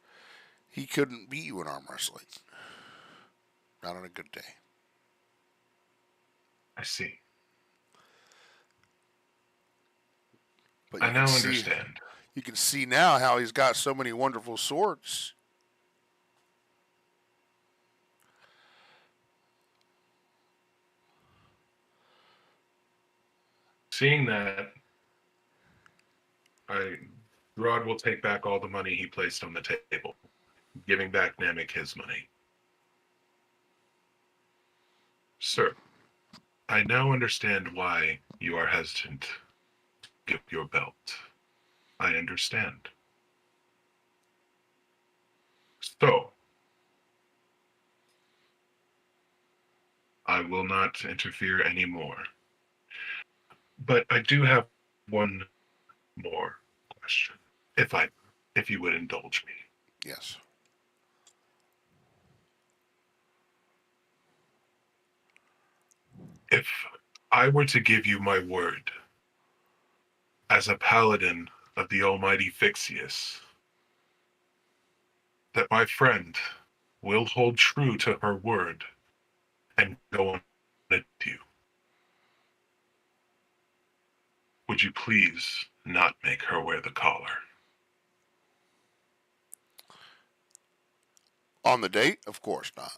he couldn't beat you in arm wrestling. Not on a good day. I see. But I now understand. You can see now how he's got so many wonderful swords. Seeing that, Rod will take back all the money he placed on the table, giving back Namek his money. Sir, I now understand why you are hesitant to give your belt. I understand. So, I will not interfere anymore. But I do have one more question, if you would indulge me. Yes. If I were to give you my word as a paladin of the almighty Fixius, that my friend will hold true to her word and go on with you, would you please not make her wear the collar? On the date, of course not.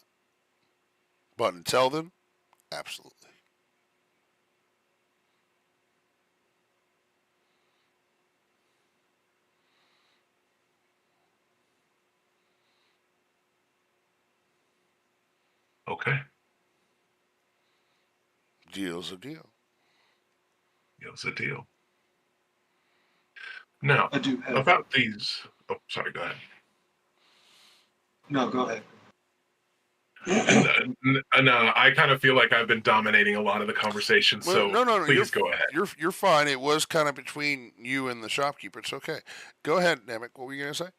But until then, absolutely. Okay, Deal's a deal. deal's a deal. Now, I do have. about these. Oh, sorry, go ahead. No, go ahead. No, I kind of feel like I've been dominating a lot of the conversation, Well, so no. please go ahead. You're fine. It was kind of between you and the shopkeeper. It's okay. Go ahead, Namek. What were you going to say?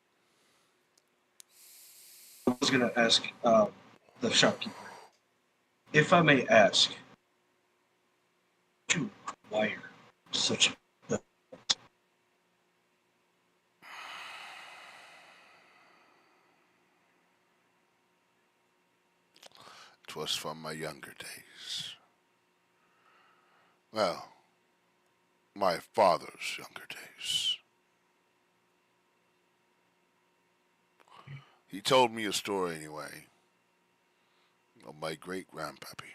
I was going to ask the shopkeeper, if I may ask, to acquire such a. 'Twas from my younger days. Well, my father's younger days. He told me a story anyway of my great grandpappy.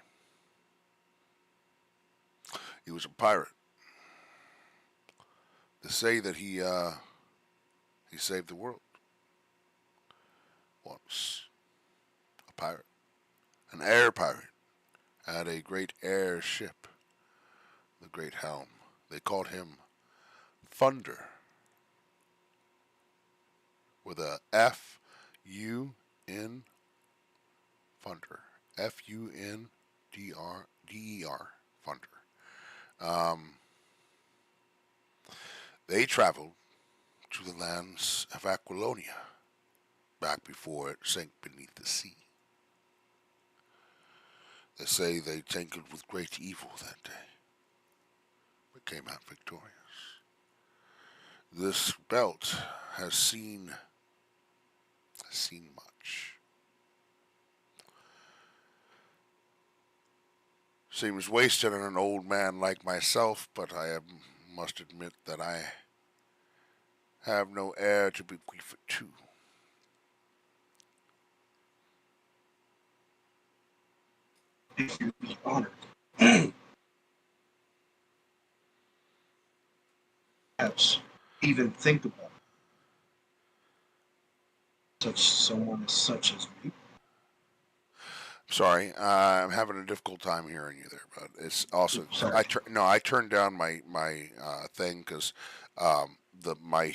He was a pirate. They say that he saved the world once. A pirate, an air pirate, had a great air ship, the Great Helm. They called him Thunder, with a F-U-N, Thunder, F-U-N-D-R-D-E-R, Thunder. Um, they traveled to the lands of Aquilonia back before it sank beneath the sea. They say they tangled with great evil that day, but came out victorious. This belt has seen much. Seems wasted on an old man like myself, but must admit that I have no heir to bequeath it to. If you be honored, perhaps even think about such someone as such as me. Sorry, I'm having a difficult time hearing you there, but it's also Sorry. I turned down my thing because the my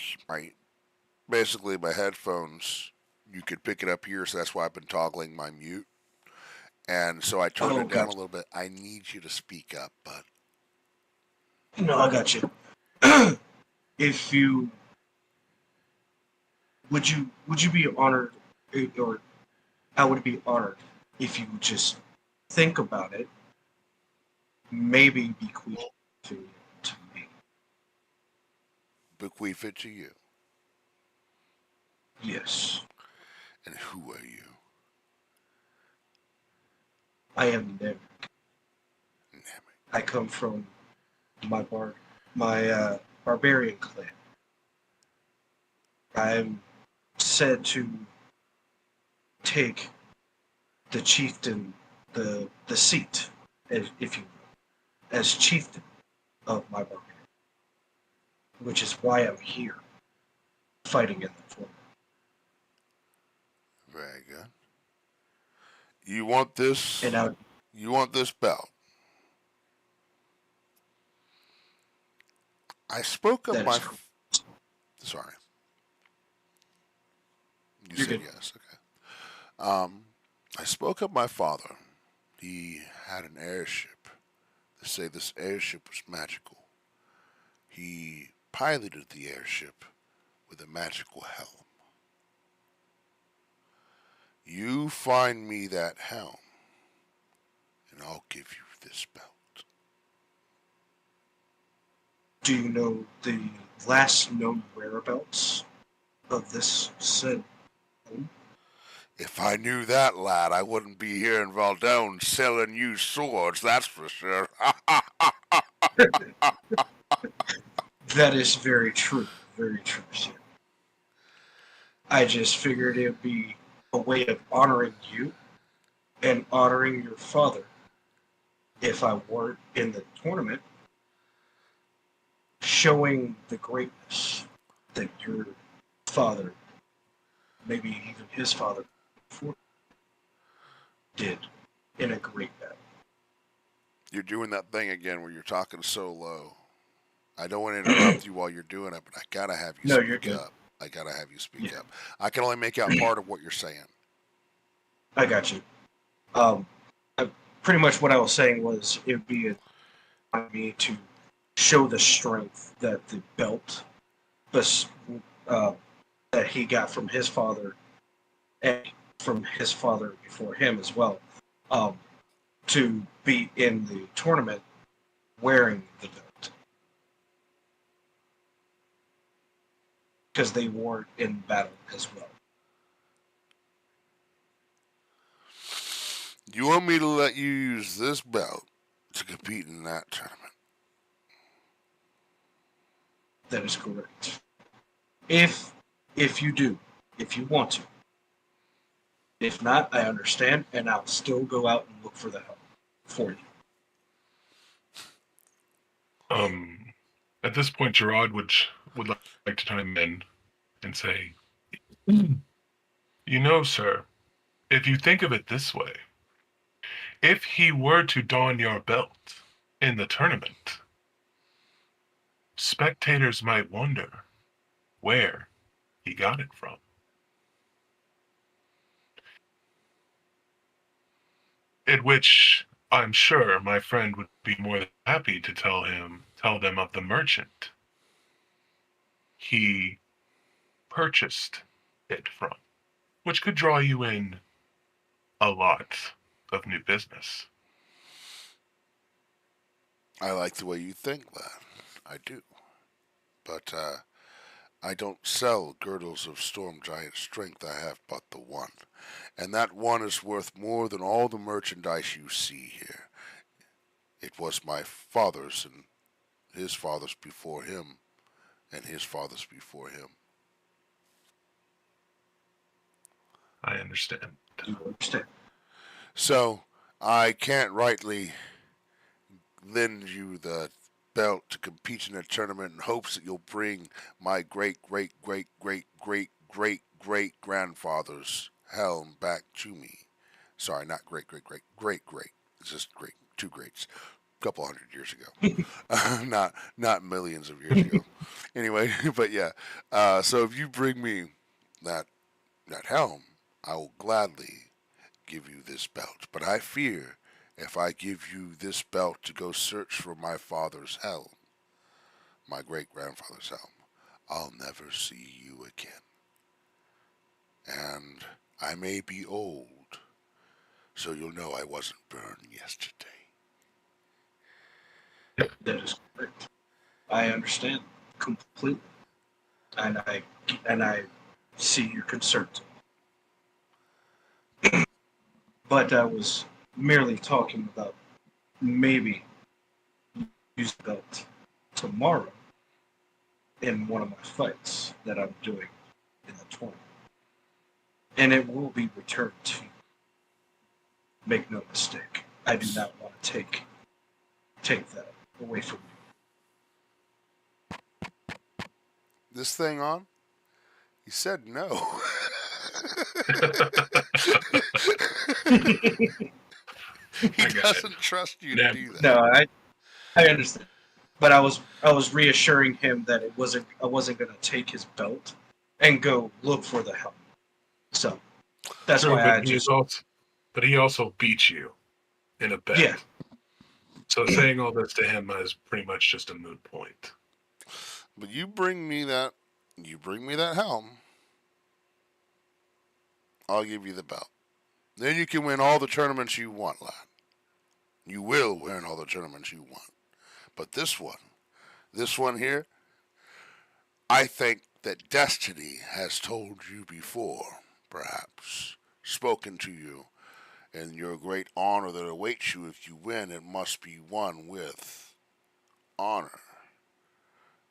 basically my headphones, you could pick it up here, so that's why I've been toggling my mute, and so I turned Oh, it down a gotcha. little bit. I need you to speak up, but No, I got you. If you would you be honored, or I would be honored if you would just think about it, maybe bequeath to me. bequeath it to you. Yes, And who are you? I am there. Damn I come from my barbarian clan. I'm said to take the chieftain, the seat, if you will, as chieftain of my barbarian, which is why I'm here fighting in the tournament. very good. You want And this? I, You want this belt? I spoke of that my. is correct. Sorry, you You're said good. yes. Okay. I spoke of my father. He had an airship. They say this airship was magical. He piloted the airship with a magical helm. You find me that helm, and I'll give you this belt. Do you know the last known whereabouts of this said home? If I knew that, lad, I wouldn't be here in Valdone selling you swords, that's for sure. That is very true. Very true, sir. I just figured it would be a way of honoring you and honoring your father if I weren't in the tournament, showing the greatness that your father, maybe even his father before, did in a great battle. You're doing that thing again where you're talking so low. I don't want to interrupt you while you're doing it, but I gotta have you No, you're speak good. up. I gotta have you speak Yeah, up. I can only make out part of what you're saying. I got you. Um, Pretty much what I was saying was it would be on me to show the strength that the belt, bes- uh, that he got from his father and from his father before him as well, um, to be in the tournament wearing the belt because they wore it in battle as well. You want me to let you use this belt to compete in that tournament? That is correct. If you do, if you want to. If not, I understand, and I'll still go out and look for the help for you. At this point, Gerard would like to chime in and say, "You know, sir, if you think of it this way, if he were to don your belt in the tournament, spectators might wonder where he got it from. At which I'm sure my friend would be more than happy to tell them of the merchant he purchased it from, which could draw you in a lot of new business." I like the way you think, lad. I do. But I don't sell girdles of storm giant strength. I have but the one. And that one is worth more than all the merchandise you see here. It was my father's and his father's before him, and his father's before him. I understand. Do you understand? So I can't rightly lend you the belt to compete in a tournament in hopes that you'll bring my great great great great great great great grandfather's helm back to me. Sorry, not great great great great great. It's just great, two greats. A couple hundred years ago, not millions of years ago. Anyway, but yeah. So if you bring me that helm, I will gladly give you this belt. But I fear if I give you this belt to go search for my father's helm, my great grandfather's helm, I'll never see you again. And I may be old, so you'll know I wasn't burned yesterday. That is correct. I understand completely, and I see your concerns. But I was merely talking about maybe use the belt tomorrow in one of my fights that I'm doing in the tournament, and it will be returned to you. Make no mistake, I do not want to take that away from This thing on? He said no. you. He I got it. doesn't trust you to do that. No, I understand, but I was reassuring him that I wasn't going to take his belt and go look for the help. So that's True, why I just but he also beat you in a bet. yeah. So saying all this to him is pretty much just a moot point. But you bring me that helm, I'll give you the belt. Then you can win all the tournaments you want, lad. You will win all the tournaments you want. But this one here, I think that destiny has told you before, perhaps, spoken to you, and your great honor that awaits you if you win, it must be won with honor.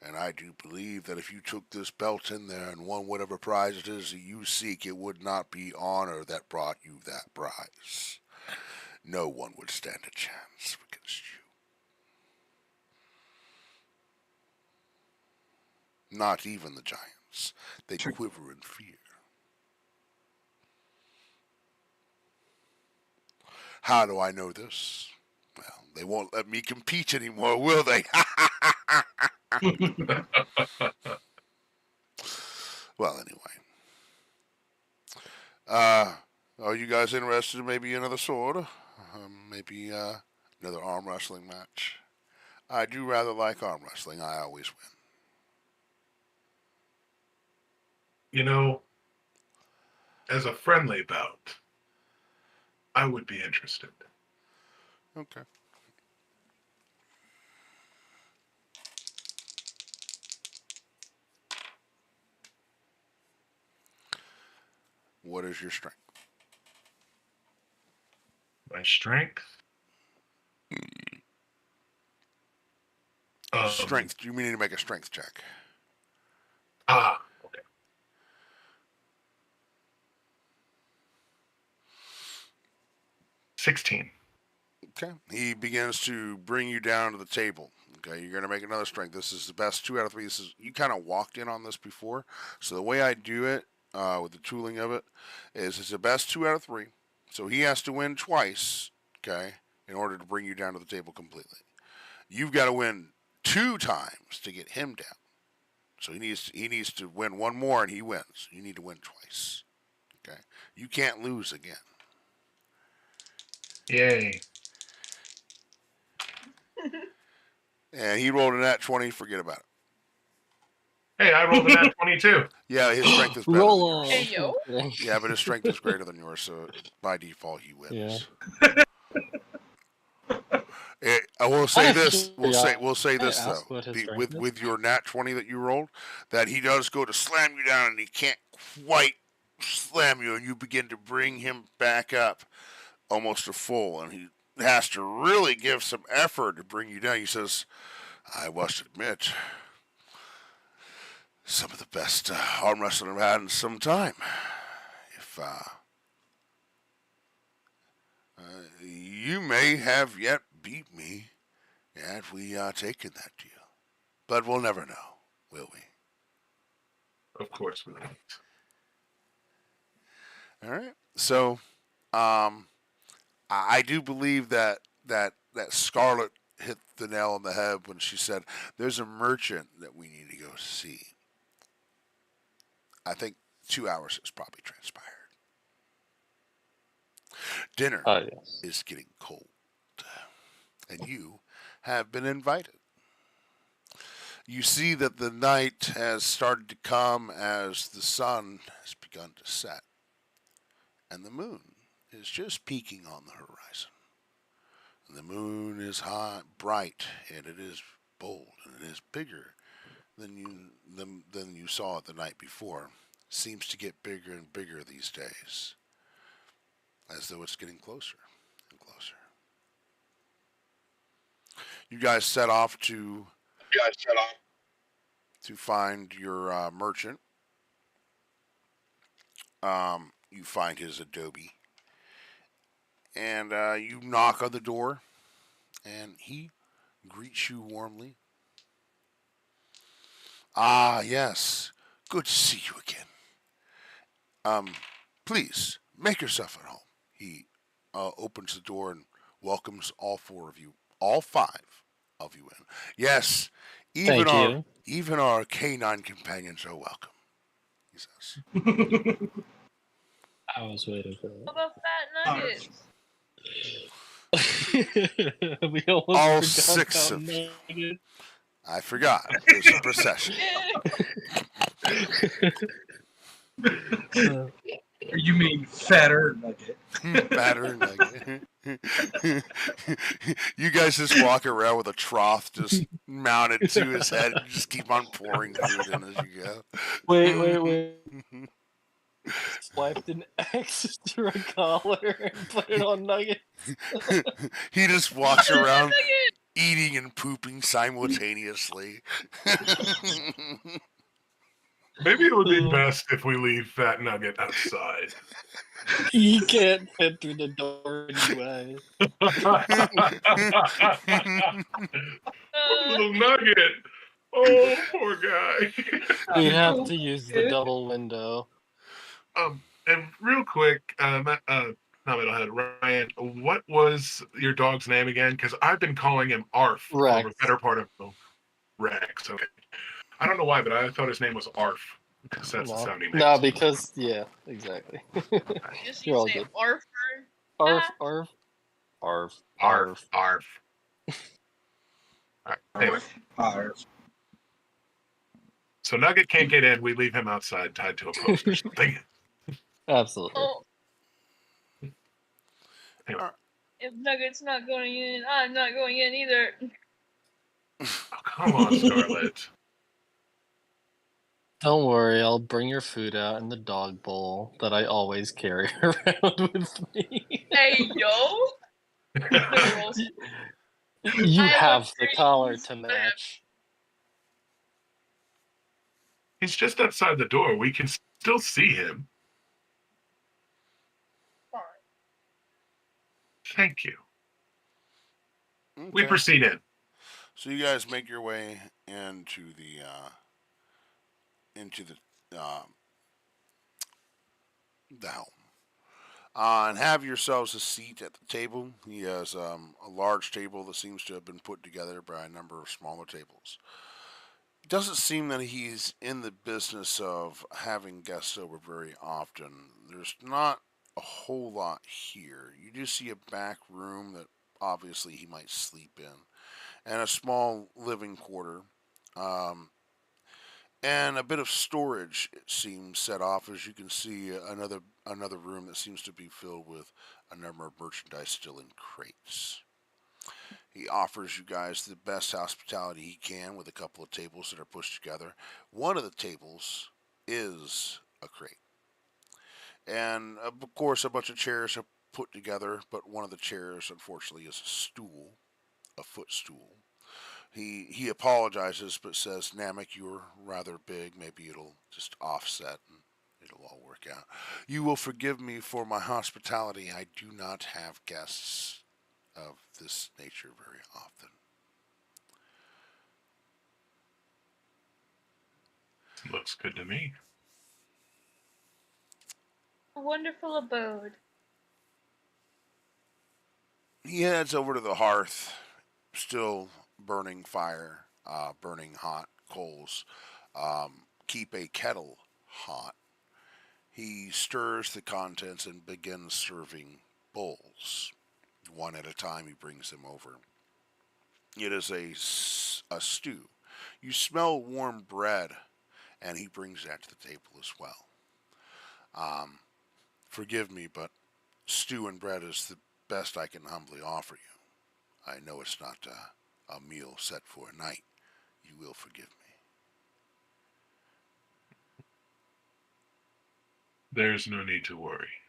And I do believe that if you took this belt in there and won whatever prize it is that you seek, it would not be honor that brought you that prize. No one would stand a chance against you. Not even the giants. They quiver in fear. How do I know this? Well, they won't let me compete anymore, will they? Well, anyway. Are you guys interested in maybe another sword? Maybe another arm wrestling match? I do rather like arm wrestling. I always win. You know, as a friendly bout, I would be interested. Okay. What is your strength? My strength? Strength. You mean to make a strength check? 16. Okay. He begins to bring you down to the table. Okay, you're gonna make another strength. This is the best 2 out of 3. This is you kind of walked in on this before, so the way I do it with the tooling of it is it's the best 2 out of 3. So he has to win twice, okay, in order to bring you down to the table completely. You've got to win 2 times to get him down. So he needs to win one more and he wins. You need to win twice. Okay, you can't lose again. Yay. And he rolled a nat 20. Forget about it. Hey, I rolled a nat 22. Yeah, his strength is better Roll than on. yours. Hey, yo. Yeah, but his strength is greater than yours, so by default he wins. I will say this. We'll say this though. Ask what his strength is? With your nat 20 that you rolled, that he does go to slam you down and he can't quite slam you, and you begin to bring him back up almost to full, and he has to really give some effort to bring you down. He says, "I must admit, some of the best arm wrestling I've had in some time. If you may have yet beat me had we taken that deal. But we'll never know, will we?" Of course we won't. All right. So, I do believe that Scarlett hit the nail on the head when she said, "There's a merchant that we need to go see." I think 2 hours has probably transpired. Dinner Yes. is getting cold, and you have been invited. You see that the night has started to come as the sun has begun to set, and the moon is just peeking on the horizon. And the moon is high, bright, and it is bold, and it is bigger than you saw it the night before. Seems to get bigger and bigger these days, as though it's getting closer and closer. You guys set off to find your merchant. You find his adobe, and you knock on the door, and he greets you warmly. "Ah, yes. Good to see you again. Please make yourself at home." He opens the door and welcomes all 4 of you, all 5 of you in. "Yes, Thank you. even our canine companions are welcome," he says. I was waiting for What about fat nuggets? that. We almost All forgot 6 about of you. Nugget. I forgot. There's a procession. You mean fatter nugget? Batter nugget. You guys just walk around with a trough just mounted to his head and just keep on pouring food in as you go. Wait. Swiped an extra collar and put it on Nugget. He just walks around eating and pooping simultaneously. Maybe it would be best if we leave Fat Nugget outside. He can't fit through the door anyway. Poor little Nugget. Oh, poor guy. We have to use the double window. And real quick, not Metalhead, Ryan, what was your dog's name again? Because I've been calling him Arf Rex. for the better part of Rex. Okay. I don't know why, but I thought his name was Arf. Because that's the sounding name. No, because, yeah, exactly. Just You're all say good. Arf. Arf. Arf. All right. Anyway, so Nugget can't get in. We leave him outside tied to a post or something. Absolutely. Oh, Anyway. if Nugget's not going in, I'm not going in either. Oh, come on, Scarlett. Don't worry, I'll bring your food out in the dog bowl that I always carry around with me. Hey, yo! You I have love the trees. collar to match. He's just outside the door. We can still see him. Fine. Thank you. Okay. We proceed in. So you guys make your way into the helm. And have yourselves a seat at the table. He has a large table that seems to have been put together by a number of smaller tables. It doesn't seem that he's in the business of having guests over very often. There's not a whole lot here. You do see a back room that obviously he might sleep in, and a small living quarter. Um, and a bit of storage, it seems, set off. As you can see, another room that seems to be filled with a number of merchandise still in crates. He offers you guys the best hospitality he can with a couple of tables that are pushed together. One of the tables is a crate, and of course, a bunch of chairs are put together. But one of the chairs, unfortunately, is a stool, a footstool. He apologizes, but says, "Namek, you're rather big. Maybe it'll just offset and it'll all work out. You will forgive me for my hospitality. I do not have guests of this nature very often." Looks good to me. A wonderful abode. He heads over to the hearth, still burning fire, burning hot coals. Keep a kettle hot. He stirs the contents and begins serving bowls. One at a time, he brings them over. It is a stew. You smell warm bread, and he brings that to the table as well. Um, Forgive me, but stew and bread is the best I can humbly offer you. I know it's not a meal set for a night. You will forgive me. There's no need to worry.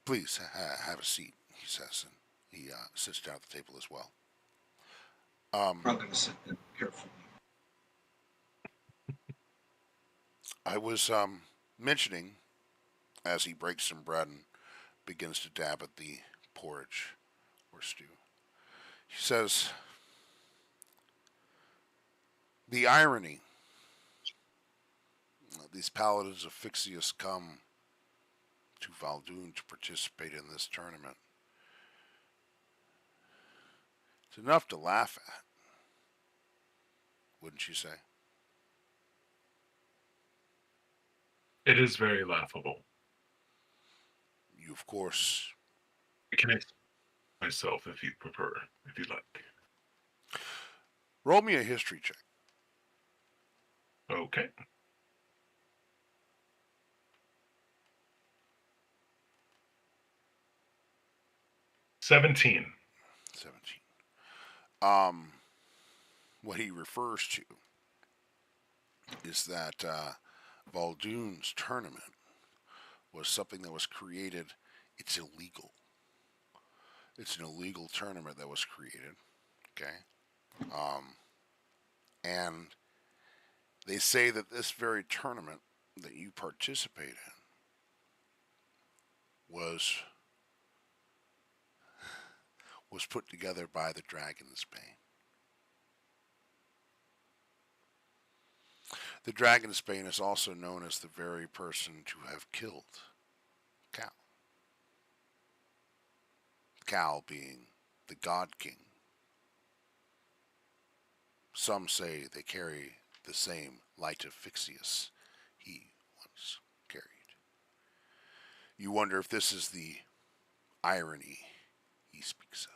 Please have a seat, he says, and he sits down at the table as well. I'm going to sit there carefully. I was mentioning, as he breaks some bread and begins to dab at the porridge or stew, he says, "The irony. These paladins of Fixius come to Valdoon to participate in this tournament. It's enough to laugh at, wouldn't you say?" It is very laughable. You, of course. I can explain myself if you prefer, if you'd like. Roll me a history check. Okay. $17. 17. What he refers to is that Valdoon's tournament was something that was created. It's illegal. It's an illegal tournament that was created. Okay. And they say that this very tournament that you participate in was put together by the Dragon's Bane. The Dragon's Bane is also known as the very person to have killed Cal. Cal being the God King. Some say they carry the same light of Fixius he once carried. You wonder if this is the irony he speaks of.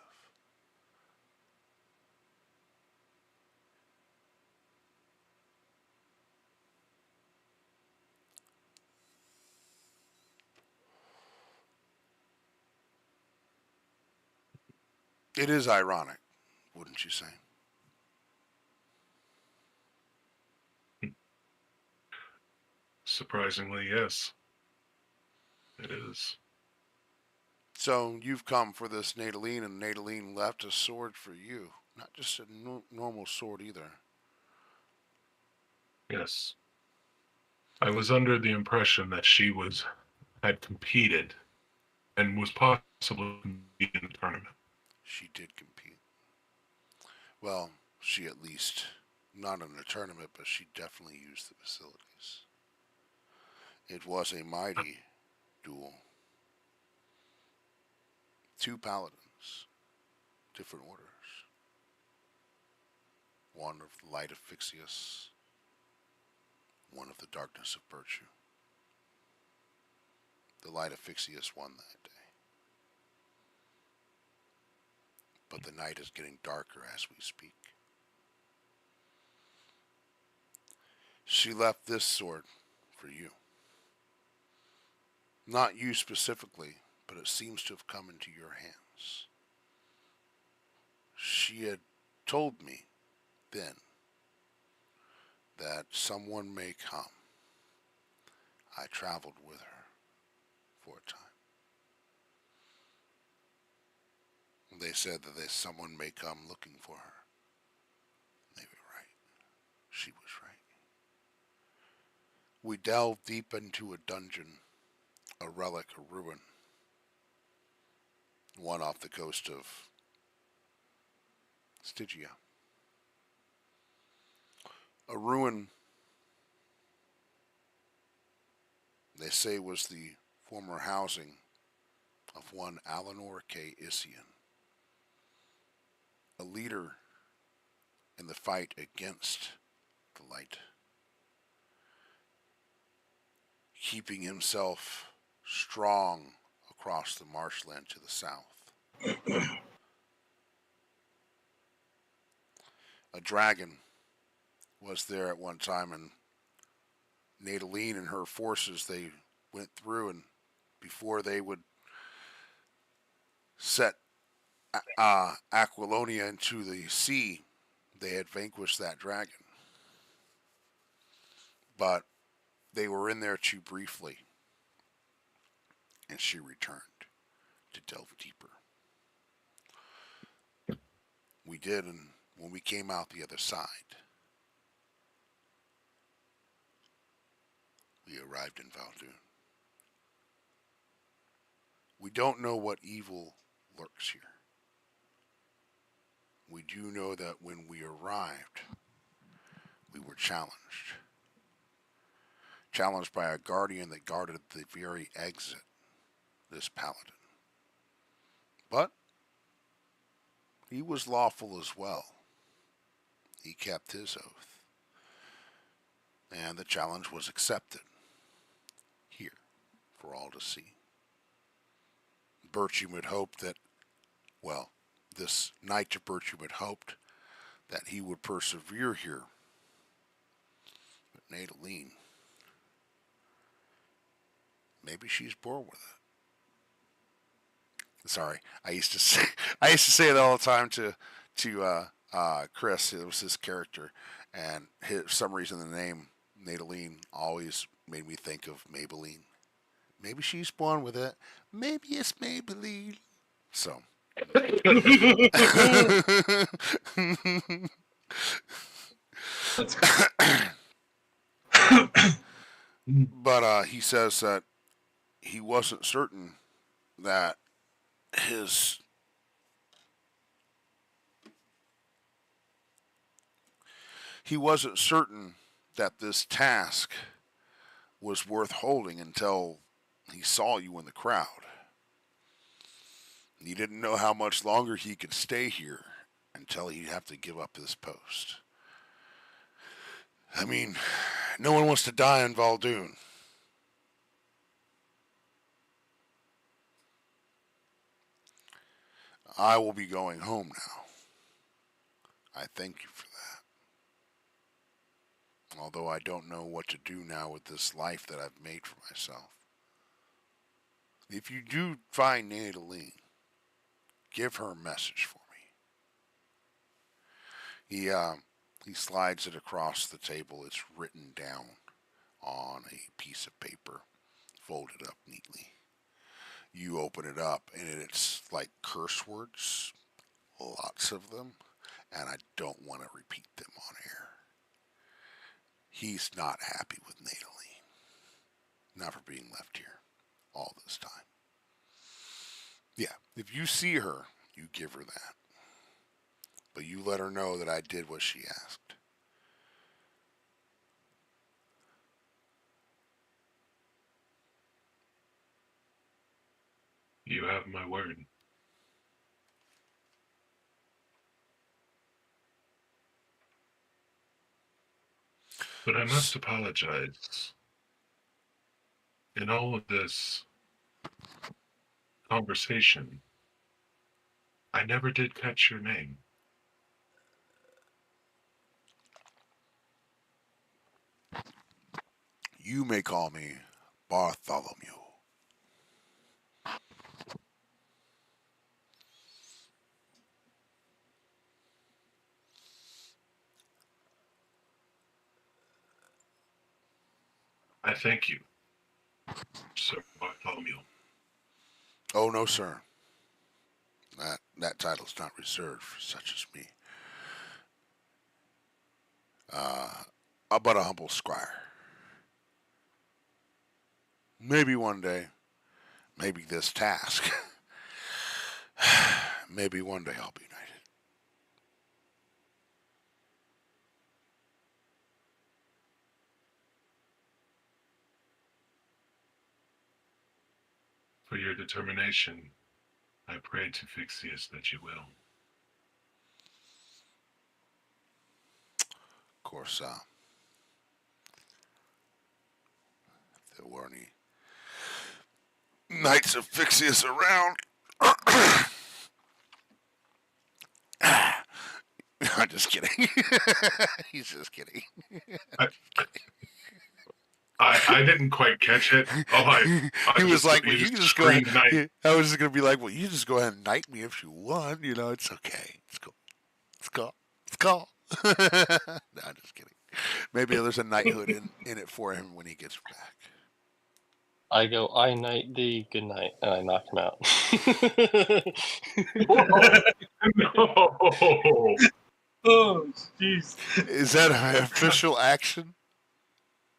It is ironic, wouldn't you say? Surprisingly, yes. It is. So you've come for this Nadaline, and Nadaline left a sword for you. Not just a normal sword either. Yes. I was under the impression that she had competed and was possibly in the tournament. She did compete. Well, she at least, not in a tournament, but she definitely used the facilities. It was a mighty duel. Two paladins, different orders. One of the light of Fixius, one of the darkness of virtue. The light of Fixius won that day. But the night is getting darker as we speak. She left this sword for you. Not you specifically, but it seems to have come into your hands. She had told me then that someone may come. I traveled with her for a time. They said that someone may come looking for her. They were right. She was right. We delved deep into a dungeon, a relic, a ruin. One off the coast of Stygia. A ruin, they say, was the former housing of one Alanor K. Isian, a leader in the fight against the light, keeping himself strong across the marshland to the south. A dragon was there at one time, and Nadaline and her forces, they went through, and before they would set Aquilonia into the sea, they had vanquished that dragon. But they were in there too briefly, and she returned to delve deeper. We did, and when we came out the other side, we arrived in Valdoon. We don't know what evil lurks here. We do know that when we arrived, we were challenged. Challenged by a guardian that guarded the very exit, this paladin. But he was lawful as well. He kept his oath. And the challenge was accepted. Here, for all to see. Birchum had hoped that, well, this Knight of Birchum had hoped that he would persevere here. But Nadaline, maybe she's bored with it. Sorry, I used to say it all the time to Chris. It was his character, and for some reason the name Nadaline always made me think of Maybelline. Maybe she's born with it. Maybe it's Maybelline. So. That's But he says that he wasn't certain that his this task was worth holding until he saw you in the crowd. He didn't know how much longer he could stay here until he'd have to give up his post. I mean, no one wants to die in Valdoon. I will be going home now. I thank you for that. Although I don't know what to do now with this life that I've made for myself. If you do find Nadaline, give her a message for me. He slides it across the table. It's written down on a piece of paper, folded up neatly. You open it up, and it's like curse words, lots of them, and I don't want to repeat them on air. He's not happy with Nadaline. Not for being left here all this time. Yeah, if you see her, you give her that. But you let her know that I did what she asked. You have my word. But I must apologize. In all of this conversation, I never did catch your name. You may call me Bartholomew. I thank you, Sir Bartholomew. Oh, no, sir. That title's not reserved for such as me. I'm but a humble squire. Maybe one day, maybe this task, maybe one day I'll be knighted. For your determination, I pray to Fixius that you will. Of course, if there were any knights of Fixius around, I'm just kidding. He's just kidding. I didn't quite catch it. I He was just like, "Well, you you just can just go ahead." screamed knight. I was just gonna be like, "Well, you just go ahead and knight me if you want. You know, it's okay. It's cool. It's cool. It's cool." No, I'm just kidding. Maybe there's a knighthood in it for him when he gets back. I go, I knight thee, good night, and I knock him out. No. Oh, jeez. Is that an official action?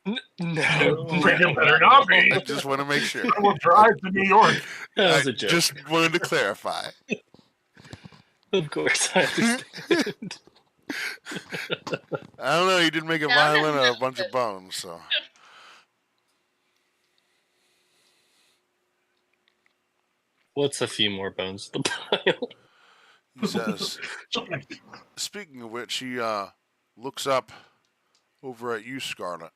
No, It better not be. I just want to make sure. I will drive to New York. That was I a joke. just wanted to clarify. Of course, I understand. I don't know. He did make a Sound violin out of a of bunch of bones, so. What's a few more bones to the pile? He says, speaking of which, he looks up over at you, Scarlet.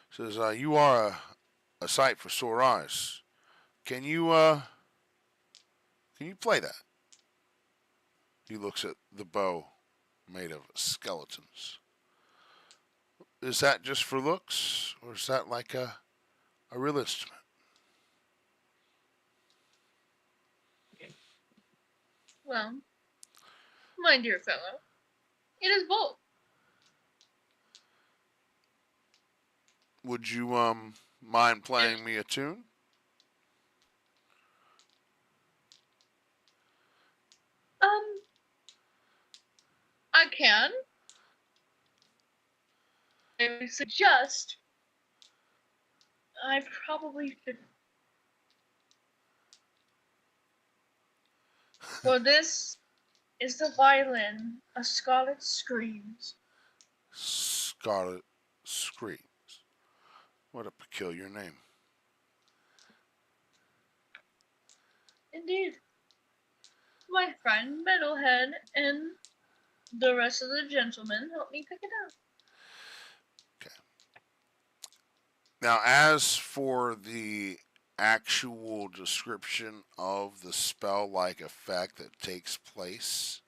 Says, you are a sight for sore eyes. Can you play that? He looks at the bow made of skeletons. Is that just for looks, or is that like a real instrument? Well, my dear fellow, it is both. Would you mind playing me a tune? I can. I would suggest I probably should. For this is the violin of Scarlet Screams. Scarlet Screams. What a peculiar name. Indeed. My friend Metalhead and the rest of the gentlemen helped me pick it out. Okay. Now, as for the actual description of the spell-like effect that takes place,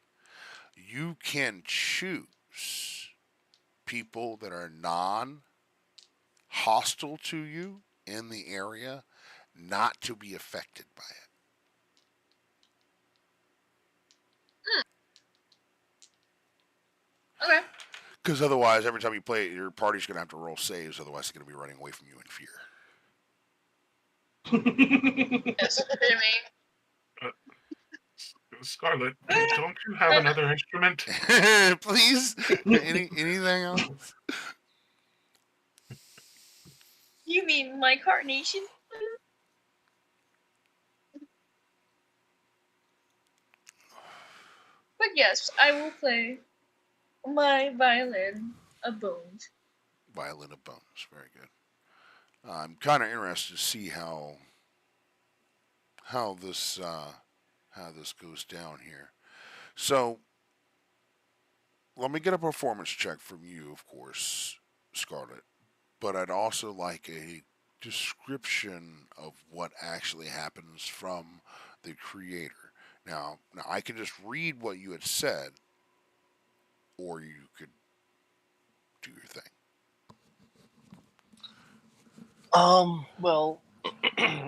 you can choose people that are non-hostile to you in the area not to be affected by it. Okay. Because otherwise, every time you play it, your party's going to have to roll saves. Otherwise, they're going to be running away from you in fear. That's what I mean. Scarlet, don't you have another instrument? Please? Anything else? You mean my carnation? yes, I will play my violin of bones. Violin of Bones. Very good. I'm kind of interested to see how this how this goes down here. So let me get a performance check from you, of course, Scarlet. But I'd also like a description of what actually happens from the creator. Now I can just read what you had said, or you could do your thing. Well,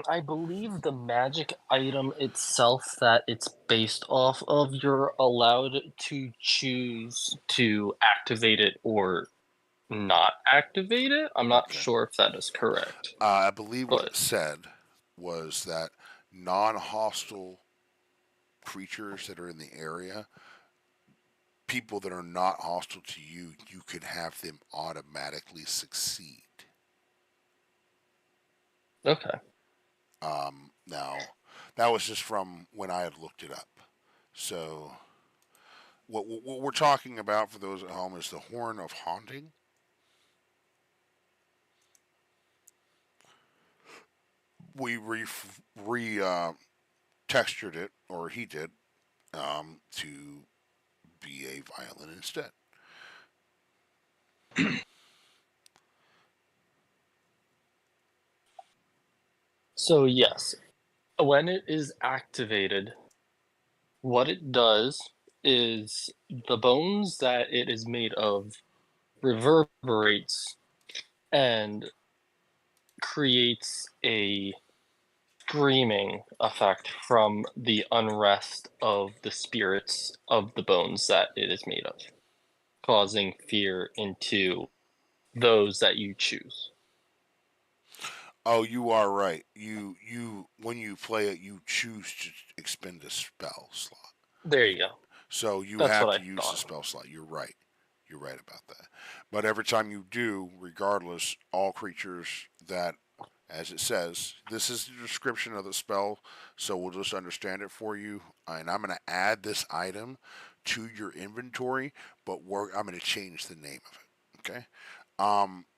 I believe the magic item itself that it's based off of, you're allowed to choose to activate it or not activate it. I'm not Okay. sure if that is correct, I believe what but it said was that non-hostile creatures that are in the area, people that are not hostile to you, you could have them automatically succeed. okay. Now, that was just from when I had looked it up. So, what we're talking about for those at home is the Horn of Haunting. We textured it, or he did, to be a violin instead. So yes, when it is activated, what it does is the bones that it is made of reverberates and creates a screaming effect from the unrest of the spirits of the bones that it is made of, causing fear into those that you choose. Oh, you are right. You when you play it, you choose to expend a spell slot. There you go. So you That's have what to I use the thought. spell slot. You're right. You're right about that. But every time you do, regardless, all creatures that, as it says, this is the description of the spell, so we'll just understand it for you. And I'm going to add this item to your inventory, but I'm going to change the name of it. Okay.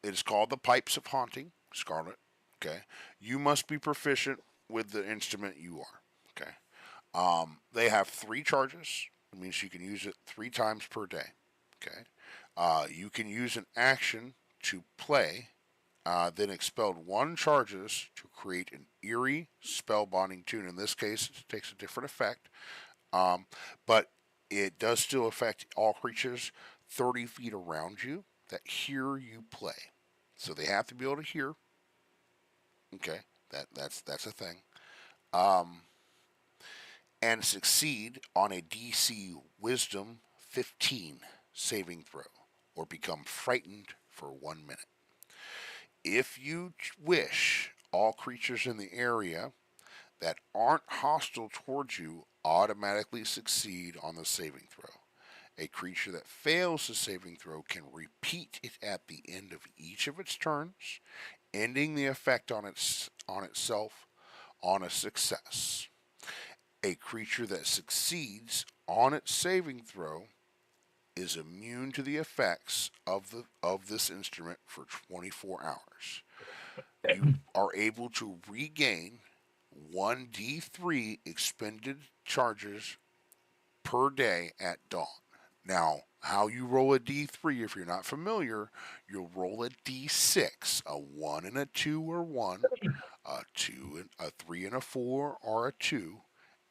It is called the Pipes of Haunting, Scarlet. Okay. You must be proficient with the instrument you are. Okay. They have 3 charges. It means you can use it 3 times per day. Okay. You can use an action to play, then expelled 1 charges to create an eerie spellbinding tune. In this case, it takes a different effect, um, but it does still affect all creatures 30 feet around you that hear you play. So they have to be able to hear. Okay, that's a thing. Um, and succeed on a DC Wisdom 15 saving throw, or become frightened for 1 minute. If you wish, all creatures in the area that aren't hostile towards you automatically succeed on the saving throw. A creature that fails the saving throw can repeat it at the end of each of its turns, ending the effect on itself on a success. A creature that succeeds on its saving throw is immune to the effects of this instrument for 24 hours. You are able to regain 1d3 expended charges per day at dawn. Now, how you roll a d3, if you're not familiar, you'll roll a d6. A 1 and a 2 are 1, a 2 and a 3 and a 4 are a 2,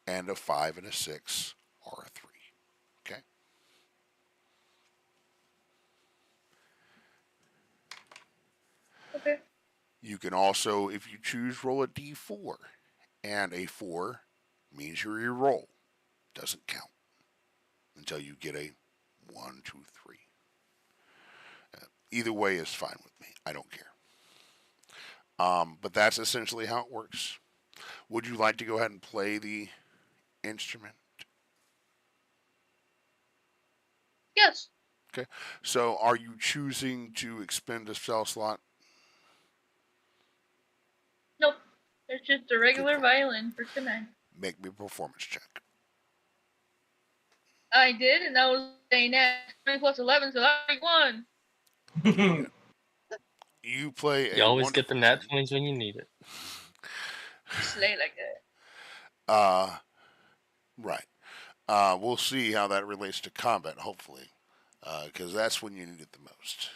and a 5 and a 6 are a 3. Okay? Okay. You can also, if you choose, roll a d4, and a 4 means your roll doesn't count until you get a 1, 2, 3. Either way is fine with me. I don't care. But that's essentially how it works. Would you like to go ahead and play the instrument? Yes. Okay. So are you choosing to expend a spell slot? Nope. It's just a Good regular call. violin for tonight. Make me a performance check. I did, and that was a nat 20 plus 11, so that's 31. You play You a always get the wonderful nat game. 20s when you need it. Slay like that. Right. We'll see how that relates to combat, hopefully, because that's when you need it the most.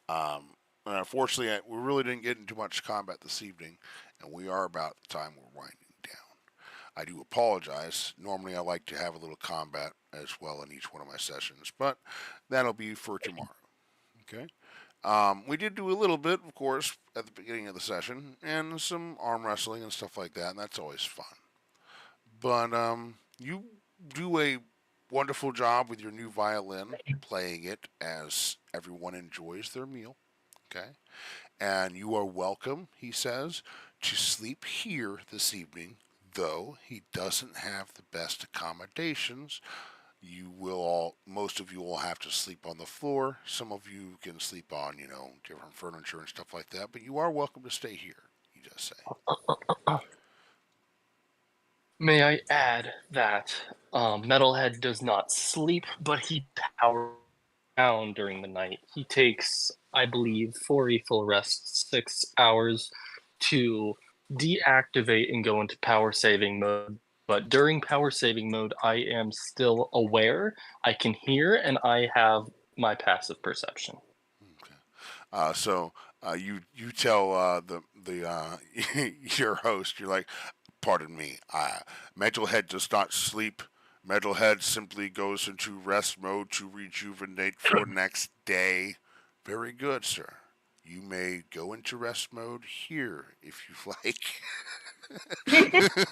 And unfortunately, we really didn't get into much combat this evening, and we are about the time we're winding down. I do apologize. Normally, I like to have a little combat as well in each one of my sessions, but that'll be for tomorrow. Okay. We did do a little bit, of course, at the beginning of the session, and some arm wrestling and stuff like that, and that's always fun. But you do a wonderful job with your new violin, playing it as everyone enjoys their meal. Okay. And you are welcome, he says, to sleep here this evening, though he doesn't have the best accommodations. Most of you will have to sleep on the floor. Some of you can sleep on, different furniture and stuff like that, but you are welcome to stay here, he does say. May I add that Metalhead does not sleep, but he powers down during the night. He takes, I believe, 4 full rests, 6 hours to deactivate and go into power saving mode. But during power saving mode, I am still aware, I can hear, and I have my passive perception. Okay. You tell your host, you're like, pardon me, Metalhead does not sleep. Metalhead simply goes into rest mode to rejuvenate for next day. Very good, sir. You may go into rest mode here if you like.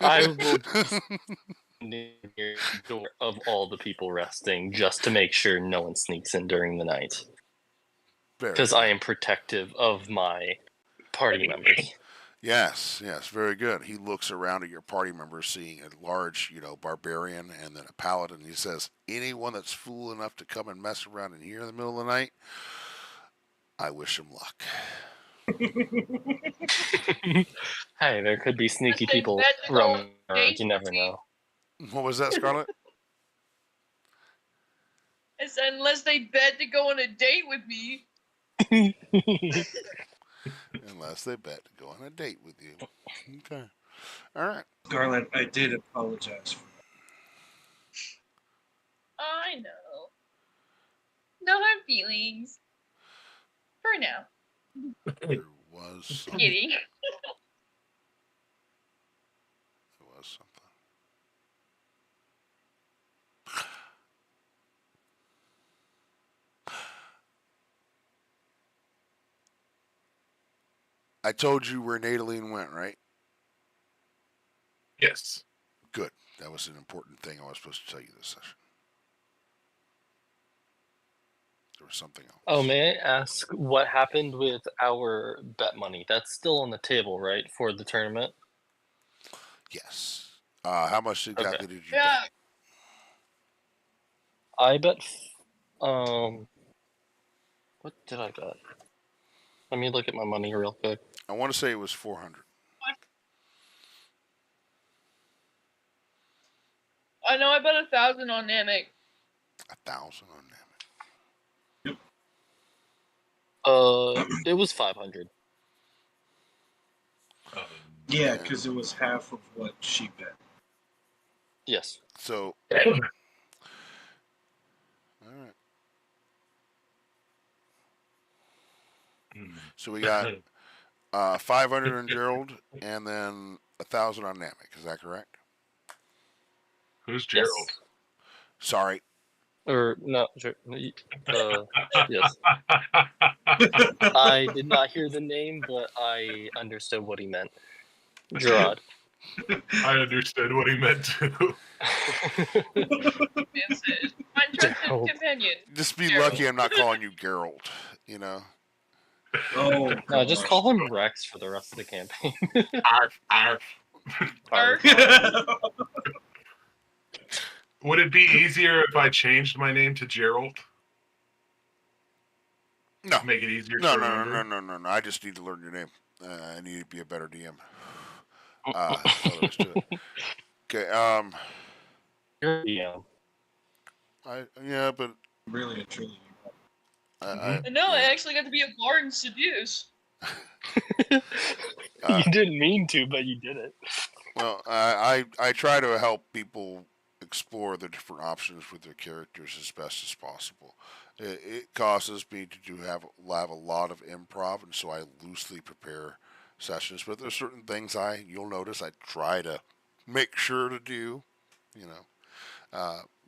I will near the door of all the people resting just to make sure no one sneaks in during the night. Because I am protective of my party members. Yes, very good. He looks around at your party members, seeing a large, barbarian and then a paladin. He says, anyone that's fool enough to come and mess around in here in the middle of the night, I wish him luck. Hey, there could be sneaky people roaming around. You never know. What was that, Scarlett? I said, unless they bet to go on a date with me. Unless they bet to go on a date with you. Okay. All right. Scarlett, I did apologize for that. I know. No hard feelings. For now. There was something. Kidding. There was something. I told you where Nadaline went, right? Yes. Good. That was an important thing I was supposed to tell you this session. There was something else. Oh, may I ask what happened with our bet money? That's still on the table, right, for the tournament? Yes. How much exactly did you Yeah. bet? I bet. What did I bet? Let me look at my money real quick. I want to say it was 400. I know I bet 1,000 on Namek. 1,000 on Namek. It was 500. Yeah, because it was half of what she bet. Yes. So, all right. So we got 500 on Gerald, and then 1,000 on Namek. Is that correct? Who's Gerald? Yes. Sorry. Or no, yes. I did not hear the name, but I understood what he meant. Gerard. I understood what he meant too. My trusted companion. Just be Gerald. lucky I'm not calling you Gerald, Oh, No, just call him Rex for the rest of the campaign. Arf, arf. Arf. Would it be easier if I changed my name to Gerald? No. Make it easier No, to no, remember? no. I just need to learn your name. I need to be a better DM. That's all there is to it. Okay, You're DM. Yeah, but Really and truly. And no, I yeah. actually got to be a bard and seduce. You didn't mean to, but you did it. Well, I try to help people explore the different options with their characters as best as possible. It causes me to have a lot of improv, and so I loosely prepare sessions. But there's certain things you'll notice I try to make sure to do. You know,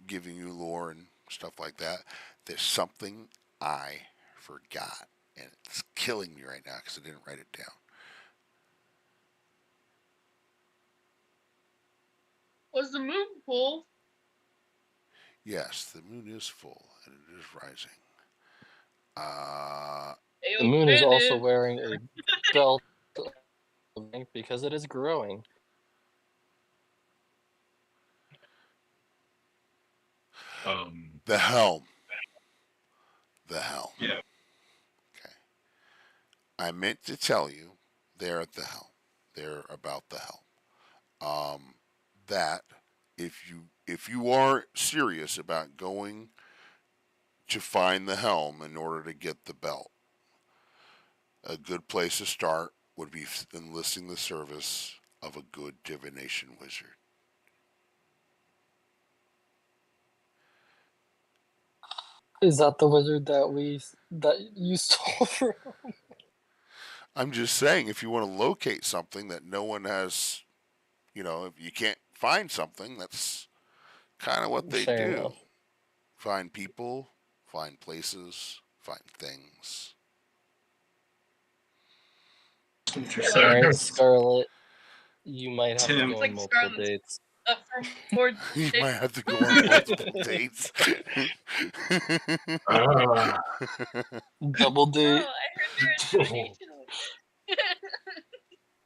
giving you lore and stuff like that. There's something I forgot, and it's killing me right now because I didn't write it down. Was the moon full? Yes, the moon is full and it is rising. The moon is also wearing a belt because it is growing. The helm. The helm. Yeah. Okay. I meant to tell you they're at the helm. They're about the helm. That if you are serious about going to find the helm in order to get the belt, a good place to start would be enlisting the service of a good divination wizard. Is that the wizard that you stole from? I'm just saying, if you want to locate something that no one has, if you can't find something, that's kind of what they Fair do. enough. Find people, find places, find things. All right, Scarlet, you might have to Tim. go It's on like multiple Scarlet's dates. up for more. You might have to go on multiple dates. Double Oh, date. I heard they're in divination.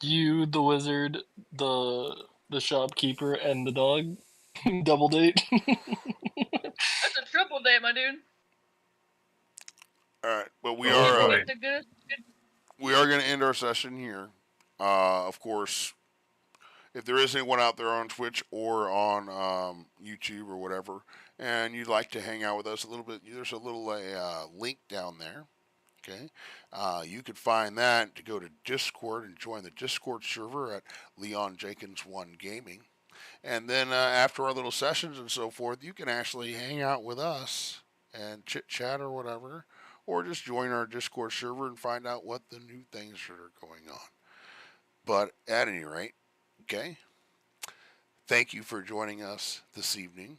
You, the wizard, the shopkeeper, and the dog. Double date. That's a triple date, my dude. All right, but we Oh, are boy. Get the good. going to end our session here. Of course, if there is anyone out there on Twitch or on YouTube or whatever, and you'd like to hang out with us a little bit, there's a little link down there. Okay, you could find that to go to Discord and join the Discord server at Leon Jenkins One Gaming, and then after our little sessions and so forth, you can actually hang out with us and chit chat or whatever, or just join our Discord server and find out what the new things that are going on. But at any rate, okay, thank you for joining us this evening,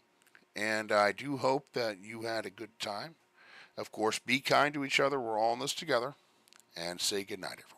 and I do hope that you had a good time. Of course, be kind to each other. We're all in this together. And say goodnight, everyone.